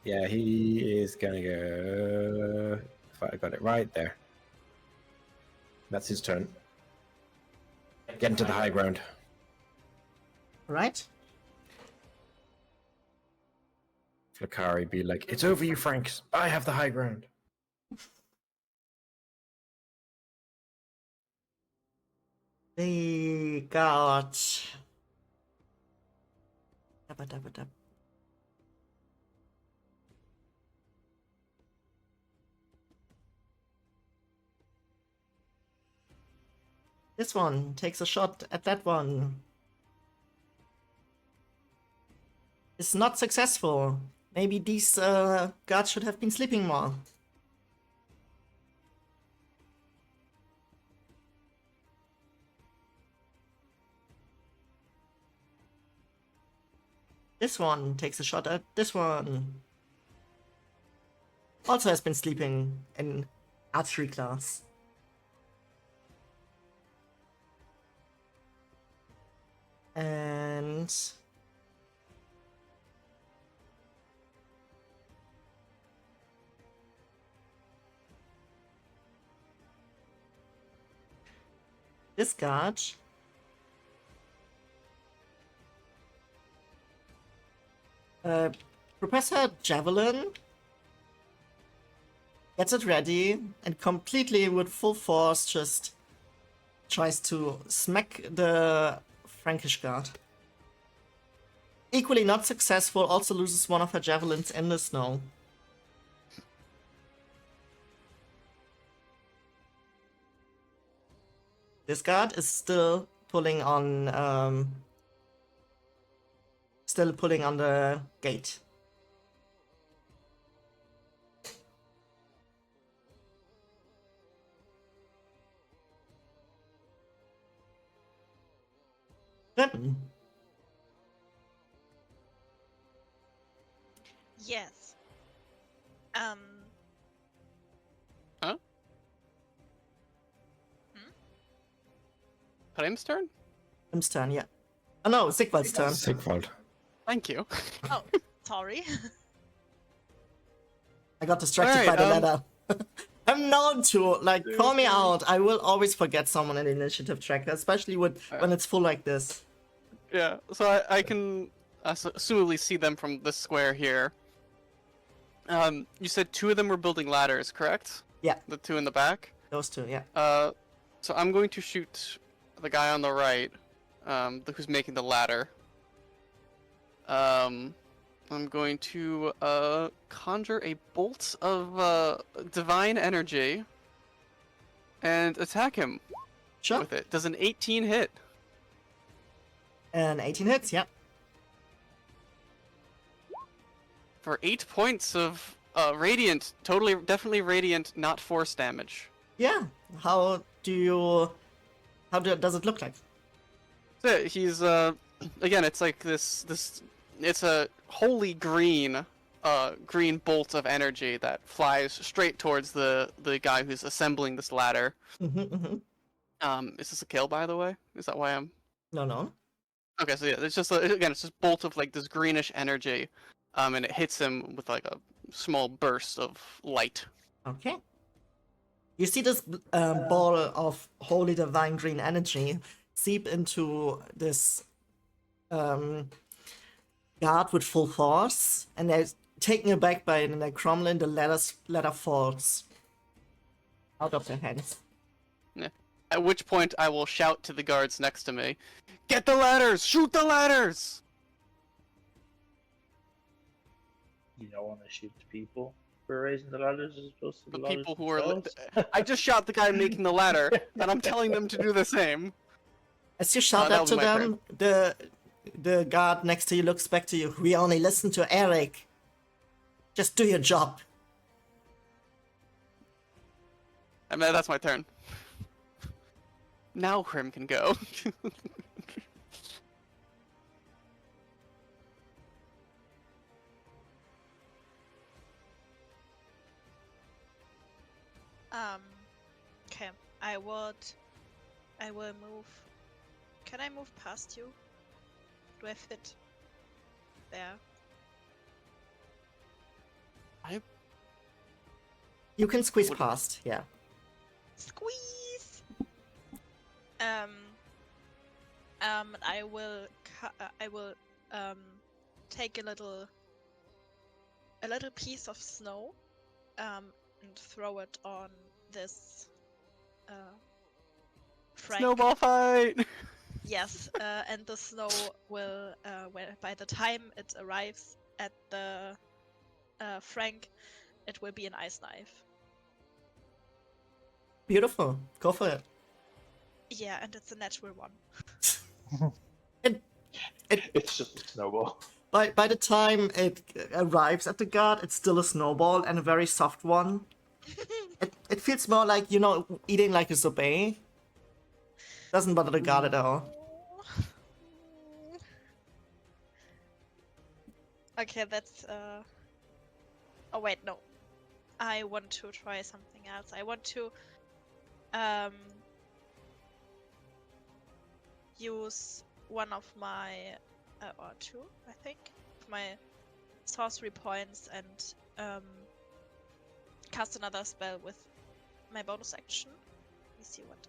S4: Yeah, he is going to go... If I got it right there. That's his turn. Get into the high ground.
S1: Right?
S4: Flakari be like, it's over you, Franks. I have the high ground.
S1: They got... This one takes a shot at that one. It's not successful. Maybe these guards should have been sleeping more. This one takes a shot at this one. Also has been sleeping in archery class. And this guard Professor Javelin gets it ready and completely with full force just tries to smack the Frankish guard. Equally not successful, also loses one of her javelins in the snow. This guard is still pulling on the gate. Then,
S5: Yes.
S2: Huh? Prim's turn?
S1: Tim's turn, yeah. Oh no, Sigvald's turn.
S4: Sigvald.
S2: Thank you.
S5: Oh, sorry.
S1: I got distracted
S2: Alright,
S1: by the ladder. I'm known to, like, call me out. I will always forget someone in the initiative tracker, especially when it's full like this.
S2: Yeah, so I can assumably see them from the square here. You said two of them were building ladders, correct?
S1: Yeah.
S2: The two in the back?
S1: Those two, yeah.
S2: So I'm going to shoot the guy on the right, who's making the ladder. I'm going to conjure a bolt of divine energy and attack him
S1: Sure.
S2: with it. Does an 18 hit?
S1: And 18 hits, yeah.
S2: For 8 points of radiant, definitely radiant, not force damage.
S1: Yeah. How does it look like?
S2: So he's again, it's like this it's a wholly green green bolt of energy that flies straight towards the guy who's assembling this ladder. Is this a kill, by the way? Is that why I'm
S1: No.
S2: Okay, so yeah, it's just again, it's just bolt of like this greenish energy, and it hits him with like a small burst of light.
S1: Okay. You see this ball of holy divine green energy seep into this guard with full force, and they're taken aback by it, and they crumble, and the ladder falls out of their hands.
S2: Yeah. At which point, I will shout to the guards next to me, "Get the ladders! Shoot the ladders!"
S3: You don't want to shoot the people who are raising the ladders as opposed to
S2: The
S3: ladders
S2: people who are.
S3: themselves?
S2: I just shot the guy making the ladder, and I'm telling them to do the same.
S1: As you shout
S2: that'll
S1: up to
S2: be my
S1: them, the The guard next to you looks back to you. We only listen to Eric. Just do your job.
S2: I mean, that's my turn. Now Krim can go.
S5: Okay. I will move. Can I move past you? Do I fit there?
S1: You can squeeze
S2: Would-
S1: past, yeah.
S5: Squeeze. I will take a little piece of snow, and throw it on this Frank.
S2: Snowball fight!
S5: Yes, and the snow will, by the time it arrives at the Frank, it will be an ice knife.
S1: Beautiful. Go for it.
S5: Yeah, and it's a natural one.
S3: It's just a snowball.
S1: By the time it arrives at the guard, it's still a snowball and a very soft one. It feels more like, you know, eating like a sorbet. Doesn't bother the guard at all.
S5: Okay, that's oh wait, no. I want to try something else. I want to use one of my or two, I think, of my sorcery points and cast another spell with my bonus action. Let me see what.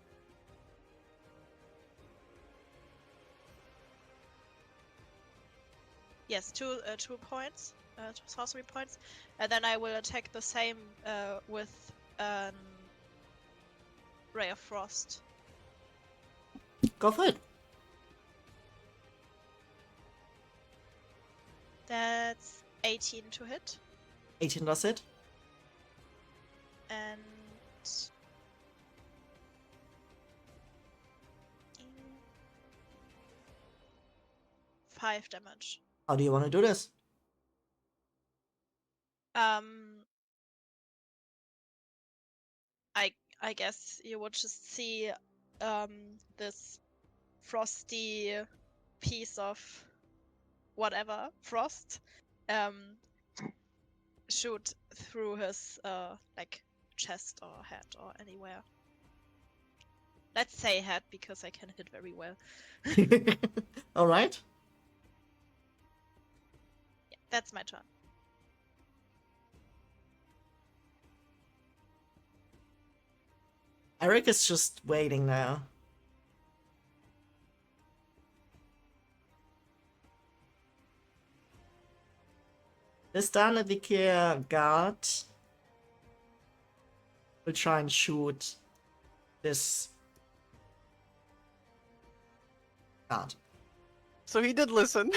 S5: Yes, two points, two sorcery points, and then I will attack the same with Ray of Frost.
S1: Go for it.
S5: That's 18 to hit,
S1: 18 does it.
S5: and 5 damage.
S1: How do you want to do this?
S5: I guess you would just see this frosty piece of whatever frost shoot through his like chest or head or anywhere. Let's say head because I can hit very well.
S1: All right.
S5: Yeah, that's my turn.
S1: Eric is just waiting now. This Danevirke guard will try and shoot this guard.
S2: So he did listen.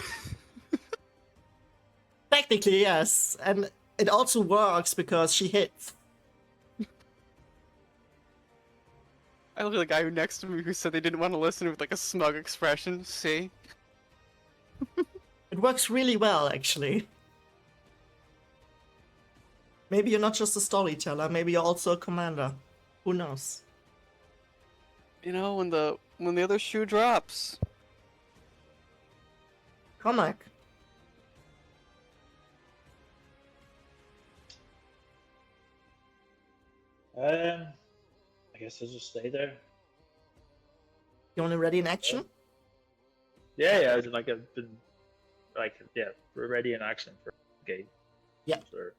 S1: Technically, yes. And it also works because she hits.
S2: I look at the guy who next to me who said they didn't want to listen with like a smug expression. See?
S1: It works really well, actually. Maybe you're not just a storyteller, maybe you're also a commander. Who knows?
S2: You know, when the other shoe drops.
S1: Cormac.
S3: I guess I'll just stay there.
S1: You want to ready in action?
S3: Yeah, I've been we're ready in action for the game.
S1: Yeah.
S3: Sure.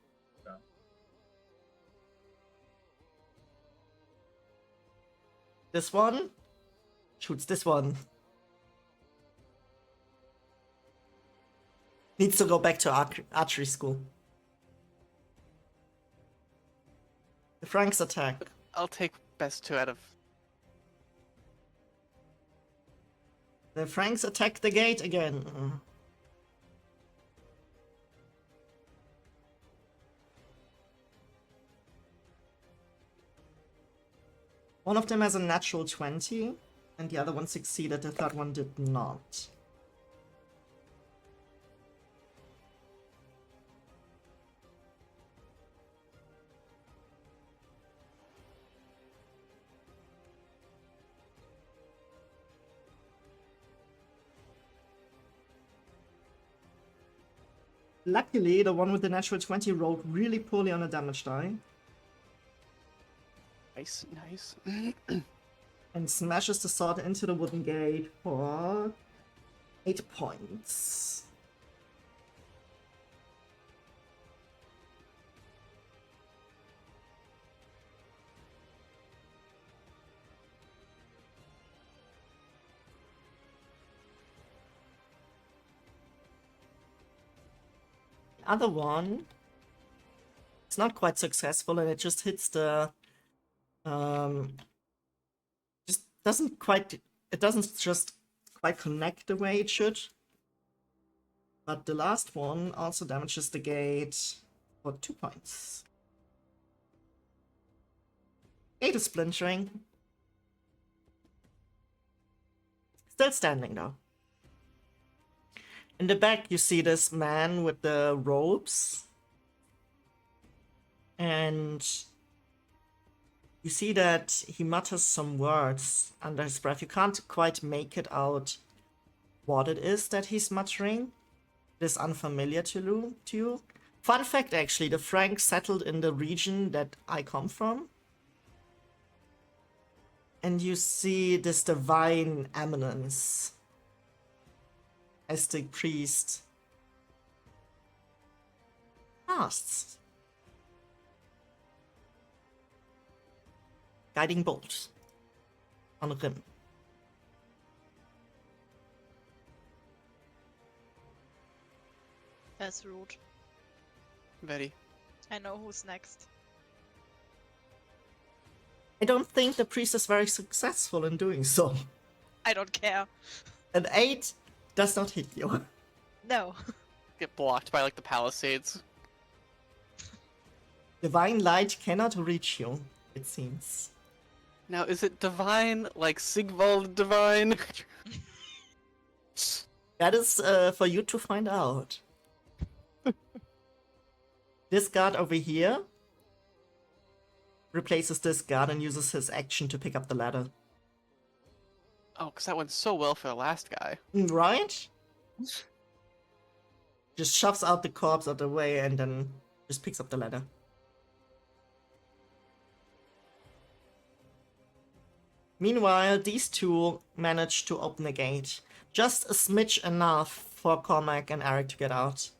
S1: This one shoots this one. Needs to go back to archery school. The Frank's attack.
S2: I'll take best 2 out of.
S1: The Franks attack the gate again. One of them has a natural 20, and the other one succeeded, the third one did not. Luckily, the one with the natural 20 rolled really poorly on a damage die
S2: Nice, nice.
S1: and smashes the sword into the wooden gate for 8 points. The other one, it's not quite successful and it just hits the just doesn't quite, it doesn't just quite connect the way it should. But the last one also damages the gate for 2 points. Gate is splintering. Still standing though. In the back you see this man with the robes. And you see that he mutters some words under his breath. You can't quite make it out what it is that he's muttering. It is unfamiliar to you. Fun fact actually, the Franks settled in the region that I come from. And you see this divine eminence as the priest casts guiding bolt on Rim.
S5: That's rude.
S2: Very.
S5: I know who's next.
S1: I don't think the priest is very successful in doing so.
S5: I don't care.
S1: An 8 does not hit you.
S5: No.
S2: Get blocked by like the palisades.
S1: Divine light cannot reach you, it seems.
S2: Now, is it divine like Sigvald divine?
S1: That is for you to find out. This guard over here replaces this guard and uses his action to pick up the ladder.
S2: Oh, because that went so well for the last guy.
S1: Right? Just shoves out the corpse out the way and then just picks up the ladder. Meanwhile, these two manage to open the gate. Just a smidge enough for Cormac and Eric to get out.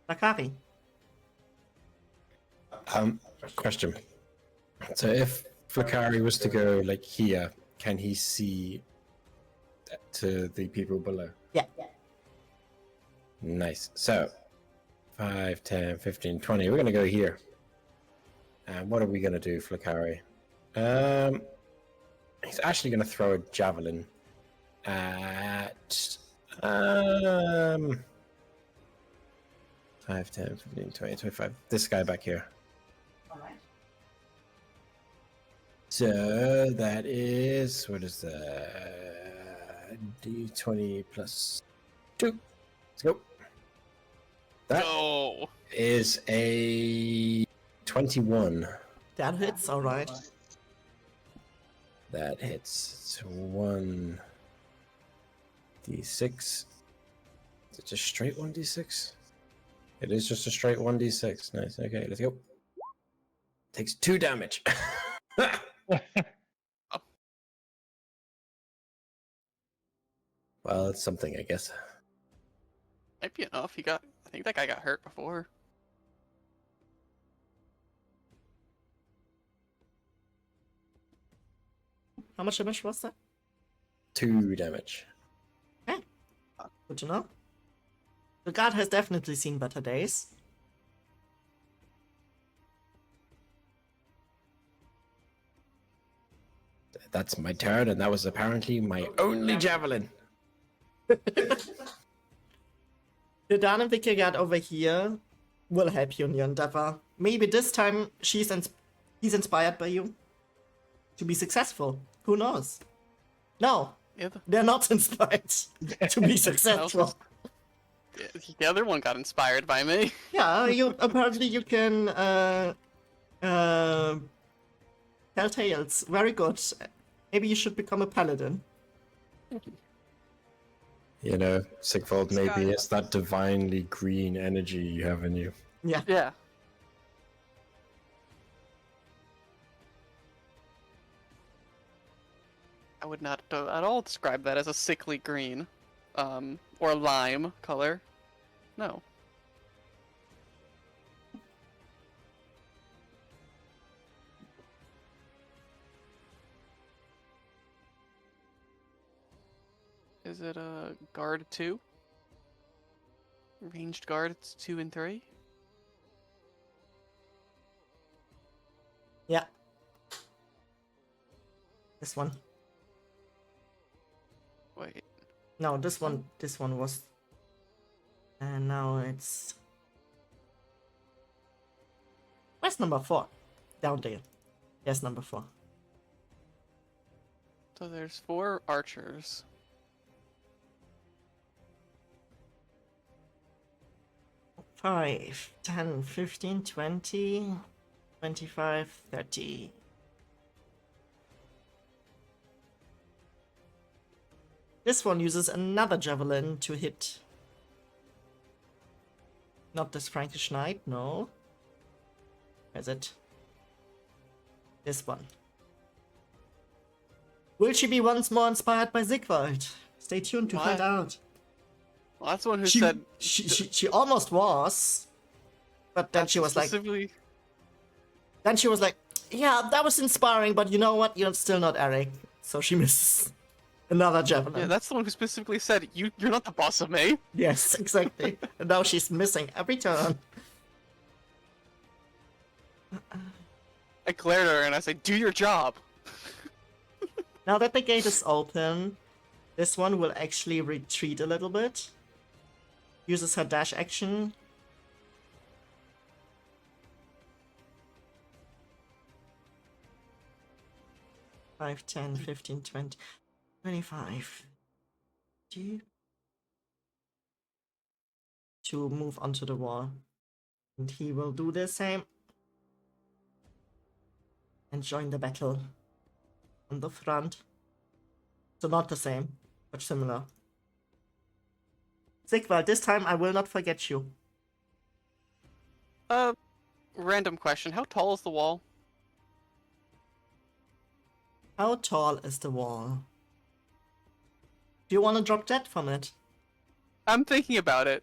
S1: Bakari.
S4: Question. So if Flakari was to go like here, can he see to the people below?
S1: Yeah.
S4: Nice. So 5, 10, 15, 20. We're gonna go here. And what are we gonna do, Flakari? He's actually gonna throw a javelin at 5, 10, 15, 20, 25. This guy back here.
S1: Alright.
S4: So that is, what is that? D20 plus 2. Let's go. That
S2: No.
S4: is a 21.
S1: That hits, alright.
S4: That hits. It's 1d6. Is it just straight 1d6? It is just a straight 1d6. Nice. Okay, let's go. Takes 2 damage. Well, it's something, I guess.
S2: Might be enough. I think that guy got hurt before.
S1: How much damage was that?
S4: 2 damage.
S1: Good to know. The guard has definitely seen better days.
S4: That's my turn, and that was apparently my only javelin.
S1: The Danevirke guard over here will help you in your endeavor. Maybe this time he's inspired by you to be successful. Who knows? No,
S2: Yeah,
S1: they're not inspired to be successful.
S2: the other one got inspired by me.
S1: Yeah, apparently you can Telltales, very good. Maybe you should become a paladin.
S4: You know, Sigvald,
S5: Sky.
S4: maybe it's that divinely green energy you have in you.
S1: Yeah.
S2: Yeah. I would not at all describe that as a sickly green, or lime color. No. Is it a guard 2? Ranged guard, it's 2 and 3?
S1: Yeah. This one.
S2: Wait.
S1: No, this one was. And now it's. Where's number 4? Down there. Yes, number 4.
S2: So there's 4 archers.
S1: 5, 10, 15, 20, 25, 30. This one uses another javelin to hit. Not this Frankish knight, no. Where's it? This one. Will she be once more inspired by Sigvald? Stay tuned to find
S2: Why?
S1: out.
S2: Well, that's the one who
S1: She,
S2: said.
S1: she almost was, but then she was like,
S2: specifically...
S1: yeah, that was inspiring, but you know what? You're still not Eric. So she misses another javelin.
S2: Yeah, that's the one who specifically said, you're not the boss of me.
S1: Yes, exactly. And now she's missing every turn.
S2: I glared at her and I said, do your job.
S1: Now that the gate is open, this one will actually retreat a little bit. Uses her dash action. Five, 10, 15, 20, 25. To move onto the wall. And he will do the same. And join the battle. On the front. So not the same, but similar. Sigvald, this time I will not forget you.
S2: Random question. How tall is the wall?
S1: How tall is the wall? Do you want to drop that from it?
S2: I'm thinking about it.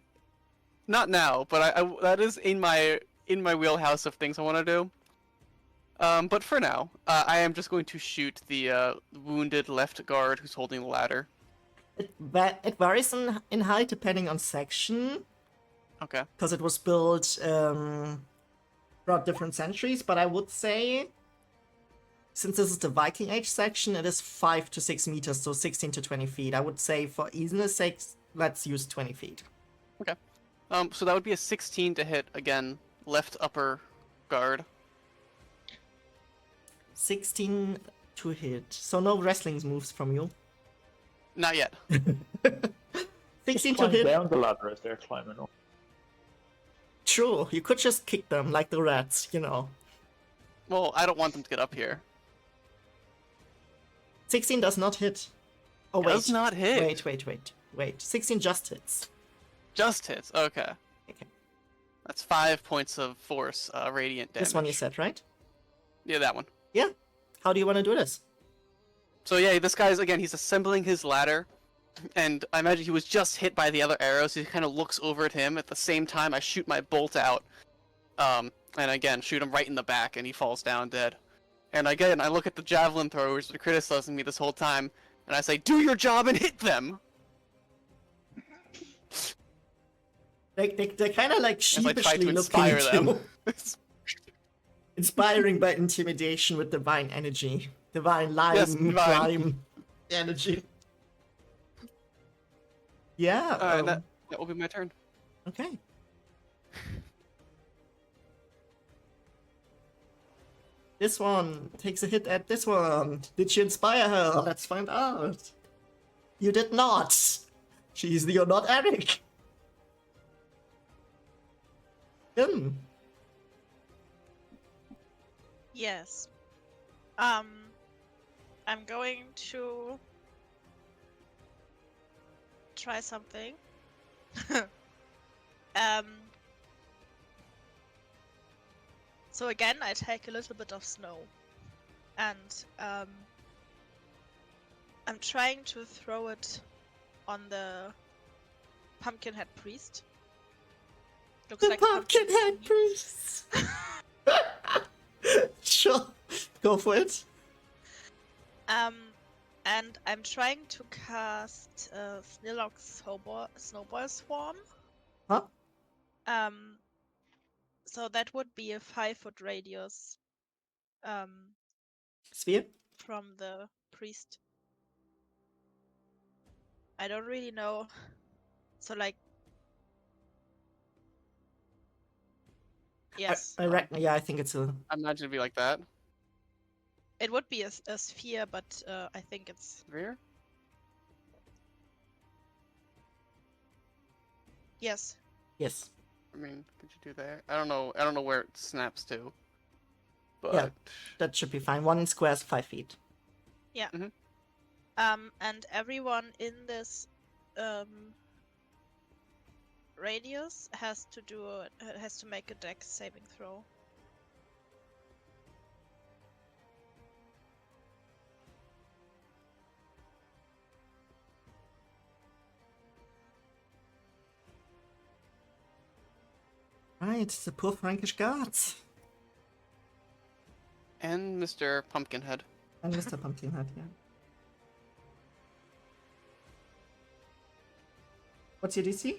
S2: Not now, but I that is in my wheelhouse of things I want to do. But for now, I am just going to shoot the wounded left guard who's holding the ladder.
S1: It varies in height depending on section,
S2: Okay.
S1: because it was built throughout different centuries, but I would say, since this is the Viking Age section, it is 5 to 6 meters, so 16 to 20 feet. I would say for easiness sake, let's use 20 feet.
S2: Okay. So that would be a 16 to hit again, left upper guard.
S1: 16 to hit. So no wrestling moves from you.
S2: Not yet.
S1: 16 to
S3: Climb
S1: hit.
S3: down the ladder as they're climbing up.
S1: True, you could just kick them like the rats, you know.
S2: Well, I don't want them to get up here.
S1: 16 does not hit. Oh, wait.
S2: Does not hit.
S1: Wait. 16 just hits.
S2: Just hits. Okay.
S1: Okay.
S2: That's 5 points of force, radiant damage.
S1: This one you said, right?
S2: Yeah, that one.
S1: Yeah. How do you want to do this?
S2: So yeah, this guy's, again, he's assembling his ladder, and I imagine he was just hit by the other arrows. He kind of looks over at him. At the same time, I shoot my bolt out, and again, shoot him right in the back, and he falls down dead. And again, I look at the javelin throwers that are criticizing me this whole time, and I say, do your job and hit them!
S1: They're kind of like
S2: As I try
S1: sheepishly
S2: to
S1: looking
S2: inspire
S1: at
S2: them.
S1: you. Inspiring by intimidation with divine energy. Divine lime,
S2: Yes, divine.
S1: lime energy. Yeah.
S2: That will be my turn.
S1: Okay. This one takes a hit at this one. Did you inspire her? Let's find out. You did not. You're not Eric.
S5: Yes. I'm going to try something. So again, I take a little bit of snow, and I'm trying to throw it on the Pumpkinhead priest. Looks
S1: The
S5: like a pumpkin to
S1: Pumpkinhead
S5: me.
S1: priest. Sure, go for it.
S5: And I'm trying to cast Snillock's Snowball Swarm.
S1: Huh?
S5: So that would be a 5-foot radius
S1: Sphere?
S5: from the priest. I don't really know. So like, yes,
S1: I reckon. Yeah, I think it's a.
S2: I imagine it'd be like that.
S5: it would be a sphere, but I think it's
S2: Sphere?
S5: yes.
S1: Yes.
S2: I mean, could you do that? I don't know. I don't know where it snaps to. But
S1: Yeah. That should be fine. 1 square is 5 feet.
S5: And everyone in this radius has to make a dex saving throw.
S1: Right, the poor Frankish guards.
S2: and Mr. Pumpkinhead.
S1: And Mr. Pumpkinhead, yeah. What's your DC?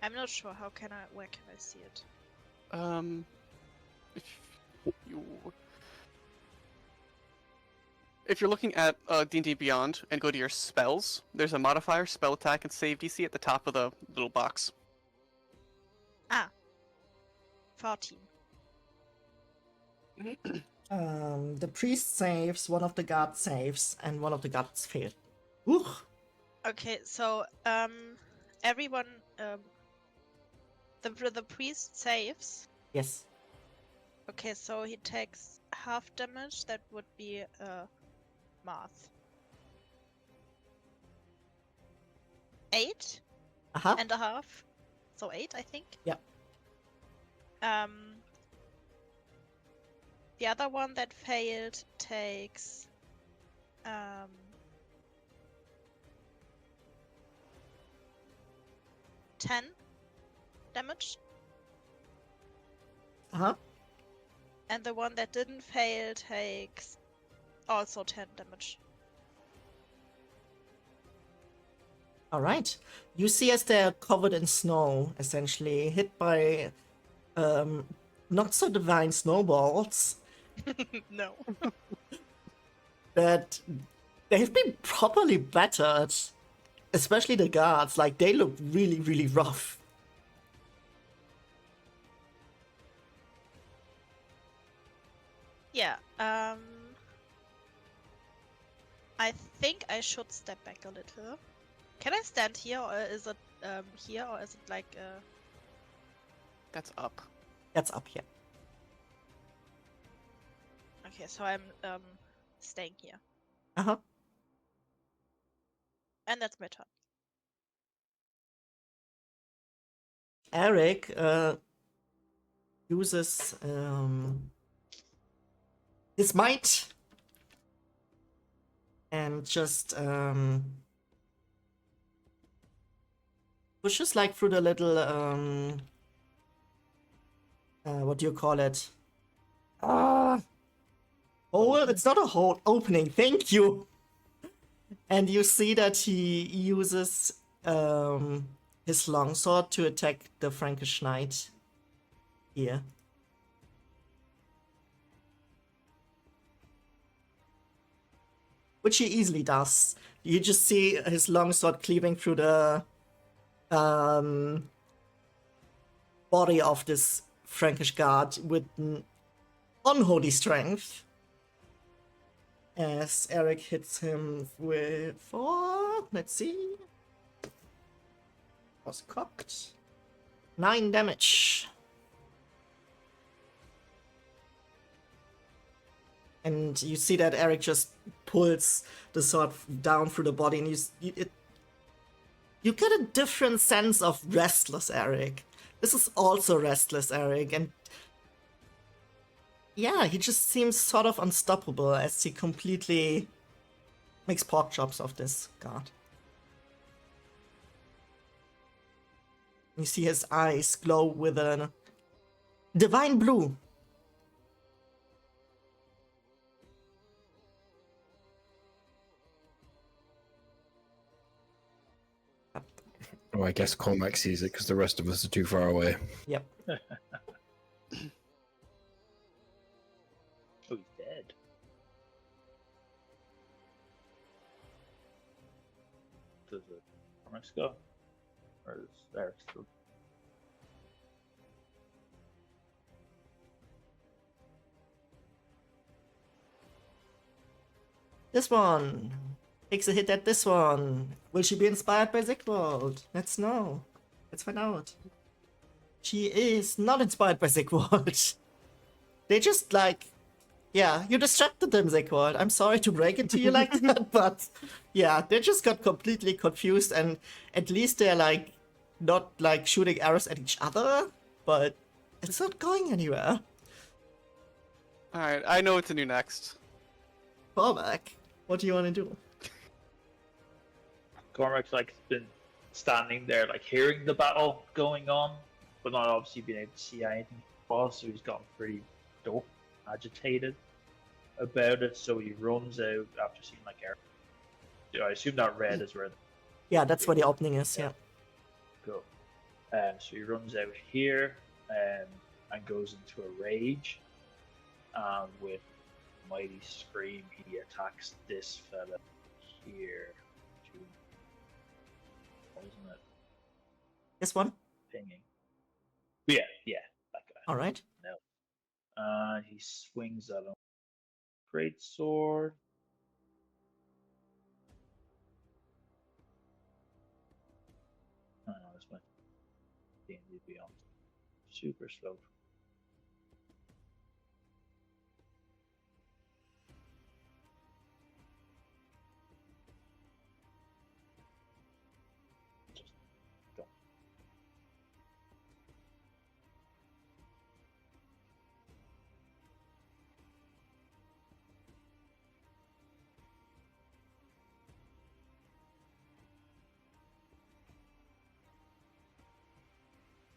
S5: I'm not sure. Where can I see it?
S2: If you're looking at D&D Beyond and go to your spells, there's a modifier, spell attack, and save DC at the top of the little box.
S5: 14.
S1: The priest saves, one of the guards saves, and one of the guards failed. Ooh.
S5: Okay, so everyone, the priest saves.
S1: Yes.
S5: Okay, so he takes half damage. That would be math. 8
S1: Uh-huh.
S5: and a half. So 8, I think.
S1: Yep.
S5: The other one that failed takes 10 damage.
S1: Uh-huh.
S5: And the one that didn't fail takes also 10 damage.
S1: Alright. You see as they're covered in snow, essentially, hit by not so divine snowballs,
S5: No.
S1: that they've been properly battered. Especially the guards, like, they look really, really rough.
S5: Yeah, I think I should step back a little. Can I stand here, or is it here, or is it like
S2: That's up.
S1: That's up here.
S5: Okay, so I'm staying here.
S1: Uh-huh.
S5: And that's my turn.
S1: Eric uses his might and just pushes like through the little what do you call it? Oh, it's not a hole, opening, thank you. And you see that he uses his longsword to attack the Frankish knight here. Which he easily does. You just see his longsword cleaving through the body of this Frankish guard with unholy strength. as Eric hits him with 4. Let's see. Was cocked. 9 damage. And you see that Eric just pulls the sword down through the body, and you get a different sense of restless Eric. This is also restless Eric, and yeah, he just seems sort of unstoppable as he completely makes pork chops of this guard. You see his eyes glow with a divine blue.
S4: Oh, I guess Cormac sees it because the rest of us are too far away.
S1: Yep.
S3: Oh, he's dead. Does it Cormac's go? Or is Eric still?
S1: This one takes a hit at this one. Will she be inspired by Sigvald? Let's know. Let's find out. She is not inspired by Sigvald. They just like, yeah, you distracted them, Sigvald. I'm sorry to break it to you like that, but yeah, they just got completely confused, and at least they're like not like shooting arrows at each other, but it's not going anywhere.
S2: Alright, I know what to do next.
S1: Cormac, what do you want to do?
S3: Cormac's like been standing there, like hearing the battle going on, but not obviously being able to see anything. So he's gotten pretty dope, agitated about it. So he runs out after seeing like Eric. I assume that red is where.
S1: Yeah, that's where the opening is. Yeah.
S3: Cool. So he runs out here and goes into a rage. With mighty scream, he attacks this fella here. Wasn't it?
S1: This one.
S3: Pinging. Yeah, that guy.
S1: All right.
S3: No. He swings at him. Great sword. Oh no, this went D&D Beyond. Super slow. Just don't.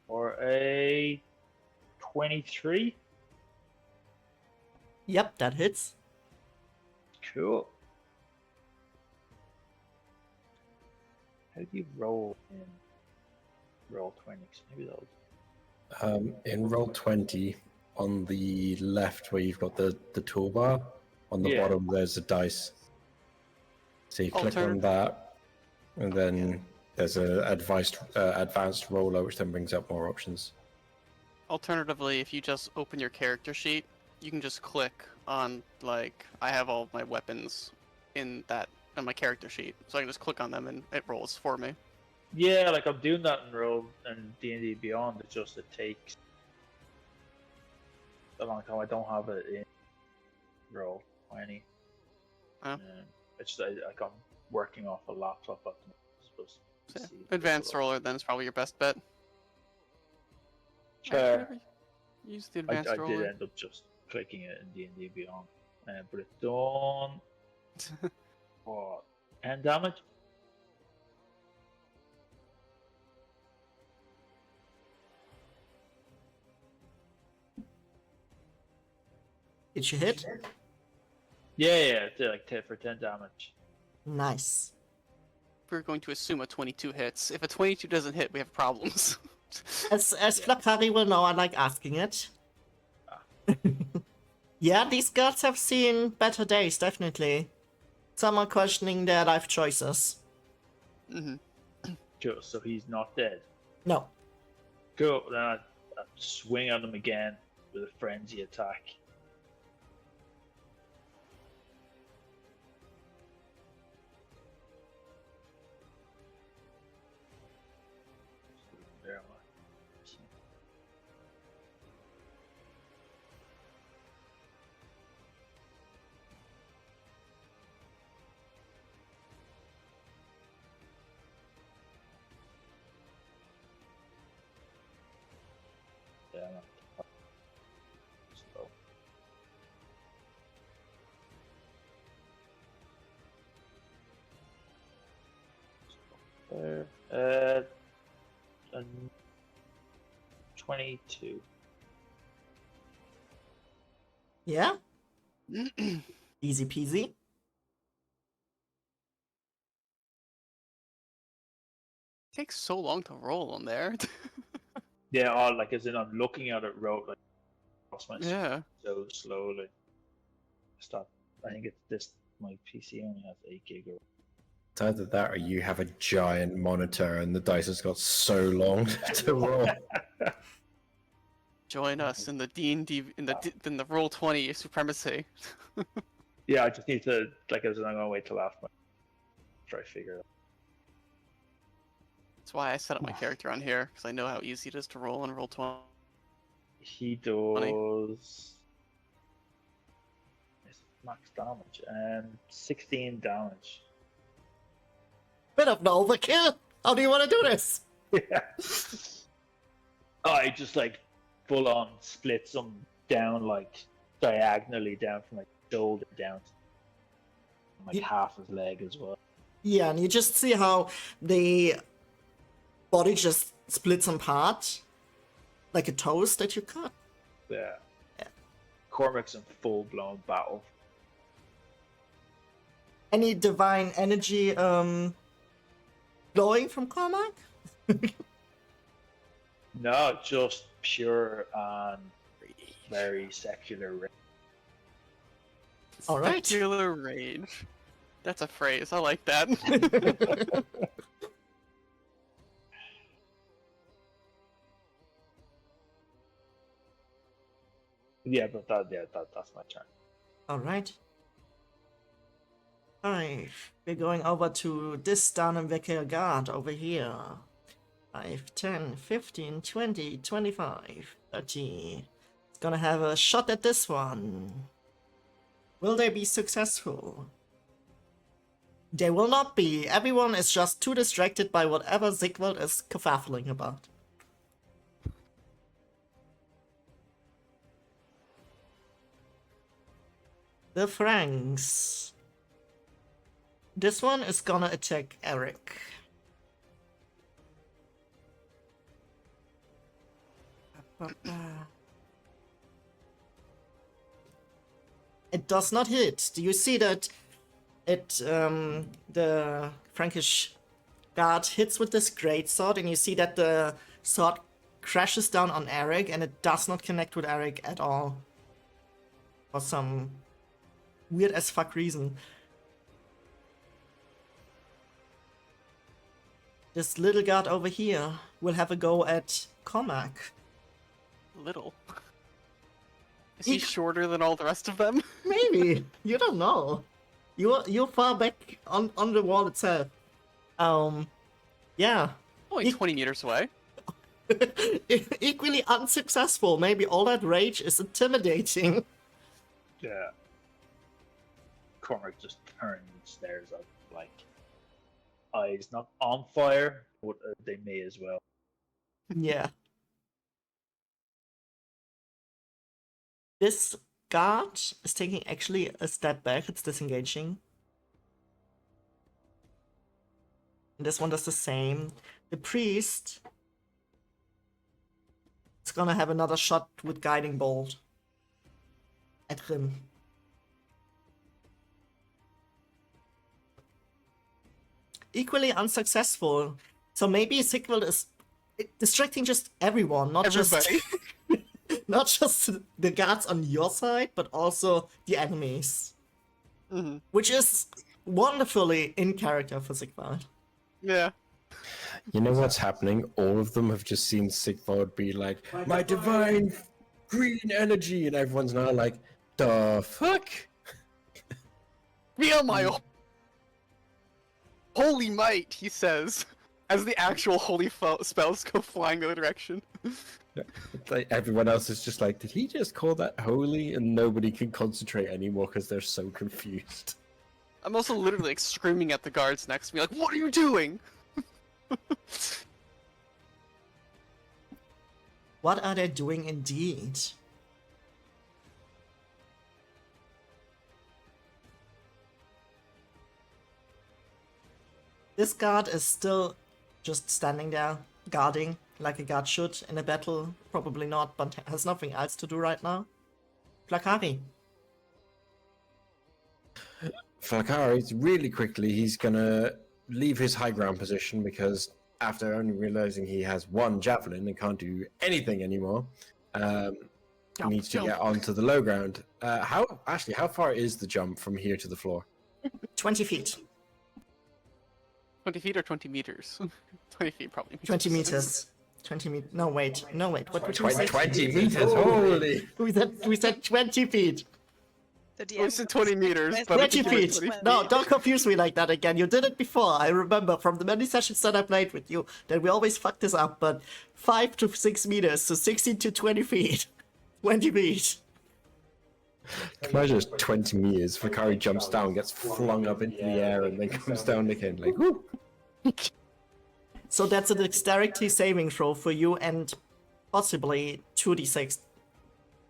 S3: For a 23.
S1: Yep, that hits.
S3: Cool. How do you roll in roll 20? Maybe that was.
S4: In roll 20, on the left where you've got the toolbar, on the
S3: Yeah.
S4: bottom there's a dice. So you click on that, and then there's a advanced roller, which then brings up more options.
S2: Alternatively, if you just open your character sheet, you can just click on, like, I have all my weapons in my character sheet, so I can just click on them and it rolls for me.
S3: Yeah, like I'm doing that in roll and D&D Beyond. It's just it takes a long time. I don't have it in roll 20.
S2: Oh.
S3: It's like I'm working off a laptop at the moment. Supposed to
S2: Yeah.
S3: see
S2: Advanced
S3: the roll.
S2: roller then is probably your best bet.
S3: Fair.
S2: Actually, use the
S3: I
S2: advanced roller.
S3: did end up just clicking it in D&D Beyond, but it's done. What? 10 damage?
S1: Did you hit?
S3: Yeah, it's like 10 for 10 damage.
S1: Nice.
S2: We're going to assume a 22 hits. If a 22 doesn't hit, we have problems.
S1: As Flakari will know, I like asking it. Yeah, these gods have seen better days, definitely. Some are questioning their life choices.
S2: Mm-hmm.
S3: Cool, so he's not dead.
S1: No.
S3: Cool, then I swing at him again with a frenzy attack. Yeah. So. There. And 22.
S1: Yeah? Easy peasy.
S2: Takes so long to roll on there.
S3: Yeah, all like as in I'm looking at it wrote like across my screen
S2: Yeah.
S3: so slowly. Stop. I think it's this. My PC only has 8 gig.
S4: It's either that or you have a giant monitor and the dice has got so long to roll.
S2: Join us in the D&D in the roll 20 supremacy.
S3: Yeah, I just need to like as in I'm gonna wait till after. Try to figure it out.
S2: That's why I set up my character on here because I know how easy it is to roll and roll 20.
S3: He does max damage and 16 damage.
S1: Bit of an overkill. How do you want to do this?
S3: Yeah. I just like full on splits him down like diagonally down from like shoulder down to like half his leg as well.
S1: Yeah, and you just see how the body just splits apart. Like a toast that you cut.
S3: Yeah.
S1: Yeah.
S3: Cormac's in full blown battle.
S1: Any divine energy glowing from Cormac?
S3: No, just pure and very secular rage.
S1: All right.
S2: Secular rage. That's a phrase. I like that.
S3: Yeah, but that's my turn.
S1: All right. 5. We're going over to this Danevirke guard over here. 5, 10, 15, 20, 25, 30. It's gonna have a shot at this one. Will they be successful? They will not be. Everyone is just too distracted by whatever Sigvald is kerfuffling about. The Franks. This one is gonna attack Eric. It does not hit. Do you see that the Frankish guard hits with this greatsword, and you see that the sword crashes down on Eric, and it does not connect with Eric at all. For some weird as fuck reason. This little guard over here will have a go at Cormac.
S2: Little. Is he shorter than all the rest of them?
S1: Maybe. You don't know. You're far back on the wall itself. Yeah.
S2: Only 20 meters away.
S1: Equally unsuccessful. Maybe all that rage is intimidating.
S3: Yeah. Cormac just turns and stares up like eyes not on fire, but they may as well.
S1: Yeah. This guard is taking actually a step back. It's disengaging. And this one does the same. The priest is gonna have another shot with guiding bolt at him. Equally unsuccessful. So maybe Sigvald is distracting just everyone, not
S2: Everybody.
S1: just not just the guards on your side, but also the enemies.
S2: Mhm.
S1: Which is wonderfully in character for Sigvald.
S2: Yeah.
S4: You know what's happening? All of them have just seen Sigvald be like, my divine green energy, and everyone's now like, the fuck?
S2: Feel my holy might, he says, as the actual holy spells go flying the other direction.
S4: Like, everyone else is just like, did he just call that holy? And nobody can concentrate anymore because they're so confused.
S2: I'm also literally like screaming at the guards next to me, like, what are you doing?
S1: What are they doing indeed? This guard is still just standing there, guarding, like a guard should in a battle. Probably not, but has nothing else to do right now. Flakari.
S4: Falcari, really quickly, he's gonna leave his high ground position because after only realizing he has one javelin and can't do anything anymore, he needs to get onto the low ground. How far is the jump from here to the floor?
S1: 20 feet.
S2: 20 feet or 20 meters? 20 feet probably.
S1: 20 meters. 20 meters. No, wait. What did we say?
S4: 20 meters, holy!
S1: We said 20 feet.
S5: The
S2: I
S5: DM
S2: said 20 meters, but
S1: 20
S2: it's 20
S1: feet.
S2: feet.
S1: No, don't confuse me like that again. You did it before. I remember from the many sessions that I played with you that we always fuck this up, but 5 to 6 meters, so 16 to 20 feet. 20 feet.
S4: Imagine it's 20 meters. Falcari jumps down, gets flung up into the air, and then comes down again. Like, whoo!
S1: So that's a dexterity saving throw for you and possibly 2d6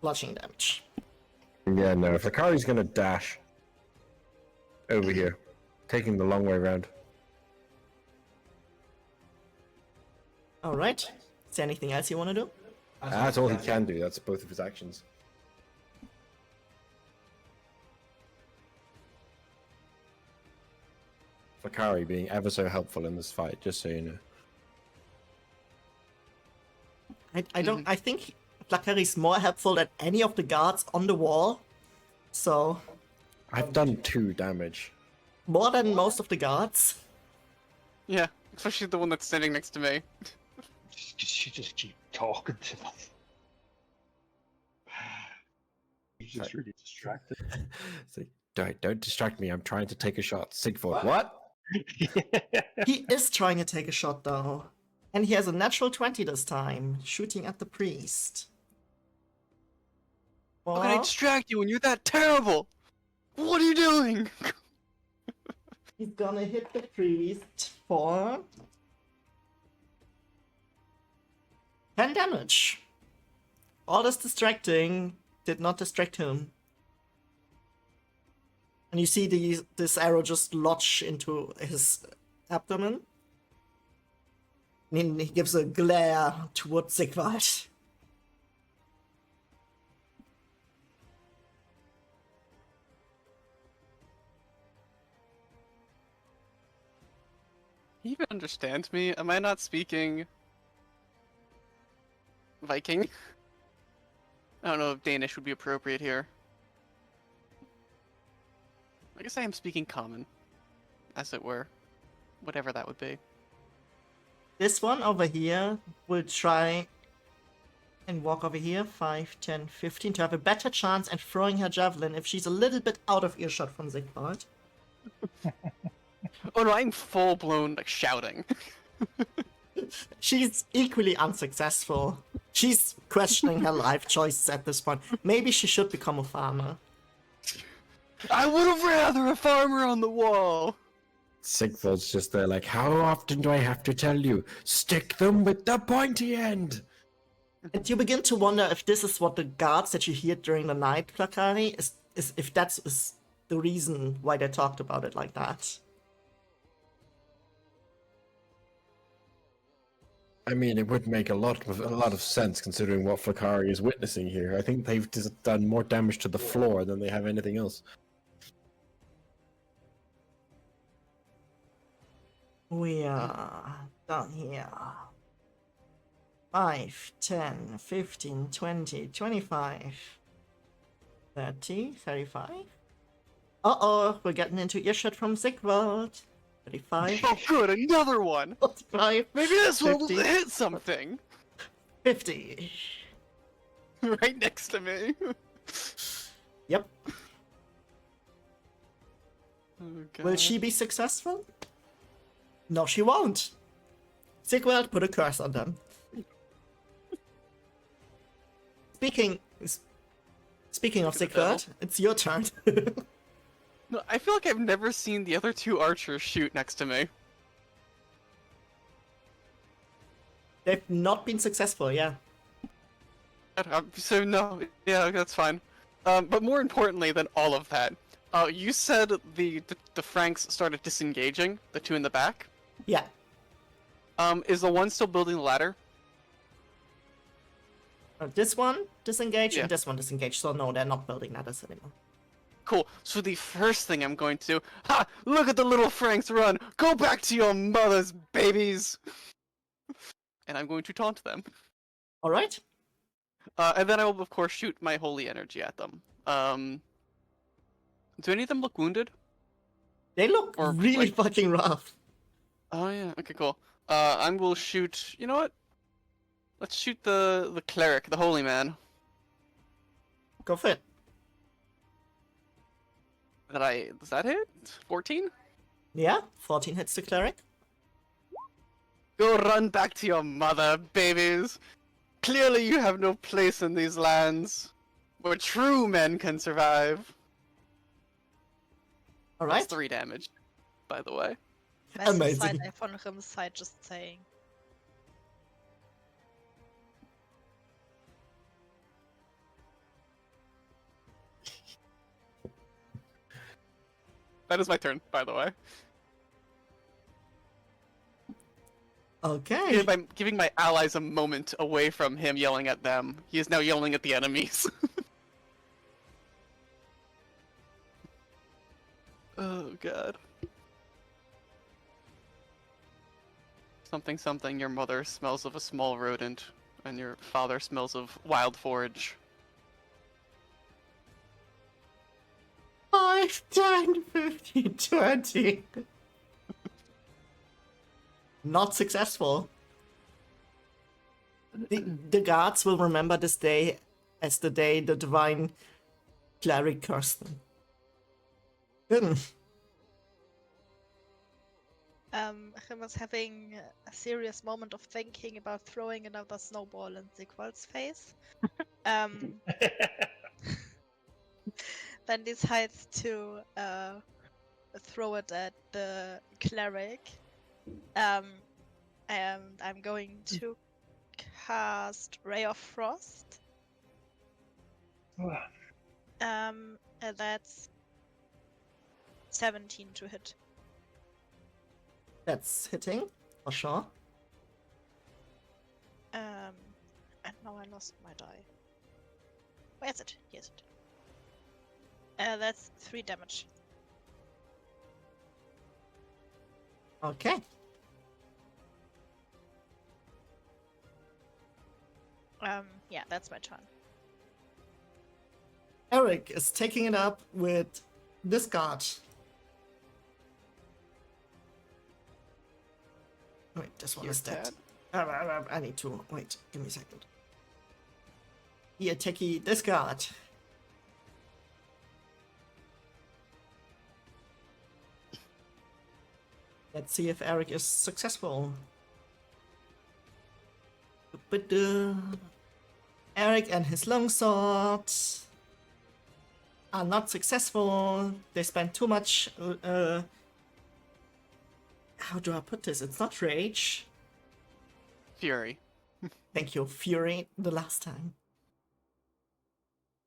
S1: bludgeoning damage.
S4: Yeah, no, Falcari's gonna dash over here, taking the long way around.
S1: Alright. Is there anything else you want to do?
S4: That's all he can do. That's both of his actions. Falcari being ever so helpful in this fight, just so you know.
S1: I don't. I think Flakari is more helpful than any of the guards on the wall. So,
S4: I've done 2 damage.
S1: more than most of the guards.
S2: Yeah, especially the one that's standing next to me.
S3: You just keep talking to them. You're just really distracted.
S4: It's like, don't distract me. I'm trying to take a shot. Sigvald, what?
S1: He is trying to take a shot though. And he has a natural 20 this time, shooting at the priest.
S2: How can I
S1: Well,
S2: distract you when you're that terrible? What are you doing?
S1: he's gonna hit the priest for 10 damage. All this distracting did not distract him. And you see this arrow just lodge into his abdomen. And he gives a glare towards Sigvald.
S2: He even understands me? Am I not speaking Viking? I don't know if Danish would be appropriate here. I guess I am speaking common, as it were. Whatever that would be.
S1: This one over here will try and walk over here, 5, 10, 15, to have a better chance at throwing her javelin if she's a little bit out of earshot from Sigvald.
S2: Oh no, I'm full-blown, like, shouting.
S1: She's equally unsuccessful. She's questioning her life choices at this point. Maybe she should become a farmer.
S2: I would have rather a farmer on the wall!
S4: Sigvald's just there like, how often do I have to tell you? Stick them with the pointy end!
S1: And you begin to wonder if this is what the guards that you hear during the night, Flakari, is if that's the reason why they talked about it like that.
S4: I mean, it would make a lot of sense considering what Falcari is witnessing here. I think they've just done more damage to the floor than they have anything else.
S1: We are down here. 5, 10, 15, 20, 25, 30, 35. Uh-oh, we're getting into earshot from Sigvald. 35,
S2: Oh good, another one!
S1: 45,
S2: Maybe this will
S1: 50.
S2: hit something!
S1: 50.
S2: Right next to me.
S1: Yep.
S2: Oh,
S1: Will
S2: God.
S1: she be successful? No, she won't. Sigvald put a curse on them. Speaking of Sigvald, it's your turn.
S2: No, I feel like I've never seen the other 2 archers shoot next to me.
S1: They've not been successful, yeah.
S2: So no, yeah, that's fine. But more importantly than all of that, you said the Franks started disengaging, the two in the back.
S1: Yeah.
S2: Is the one still building the ladder?
S1: This one disengaged
S2: Yeah.
S1: and this one disengaged, so no, they're not building ladders anymore.
S2: Cool. So the first thing I'm going to do, ha! Look at the little Franks run! Go back to your mothers, babies! And I'm going to taunt them.
S1: Alright.
S2: And then I will, of course, shoot my holy energy at them. Do any of them look wounded?
S1: They look
S2: Or,
S1: really
S2: like-
S1: fucking rough.
S2: Oh yeah. Okay, cool. I will shoot. You know what? Let's shoot the cleric, the holy man.
S1: Go for it.
S2: Does that hit? 14?
S1: Yeah, 14 hits the cleric.
S2: Go run back to your mother, babies. Clearly you have no place in these lands where true men can survive. That's
S1: Alright.
S2: 3 damage, by the way.
S5: Beste
S1: Amazing.
S5: Side von Rims Side, just saying.
S2: That is my turn, by the way.
S1: Okay.
S2: By giving my allies a moment away from him yelling at them, he is now yelling at the enemies. Oh god. Something something, your mother smells of a small rodent, and your father smells of wild forage.
S1: 5, 10, 15, 20. Not successful. The guards will remember this day as the day the divine cleric cursed them. Good.
S5: Rim is having a serious moment of thinking about throwing another snowball in Sigvald's face. Then decides to throw it at the cleric. And I'm going to cast Ray of Frost. And that's 17 to hit.
S1: That's hitting, for sure.
S5: And now I lost my die. Where is it? Here's it. That's 3 damage.
S1: Okay.
S5: Yeah, that's my turn.
S1: Eric is taking it up with this guard. Wait, this one
S2: Your
S1: is dead.
S2: dad?
S1: I need to. Wait, give me a second. Here, techie, this guard. Let's see if Eric is successful. But Eric and his longsword are not successful. They spend too much. How do I put this? It's not rage.
S2: Fury.
S1: Thank you, fury. The last time.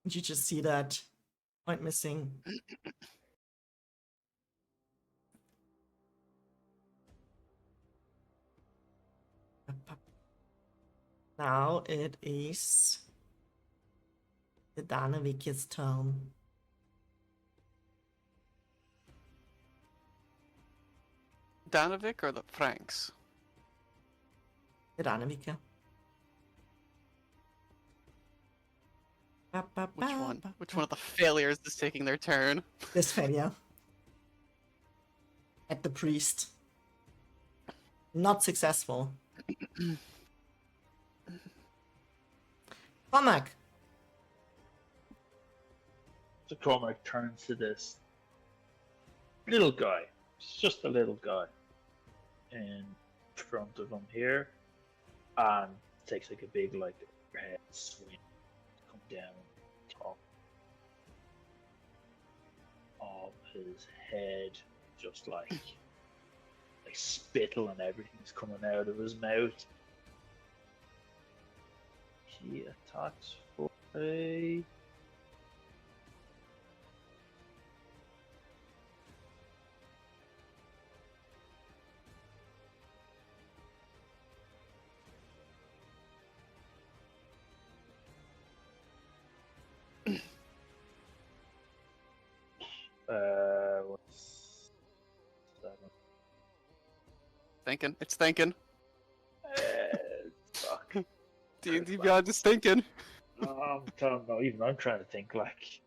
S1: Did you just see that? Point missing. Now it is the Danevirke's turn.
S2: Danevirke or the Franks?
S1: The Danevirke.
S2: Which one? Which one of the failures is taking their turn?
S1: This failure. At the priest. Not successful. Cormac.
S3: So Cormac turns to this little guy. It's just a little guy in front of him here, and takes like a big head swing, come down top of his head, just like spittle and everything's coming out of his mouth. He attacks for a. What's 7?
S2: Thinking. It's thinking.
S3: Fuck.
S2: D&D Beyond is thinking.
S3: I'm telling no, even I'm trying to think like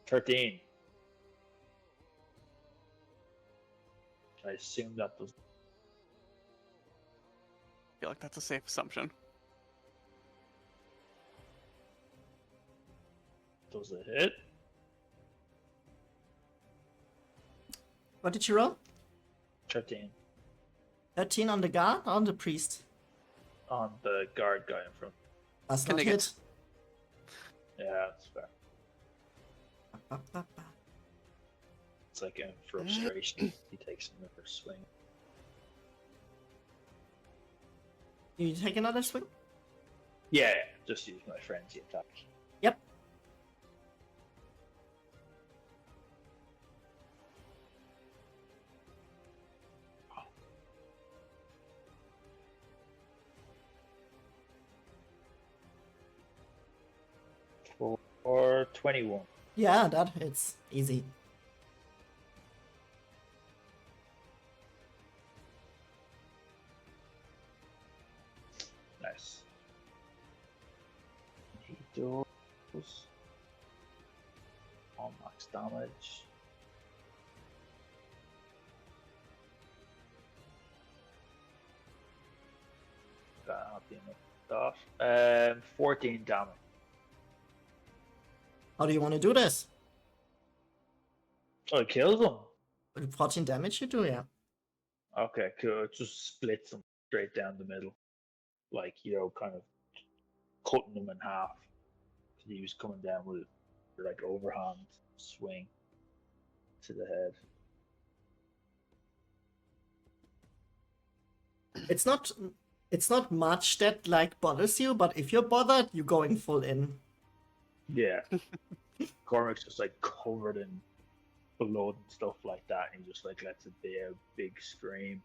S3: 13. I assume that does.
S2: I feel like that's a safe assumption.
S3: Does it hit?
S1: What did you roll?
S3: 13
S1: 13 on the guard or on the priest?
S3: on the guard guy in front.
S1: That's
S2: Can
S1: not
S2: I get-
S1: hit.
S3: Yeah, that's fair.
S1: Ba, ba, ba.
S3: It's like in frustration. He takes another swing.
S1: You take another swing?
S3: Yeah, just use my frenzy attack.
S1: Yep.
S3: For 21.
S1: Yeah, that hits. Easy.
S3: Nice. He does all max damage. That'll be enough stuff. 14 damage.
S1: How do you want to do this?
S3: Oh, it kills him.
S1: With 14 damage you do, yeah.
S3: Okay, cool. It just splits him straight down the middle. Like, kind of cutting him in half. He was coming down with like overhand swing to the head.
S1: It's not much that like bothers you, but if you're bothered, you're going full in.
S3: Yeah. Cormac's just like covered in blood and stuff like that, and he just like lets it be a big scream.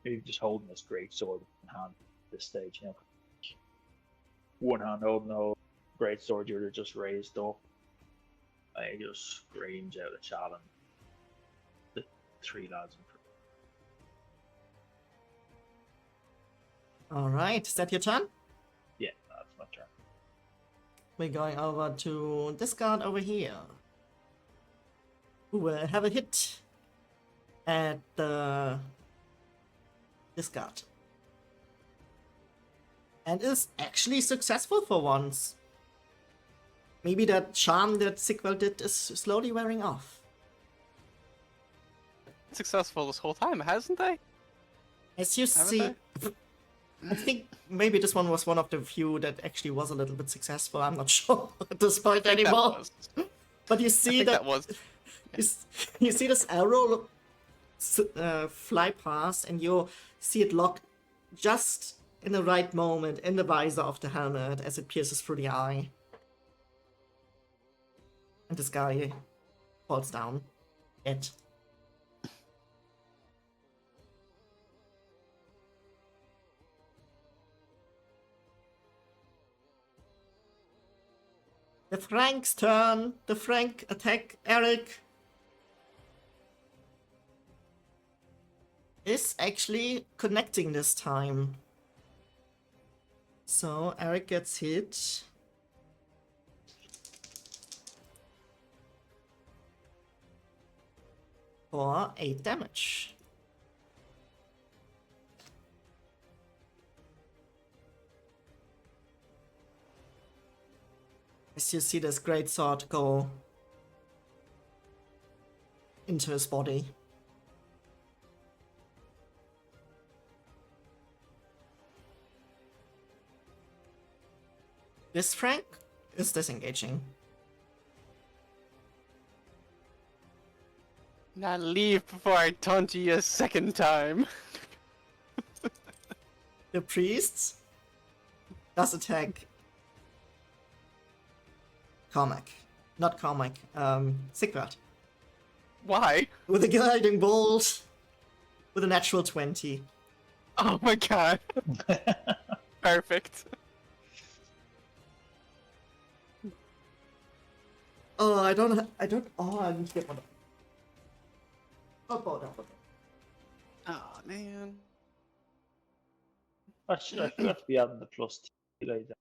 S3: Maybe just holding this great sword in one hand at this stage, One hand holding the great sword, you're just raised up. And he just screams out a challenge. The 3 lads in front.
S1: Alright, is that your turn?
S3: Yeah, that's my turn.
S1: We're going over to this guard over here. Who will have a hit at the this guard. And is actually successful for once. Maybe that charm that Sigvald did is slowly wearing off.
S2: Successful this whole time, hasn't they?
S1: As you
S2: Haven't
S1: see, I think maybe this one was one of the few that actually was a little bit successful. I'm not sure at this point
S2: That
S1: anymore.
S2: was.
S1: But you
S2: I
S1: see
S2: think
S1: that,
S2: that was.
S1: you see this arrow fly past, and you see it lock just in the right moment in the visor of the helmet as it pierces through the eye. And this guy falls down. Dead. The Frank's turn. The Frank attack Eric is actually connecting this time. So Eric gets hit. For 8 damage. As you see this great sword go into his body. This Frank is disengaging.
S2: Now leave before I taunt you a second time.
S1: The priests does attack Cormac. Not Cormac, Sigvald.
S2: Why?
S1: With a guiding bolt with a natural 20.
S2: Oh my god. Perfect.
S1: Oh, I don't, oh, I need to get one. Oh,
S2: Oh man.
S3: I forgot to be adding the plus 2 later.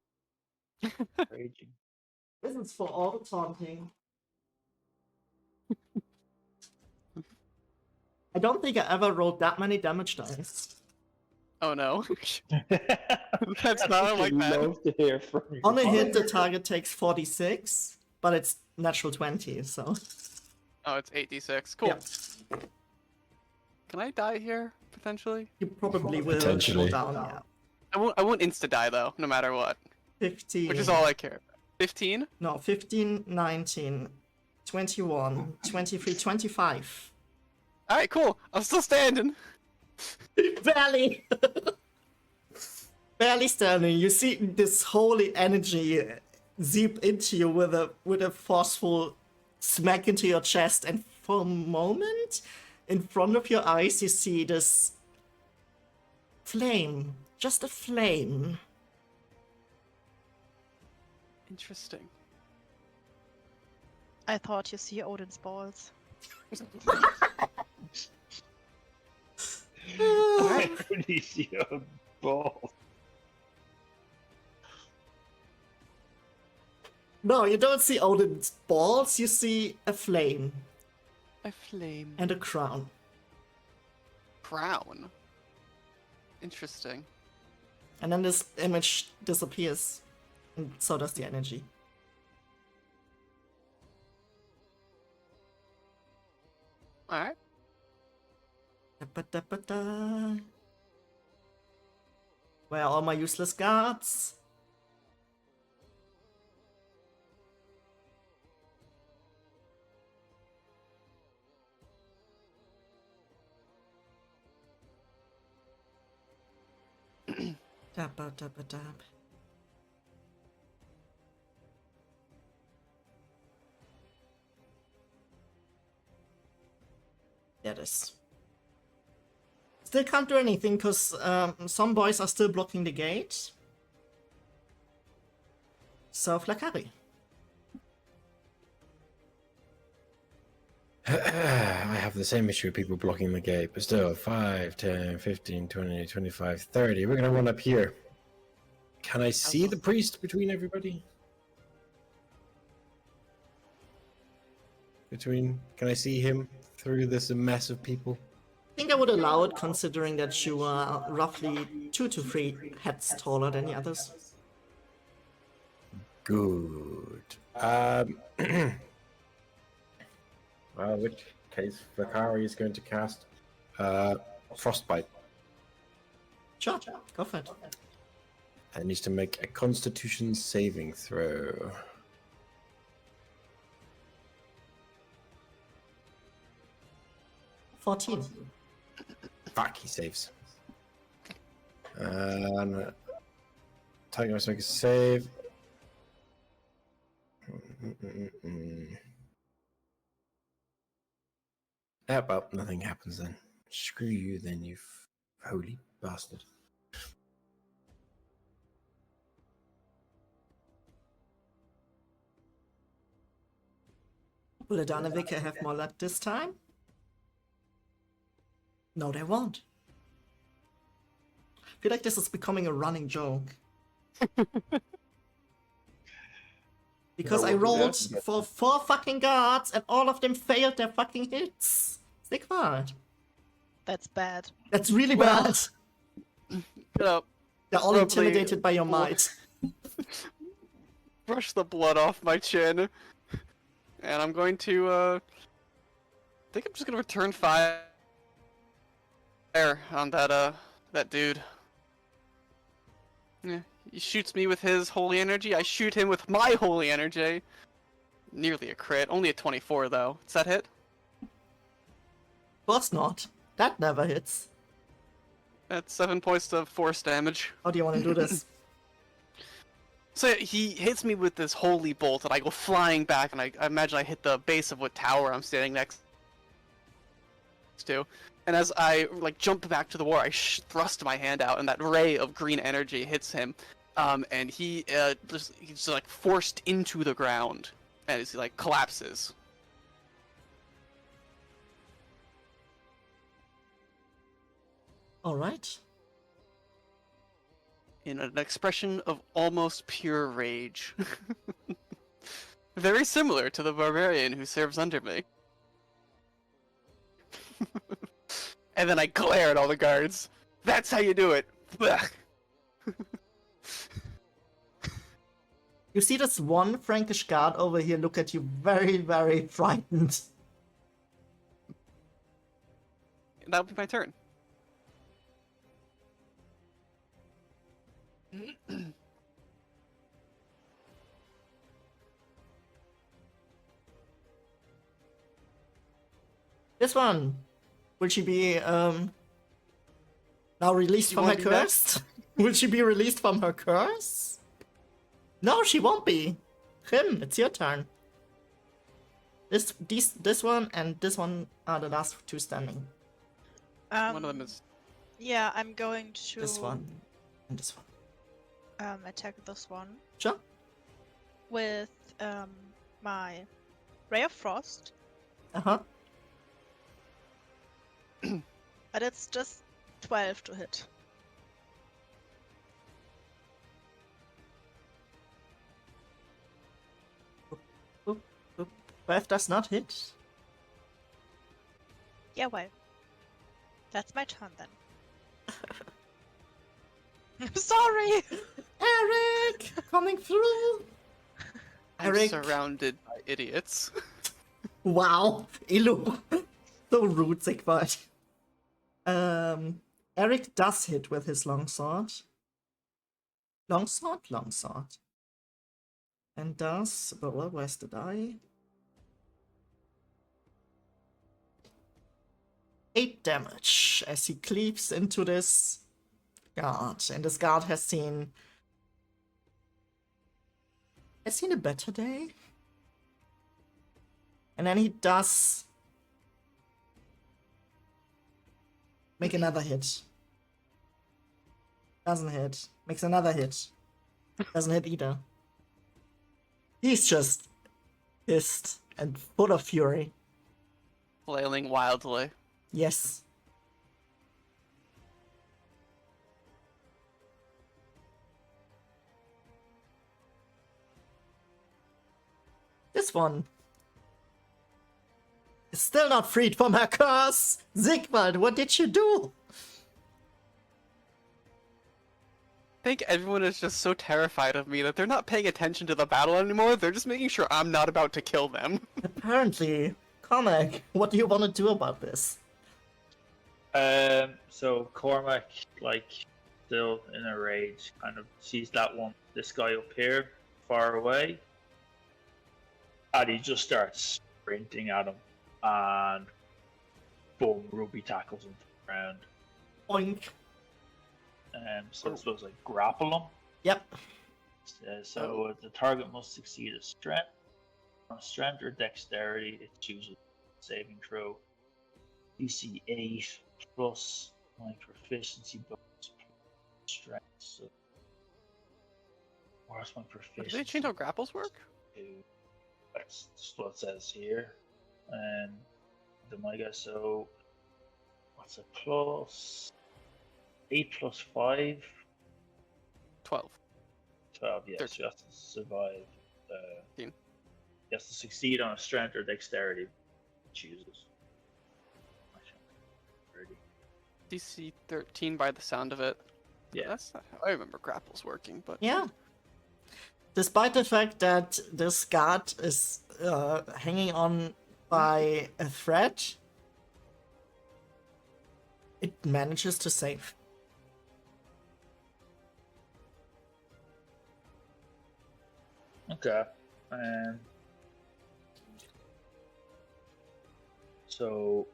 S3: Raging.
S1: This is for all the taunting. I don't think I ever rolled that many damage dice.
S2: Oh no.
S3: That's
S2: not like that.
S3: Love to hear from you.
S1: On a hit, the target takes 46, but it's natural 20, so.
S2: Oh, it's 8d6. Cool.
S1: Yeah.
S2: Can I die here potentially?
S1: You probably will go
S4: Potentially.
S1: down, yeah.
S2: I won't insta die though, no matter what.
S1: 15.
S2: Which is all I care about. 15?
S1: No, 15, 19, 21, 23, 25.
S2: Alright, cool. I'm still standing.
S1: Barely! Barely standing. You see this holy energy seep into you with a forceful smack into your chest, and for a moment, in front of your eyes, you see this flame. Just a flame.
S2: Interesting.
S5: I thought you see Odin's balls.
S3: I really see a ball.
S1: No, you don't see Odin's balls, you see a flame
S2: A flame.
S1: and a crown.
S2: Crown. Interesting.
S1: And then this image disappears, and so does the energy.
S2: Alright.
S1: Da-ba-da-ba-da. Where are all my useless guards? Da-ba-da-ba-da. There it is. Still can't do anything because some boys are still blocking the gate. So, Flakari.
S4: I have the same issue with people blocking the gate, but still, 5, 10, 15, 20, 25, 30. We're gonna run up here. Can I see the priest between everybody? Can I see him through this mess of people?
S1: I think I would allow it considering that you are roughly 2 to 3 heads taller than the others.
S4: Good. Well, in which case, Vakari is going to cast Frostbite.
S1: Sure, go for it.
S4: And needs to make a Constitution saving throw.
S1: $14.
S4: Fuck, he saves. And Tiger must make a save. Yeah, well, nothing happens then. Screw you then, you holy bastard.
S1: Will the Danevirke have more luck this time? No, they won't. I feel like this is becoming a running joke. Because I rolled for 4 fucking guards and all of them failed their fucking hits. Sigvald.
S5: That's bad.
S1: That's really
S2: Well,
S1: bad.
S2: Get up.
S1: They're all
S2: probably-
S1: intimidated by your might.
S2: Brush the blood off my chin. And I'm going to, I think I'm just gonna return fire on that dude. Yeah, he shoots me with his holy energy. I shoot him with my holy energy. Nearly a crit. Only a 24 though. Does that hit?
S1: Of course not. That never hits.
S2: That's 7 points of force damage.
S1: How do you want to do this?
S2: So he hits me with this holy bolt, and I go flying back, and I imagine I hit the base of what tower I'm standing next to. And as I like jump back to the war, I thrust my hand out, and that ray of green energy hits him, and he's just like forced into the ground, and he like collapses.
S1: All right.
S2: In an expression of almost pure rage. Very similar to the barbarian who serves under me. And then I glare at all the guards. That's how you do it! Blech.
S1: You see this one Frankish guard over here look at you very, very frightened.
S2: That'll be my turn.
S1: This one. Will she be now released
S2: You
S1: from her
S2: wanna do that?
S1: curse? Will she be released from her curse? No, she won't be. Him, it's your turn. This one and this one are the last two standing.
S2: One of them is...
S5: Yeah, I'm going to
S1: This one and this one.
S5: attack this one
S1: Sure.
S5: with my Ray of Frost,
S1: Uh-huh.
S5: but it's just 12 to hit.
S1: Boop, boop. 12 does not hit.
S5: Yeah, well, that's my turn then. I'm sorry.
S1: Eric! Coming through!
S2: I'm
S1: Eric.
S2: surrounded by idiots.
S1: Wow, Ilu. So rude, Sigvald. Eric does hit with his longsword. Longsword. And does... Well, where's the die? 8 damage as he cleaves into this guard. And this guard has seen a better day. And then he does make another hit. Doesn't hit. Makes another hit. Doesn't hit either. He's just pissed and full of fury.
S2: Flailing wildly.
S1: Yes. This one is still not freed from her curse. Sigvald, what did you do?
S2: I think everyone is just so terrified of me that they're not paying attention to the battle anymore. They're just making sure I'm not about to kill them.
S1: Apparently. Cormac, what do you want to do about this?
S3: So Cormac, like, still in a rage, kind of sees this guy up here, far away, and he just starts sprinting at him, and boom, Ruby tackles him to the ground.
S1: Oink.
S3: So it's supposed to like grapple him.
S1: Yep.
S3: So the target must succeed a strength. On a strength or dexterity, it chooses saving throw. DC 8 plus my proficiency bonus plus strength. So where's my proficiency?
S2: Do they change how grapples work?
S3: That's just what it says here. And the Mega, so what's a plus? 8 plus 5?
S2: 12.
S3: 12, yes.
S2: 13.
S3: You have to survive.
S2: 13.
S3: You have to succeed on a strength or dexterity. Chooses.
S2: DC 13 by the sound of it.
S3: Yeah.
S2: That's not how I remember grapples working, but...
S1: Yeah. Despite the fact that this guard is hanging on by a thread, it manages to save.
S3: Okay. So,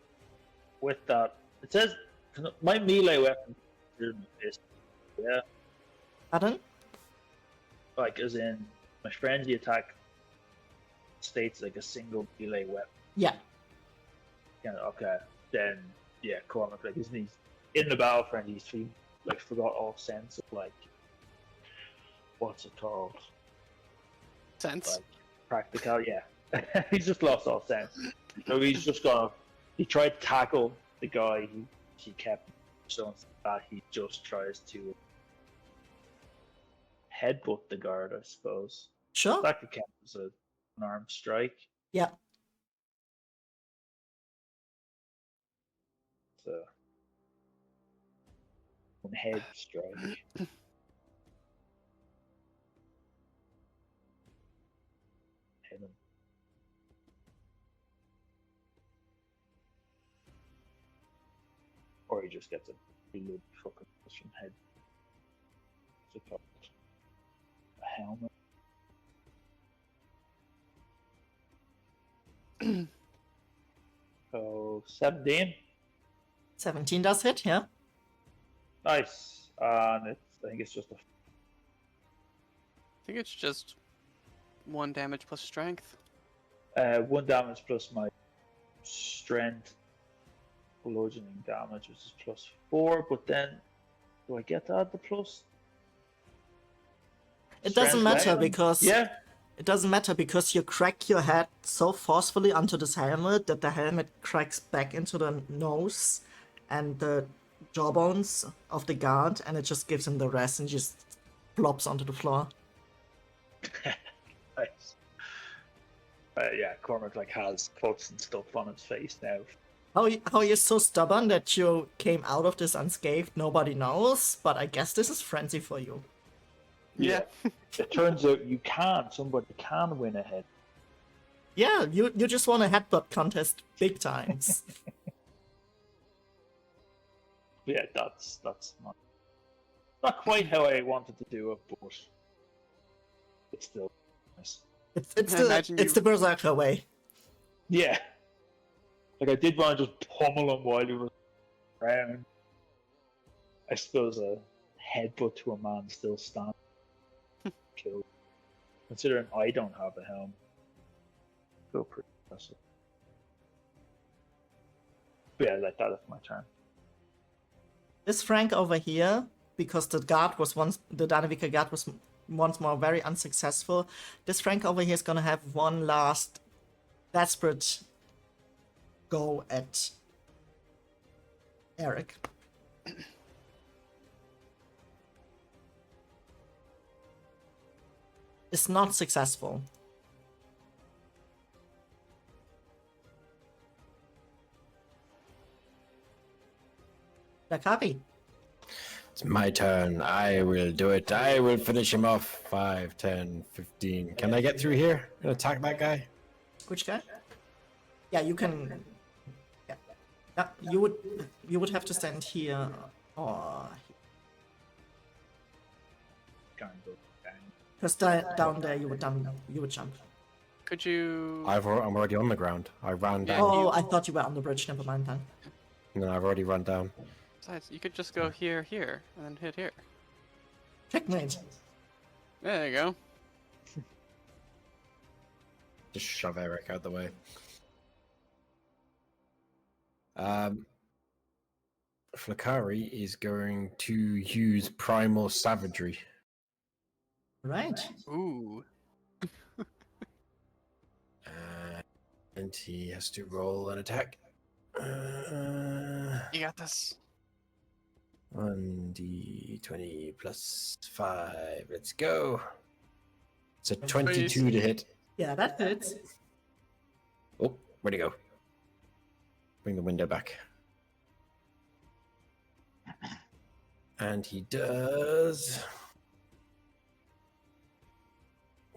S3: with that, it says my melee weapon is my fist. Yeah.
S1: Pardon?
S3: like as in my frenzy attack states like a single melee weapon.
S1: Yeah.
S3: Yeah, okay. Then yeah, Cormac like isn't he in the battle frenzy? He like forgot all sense of like what's it called?
S2: Sense.
S3: Like practical, yeah. He's just lost all sense. So he's just gonna. He tried to tackle the guy. He kept so that he just tries to headbutt the guard, I suppose.
S1: Sure.
S3: That could count as an armed strike.
S1: Yeah.
S3: So one head strike. Hit him. Or he just gets a really fucking from head. What's it called? A helmet. So 17.
S1: 17 does hit, yeah.
S3: Nice. And I think it's just a
S2: I think it's just 1 damage plus strength.
S3: 1 damage plus my strength bludgeoning damage, which is +4. But then, do I get to add the plus?
S1: It doesn't
S3: Strength
S1: matter
S3: weapon?
S1: because
S3: Yeah.
S1: it doesn't matter because you crack your head so forcefully onto this helmet that the helmet cracks back into the nose and the jawbones of the guard, and it just gives him the rest and just flops onto the floor.
S3: Nice. Yeah, Cormac like has cuts and stuff on his face now.
S1: How you're so stubborn that you came out of this unscathed, nobody knows, but I guess this is frenzy for you.
S2: Yeah.
S3: It turns out somebody can win a head.
S1: Yeah, you just won a headbutt contest big times.
S3: Yeah, that's not quite how I wanted to do it, but it's still nice.
S1: It's
S2: I imagine
S1: the
S2: you-
S1: Berserker way.
S3: Yeah. Like I did want to just pummel him while he was around. I suppose a headbutt to a man still standing. Cool. Considering I don't have a helm. Feel pretty impressive. But yeah, like that is my turn.
S1: This Frank over here, because the Danevirke guard was once more very unsuccessful, this Frank over here is gonna have one last desperate go at Eric. It's not successful. Lakabi.
S4: It's my turn. I will do it. I will finish him off. 5, 10, 15. Can I get through here and attack that guy?
S1: Which guy? Yeah, you can. Yeah, you would have to stand here or
S3: Can't go down.
S1: because down there you would jump.
S2: Could you?
S4: I'm already on the ground. I ran
S2: Yeah.
S4: down.
S1: Oh, I thought you were on the bridge. Never mind then.
S4: No, I've already run down.
S2: Besides, you could just go here, here, and then hit here.
S1: Checkmate.
S2: There you go.
S4: Just shove Eric out the way. Flakari is going to use Primal Savagery.
S1: Right.
S2: Ooh.
S4: And he has to roll an attack.
S2: You got this.
S4: 1d20 plus 5. Let's go. It's a
S2: Please.
S4: 22 to hit.
S1: Yeah, that hits.
S4: Oh, where'd he go? Bring the window back. And he does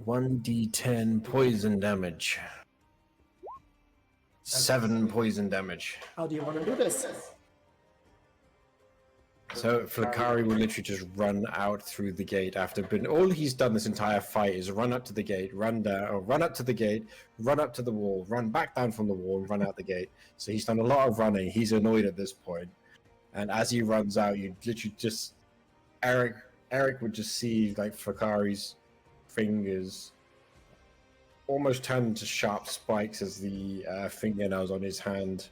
S4: 1d10 poison damage. 7 poison damage.
S1: How do you want to do this?
S4: So Flakari will literally just run out through the gate after all he's done this entire fight is run up to the gate, run down, or run up to the gate, run up to the wall, run back down from the wall, run out the gate. So he's done a lot of running. He's annoyed at this point. And as he runs out, you literally just Eric would just see like Flakari's fingers almost turn into sharp spikes as the fingernails on his hand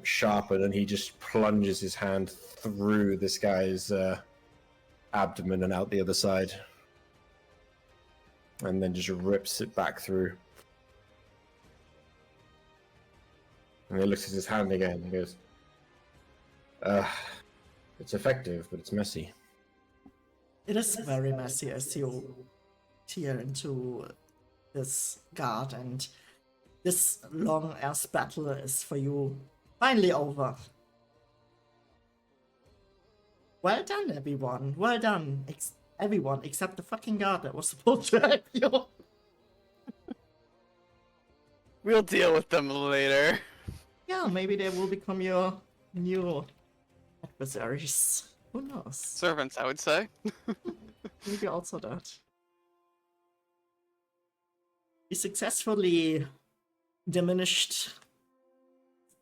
S4: sharpen, and he just plunges his hand through this guy's abdomen and out the other side, and then just rips it back through. And he looks at his hand again and goes, it's effective, but it's messy.
S1: It is very messy as you tear into this guard, and this long-ass battle is for you finally over. Well done, everyone. Well done. Everyone except the fucking guard that was supposed to help you.
S2: We'll deal with them later.
S1: Yeah, maybe they will become your new adversaries. Who knows?
S2: Servants, I would say.
S1: Maybe also that. You successfully diminished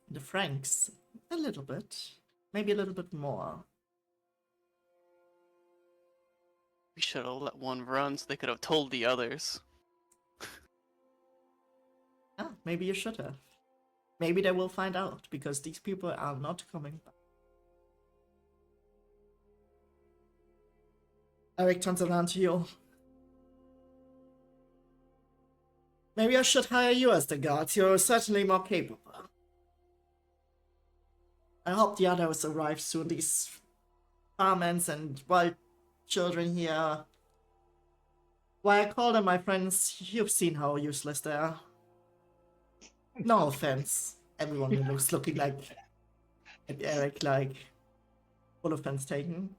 S1: the Franks a little bit. Maybe a little bit more.
S2: We should have let one run so they could have told the others.
S1: Ah, maybe you should have. Maybe they will find out, because these people are not coming back. Eric turns around to you. Maybe I should hire you as the guard. You're certainly more capable. I hope the others arrive soon. These farmhands and wild children here. Why I call them my friends, you've seen how useless they are. No offense. Everyone who looks looking like at Eric, like full offense taken.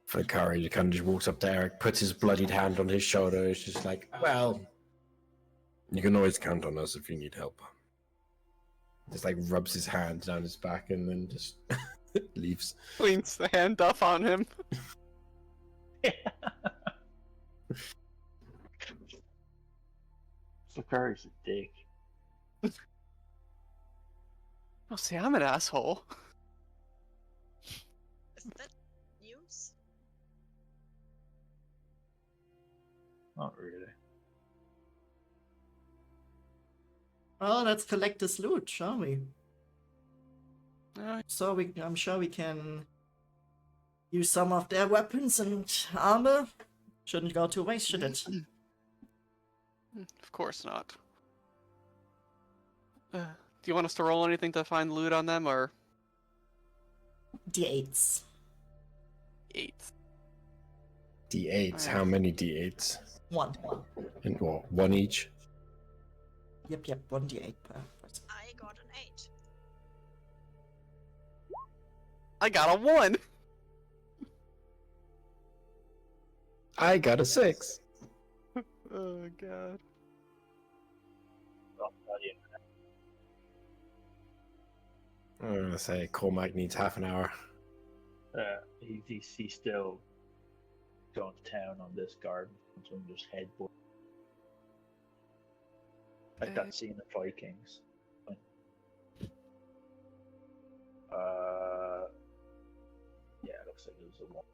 S4: Fakari kind of just walks up to Eric, puts his bloodied hand on his shoulder. It's just like, well, you can always count on us if you need help. Just like rubs his hand down his back and then just leaves.
S2: Cleans the hand off on him.
S3: Sakari's a dick.
S2: Oh, see, I'm an asshole.
S5: Is that news?
S3: Not really.
S1: Well, let's collect this loot, shall we?
S2: Alright.
S1: So I'm sure we can use some of their weapons and armor. Shouldn't go to waste, should it?
S2: Of course not. Do you want us to roll anything to find loot on them, or
S1: D8s.
S2: 8?
S4: D8s. How many D8s?
S1: One.
S4: And what? One each?
S1: Yep, 1 D8 per person.
S5: I got an 8.
S2: I got a 1!
S4: I got a 6.
S2: Oh god.
S4: I'm gonna say Cormac needs half an hour.
S3: He's still going to town on this garden. So I'm just headbutt. Like that scene of Vikings. Yeah, it looks like there's a 1.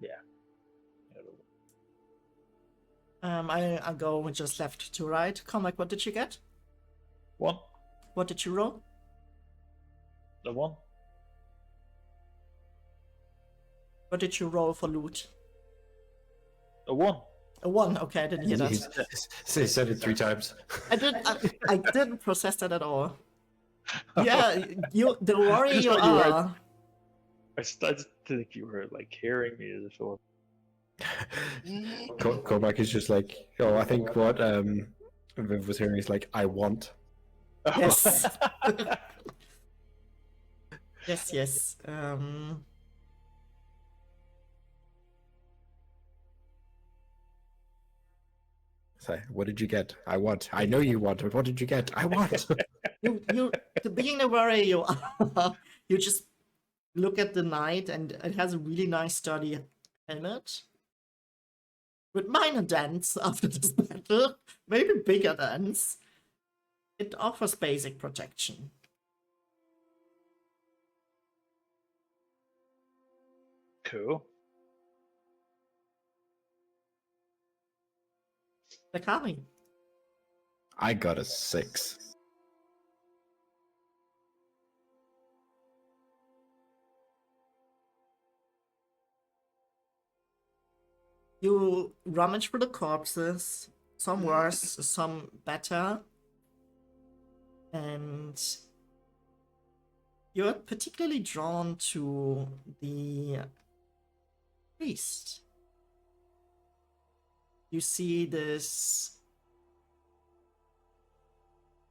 S3: Yeah.
S1: I go just left to right. Comic, what did you get?
S3: 1.
S1: What did you roll?
S3: The 1.
S1: What did you roll for loot?
S3: A 1.
S1: A 1. Okay, I didn't hear that.
S4: He said it 3 times.
S1: I didn't process that at all. Yeah, the warrior you are.
S3: I started to think you were like hearing me as well.
S4: Cormac is just like, oh, I think what Viv was hearing is like, I want.
S1: Yes. yes.
S4: So, what did you get? I want. I know you want, but what did you get? I want.
S1: you being the warrior you are, you just look at the knight, and it has a really nice sturdy helmet with minor dents after this battle, maybe bigger dents. It offers basic protection.
S3: Cool.
S1: Dakami.
S4: I got a 6.
S1: You rummage through the corpses, some worse, some better, and you're particularly drawn to the priest. You see this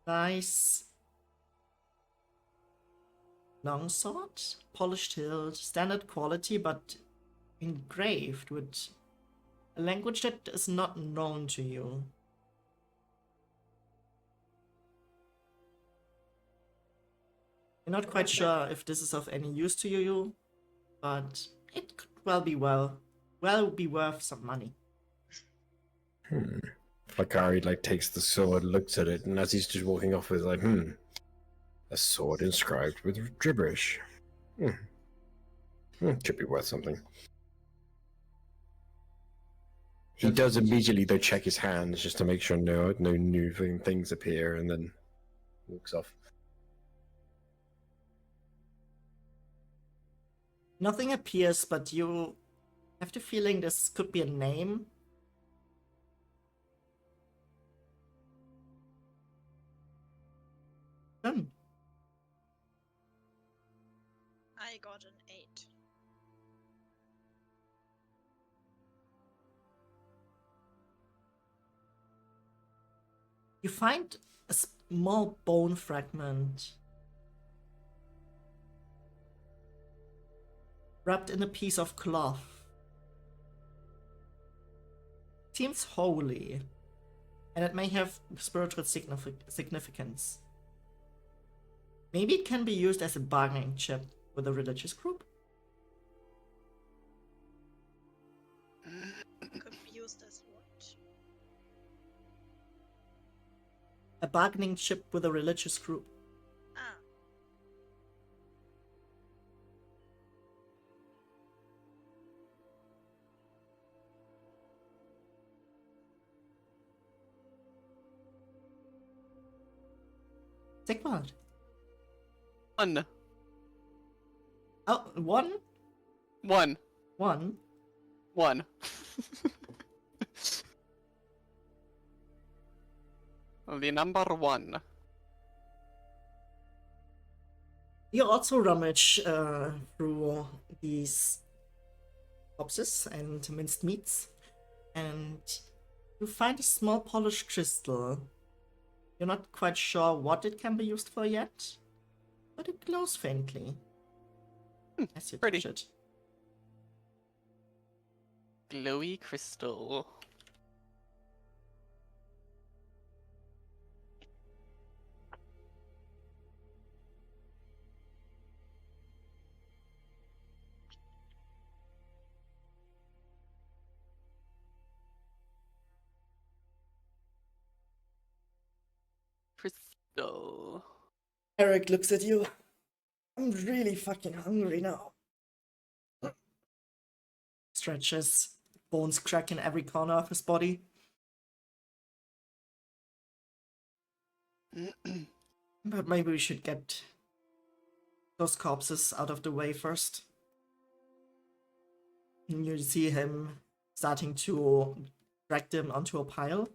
S1: nice longsword, polished hilt, standard quality, but engraved with a language that is not known to you. You're not quite sure if this is of any use to you, but it could well be worth some money.
S4: Flakari like takes the sword, looks at it, and as he's just walking off, is like, a sword inscribed with gibberish. Could be worth something. He does immediately though check his hands just to make sure no new things appear, and then walks off.
S1: Nothing appears, but you have the feeling this could be a name. Done.
S5: I got an 8.
S1: You find a small bone fragment wrapped in a piece of cloth. Seems holy, and it may have spiritual significance. Maybe it can be used as a bargaining chip with a religious group.
S5: Could be used as what?
S1: A bargaining chip with a religious group.
S5: Ah.
S1: Sigvald.
S2: 1.
S1: Oh, one?
S2: 1.
S1: One?
S2: 1. The number 1.
S1: You also rummage through these corpses and minced meats, and you find a small polished crystal. You're not quite sure what it can be used for yet, but it glows faintly as you
S2: pretty.
S1: touch it.
S2: Glowy crystal. Crystal.
S1: Eric looks at you. I'm really fucking hungry now. Stretches, bones crack in every corner of his body. But maybe we should get those corpses out of the way first. And you see him starting to drag them onto a pile.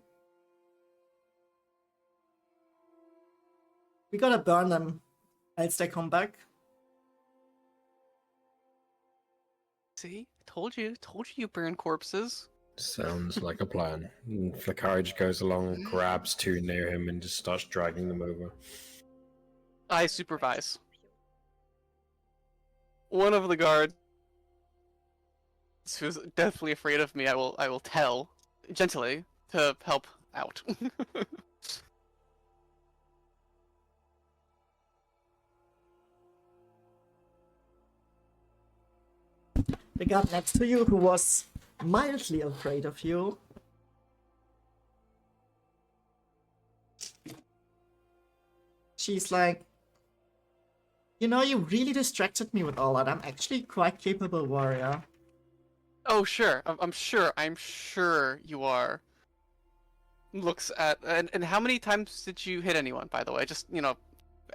S1: We gotta burn them, else they come back.
S2: See? Told you you burn corpses.
S4: Sounds like a plan. And Flakari just goes along, grabs 2 near him, and just starts dragging them over.
S2: I supervise. One of the guards who's deathly afraid of me, I will tell gently to help out.
S1: The guard next to you, who was mildly afraid of you, she's like, you know, you really distracted me with all that. I'm actually quite capable warrior.
S2: Oh, sure. I'm sure. I'm sure you are. Looks at and how many times did you hit anyone? By the way, just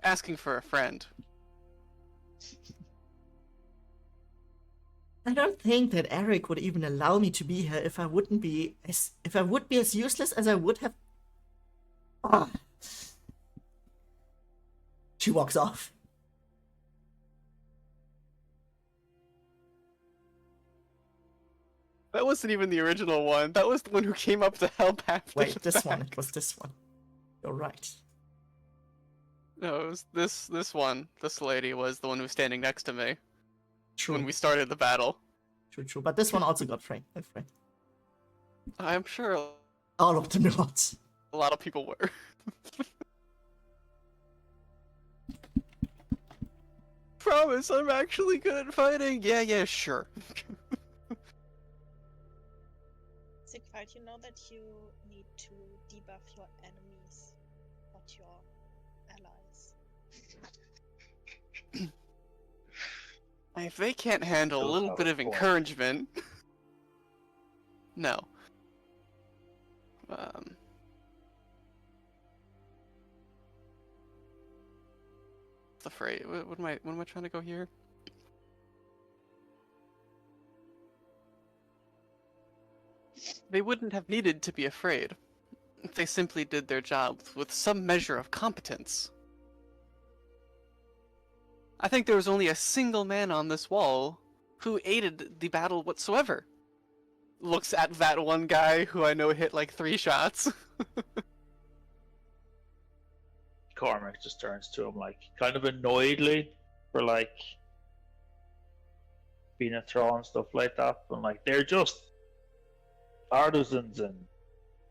S2: asking for a friend.
S1: I don't think that Eric would even allow me to be here if I would be as useless as I would have. Ah. She walks off.
S2: That wasn't even the original one. That was the one who came up to help after.
S1: Wait,
S2: the
S1: this one.
S2: fact.
S1: It was this one. You're right.
S2: No, it was this one. This lady was the one who was standing next to me
S1: True.
S2: when we started the battle.
S1: True. But this one also got framed.
S2: I'm sure
S1: All of them not.
S2: a lot of people were. Promise, I'm actually good at fighting. Yeah, sure.
S5: Sigvald, you know that you need to debuff your enemies, not your allies.
S2: If they can't handle a
S3: Does
S2: little
S3: have
S2: bit
S3: a
S2: of
S3: point.
S2: encouragement, no. Afraid. What am I trying to go here? They wouldn't have needed to be afraid if they simply did their job with some measure of competence. I think there was only a single man on this wall who aided the battle whatsoever. Looks at that one guy who I know hit like 3 shots.
S3: Cormac just turns to him like kind of annoyedly for like being a troll and stuff like that. But like they're just artisans and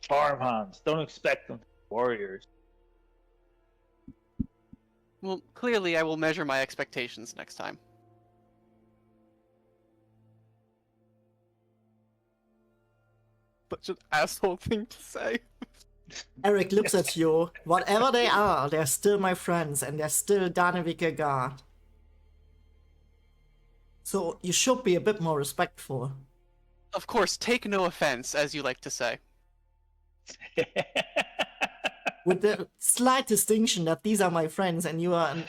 S3: farmhands. Don't expect them to be warriors.
S2: Well, clearly I will measure my expectations next time. Such an asshole thing to say.
S1: Eric looks at you. Whatever they are, they're still my friends, and they're still Danevirke guard. So you should be a bit more respectful.
S2: Of course, take no offense, as you like to say.
S1: With the slight distinction that these are my friends and you are an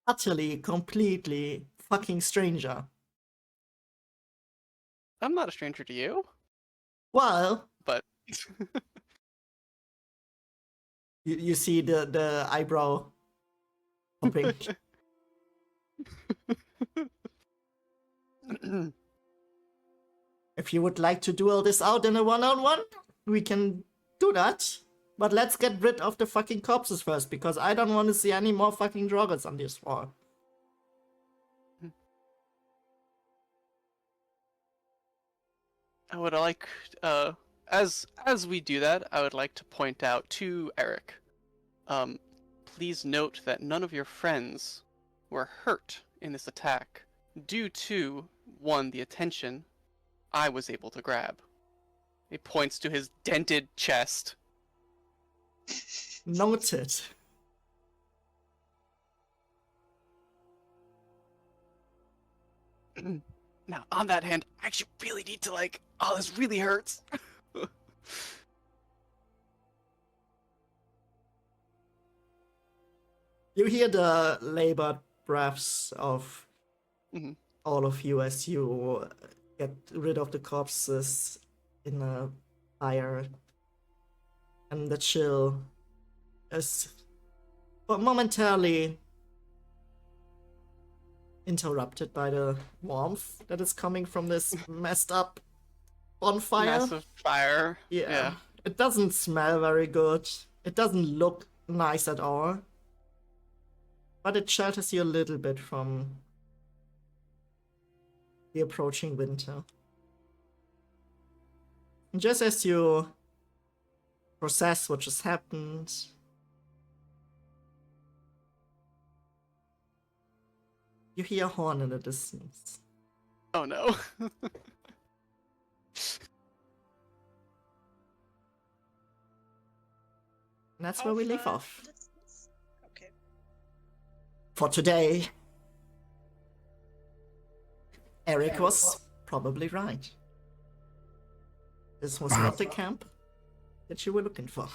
S1: utterly, completely fucking stranger.
S2: I'm not a stranger to you,
S1: Well,
S2: but
S1: you see the eyebrow popping. If you would like to duel this out in a one-on-one, we can do that. But let's get rid of the fucking corpses first, because I don't want to see any more fucking Droggers on this wall.
S2: I would like, as we do that, I would like to point out to Eric, please note that none of your friends were hurt in this attack due to, one, the attention I was able to grab. He points to his dented chest.
S1: Noted.
S2: Now, on that hand, I actually really need to oh, this really hurts.
S1: You hear the labored breaths of all of you as you get rid of the corpses in a fire. And the chill is momentarily interrupted by the warmth that is coming from this messed up bonfire.
S2: Massive fire.
S1: Yeah. It doesn't smell very good. It doesn't look nice at all. But it shelters you a little bit from the approaching winter. And just as you process what just happened, you hear a horn in the distance.
S2: Oh no.
S1: And that's
S5: How
S1: where we
S5: far
S1: leave off.
S5: distance? Okay.
S1: for today. Eric was probably right. This was not the camp that you were looking for.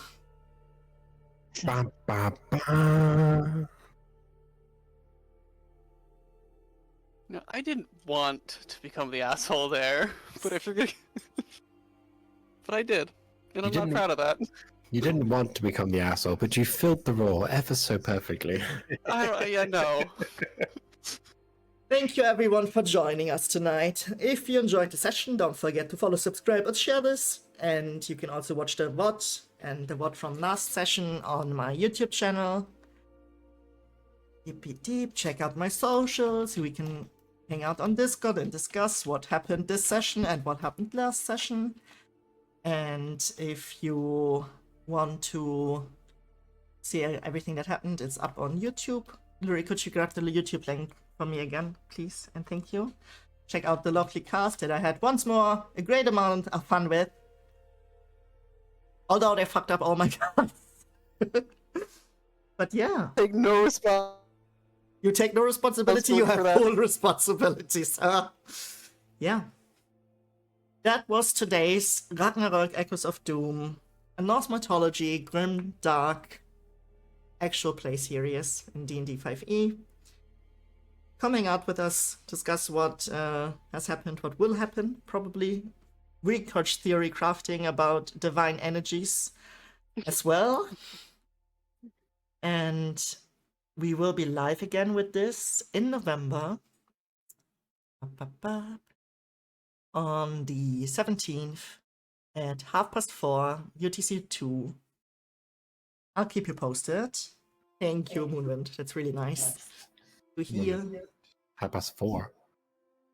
S4: Ba, ba, ba.
S2: No, I didn't want to become the asshole there, but if you're gonna... But I did, and I'm not proud of that.
S4: You didn't want to become the asshole, but you filled the role ever so perfectly.
S2: Yeah, no.
S1: Thank you everyone for joining us tonight. If you enjoyed the session, don't forget to follow, subscribe, and share this. And you can also watch the VOD and the VOD from last session on my YouTube channel. Yippee deep, check out my socials. We can hang out on Discord and discuss what happened this session and what happened last session. And if you want to see everything that happened, it's up on YouTube. Luri, could you grab the YouTube link for me again, please? And thank you. Check out the lovely cast that I had once more a great amount of fun with. Although they fucked up all my cards. But yeah.
S2: Take no response.
S1: You take no responsibility, you have full responsibility, sir. Yeah. That was today's Ragnarök Echoes of Doom, a Norse mythology, grim, dark, actual play series in D&D 5e. Coming out with us, discuss what has happened, what will happen, probably research theory crafting about divine energies as well. And we will be live again with this in November. On the 17th at 4:30 UTC2. I'll keep you posted. Thank you, Moonwind. That's really nice to hear.
S4: 4:30.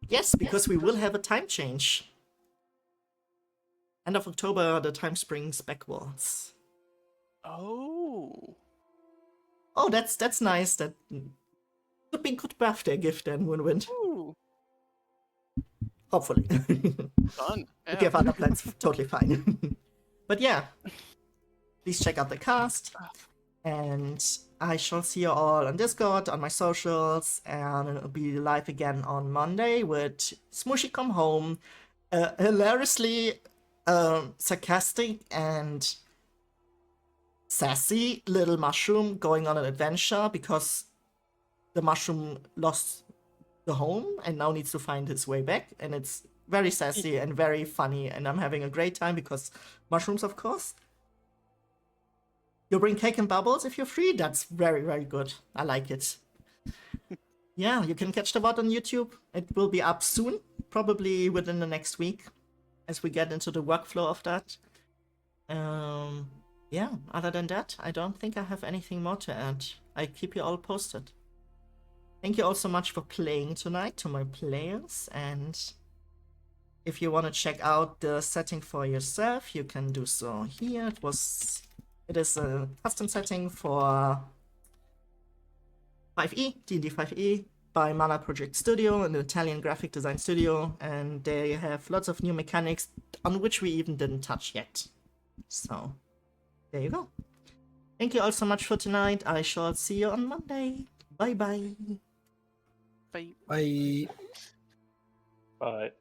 S1: Yes, because we will have a time change. End of October, the time springs backwards.
S2: Oh.
S1: Oh, that's nice. That could be a good birthday gift then, Moonwind.
S2: Ooh.
S1: Hopefully.
S2: Fun. Yeah.
S1: If you have other plans, totally fine. But yeah, please check out the cast. And I shall see you all on Discord, on my socials, and it'll be live again on Monday with Smooshy Come Home. Hilariously sarcastic and sassy little mushroom going on an adventure because the mushroom lost the home and now needs to find his way back, and it's very sassy and very funny, and I'm having a great time because mushrooms, of course. You bring cake and bubbles if you're free. That's very, very good. I like it. Yeah, you can catch the VOD on YouTube. It will be up soon, probably within the next week, as we get into the workflow of that. Yeah, other than that, I don't think I have anything more to add. I keep you all posted. Thank you all so much for playing tonight, to my players, and if you want to check out the setting for yourself, you can do so here. It is a custom setting for 5e, D&D 5e, by Mana Project Studio, an Italian graphic design studio, and they have lots of new mechanics on which we even didn't touch yet. So, there you go. Thank you all so much for tonight. I shall see you on Monday. Bye-bye.
S2: Bye.
S4: Bye.
S3: Bye.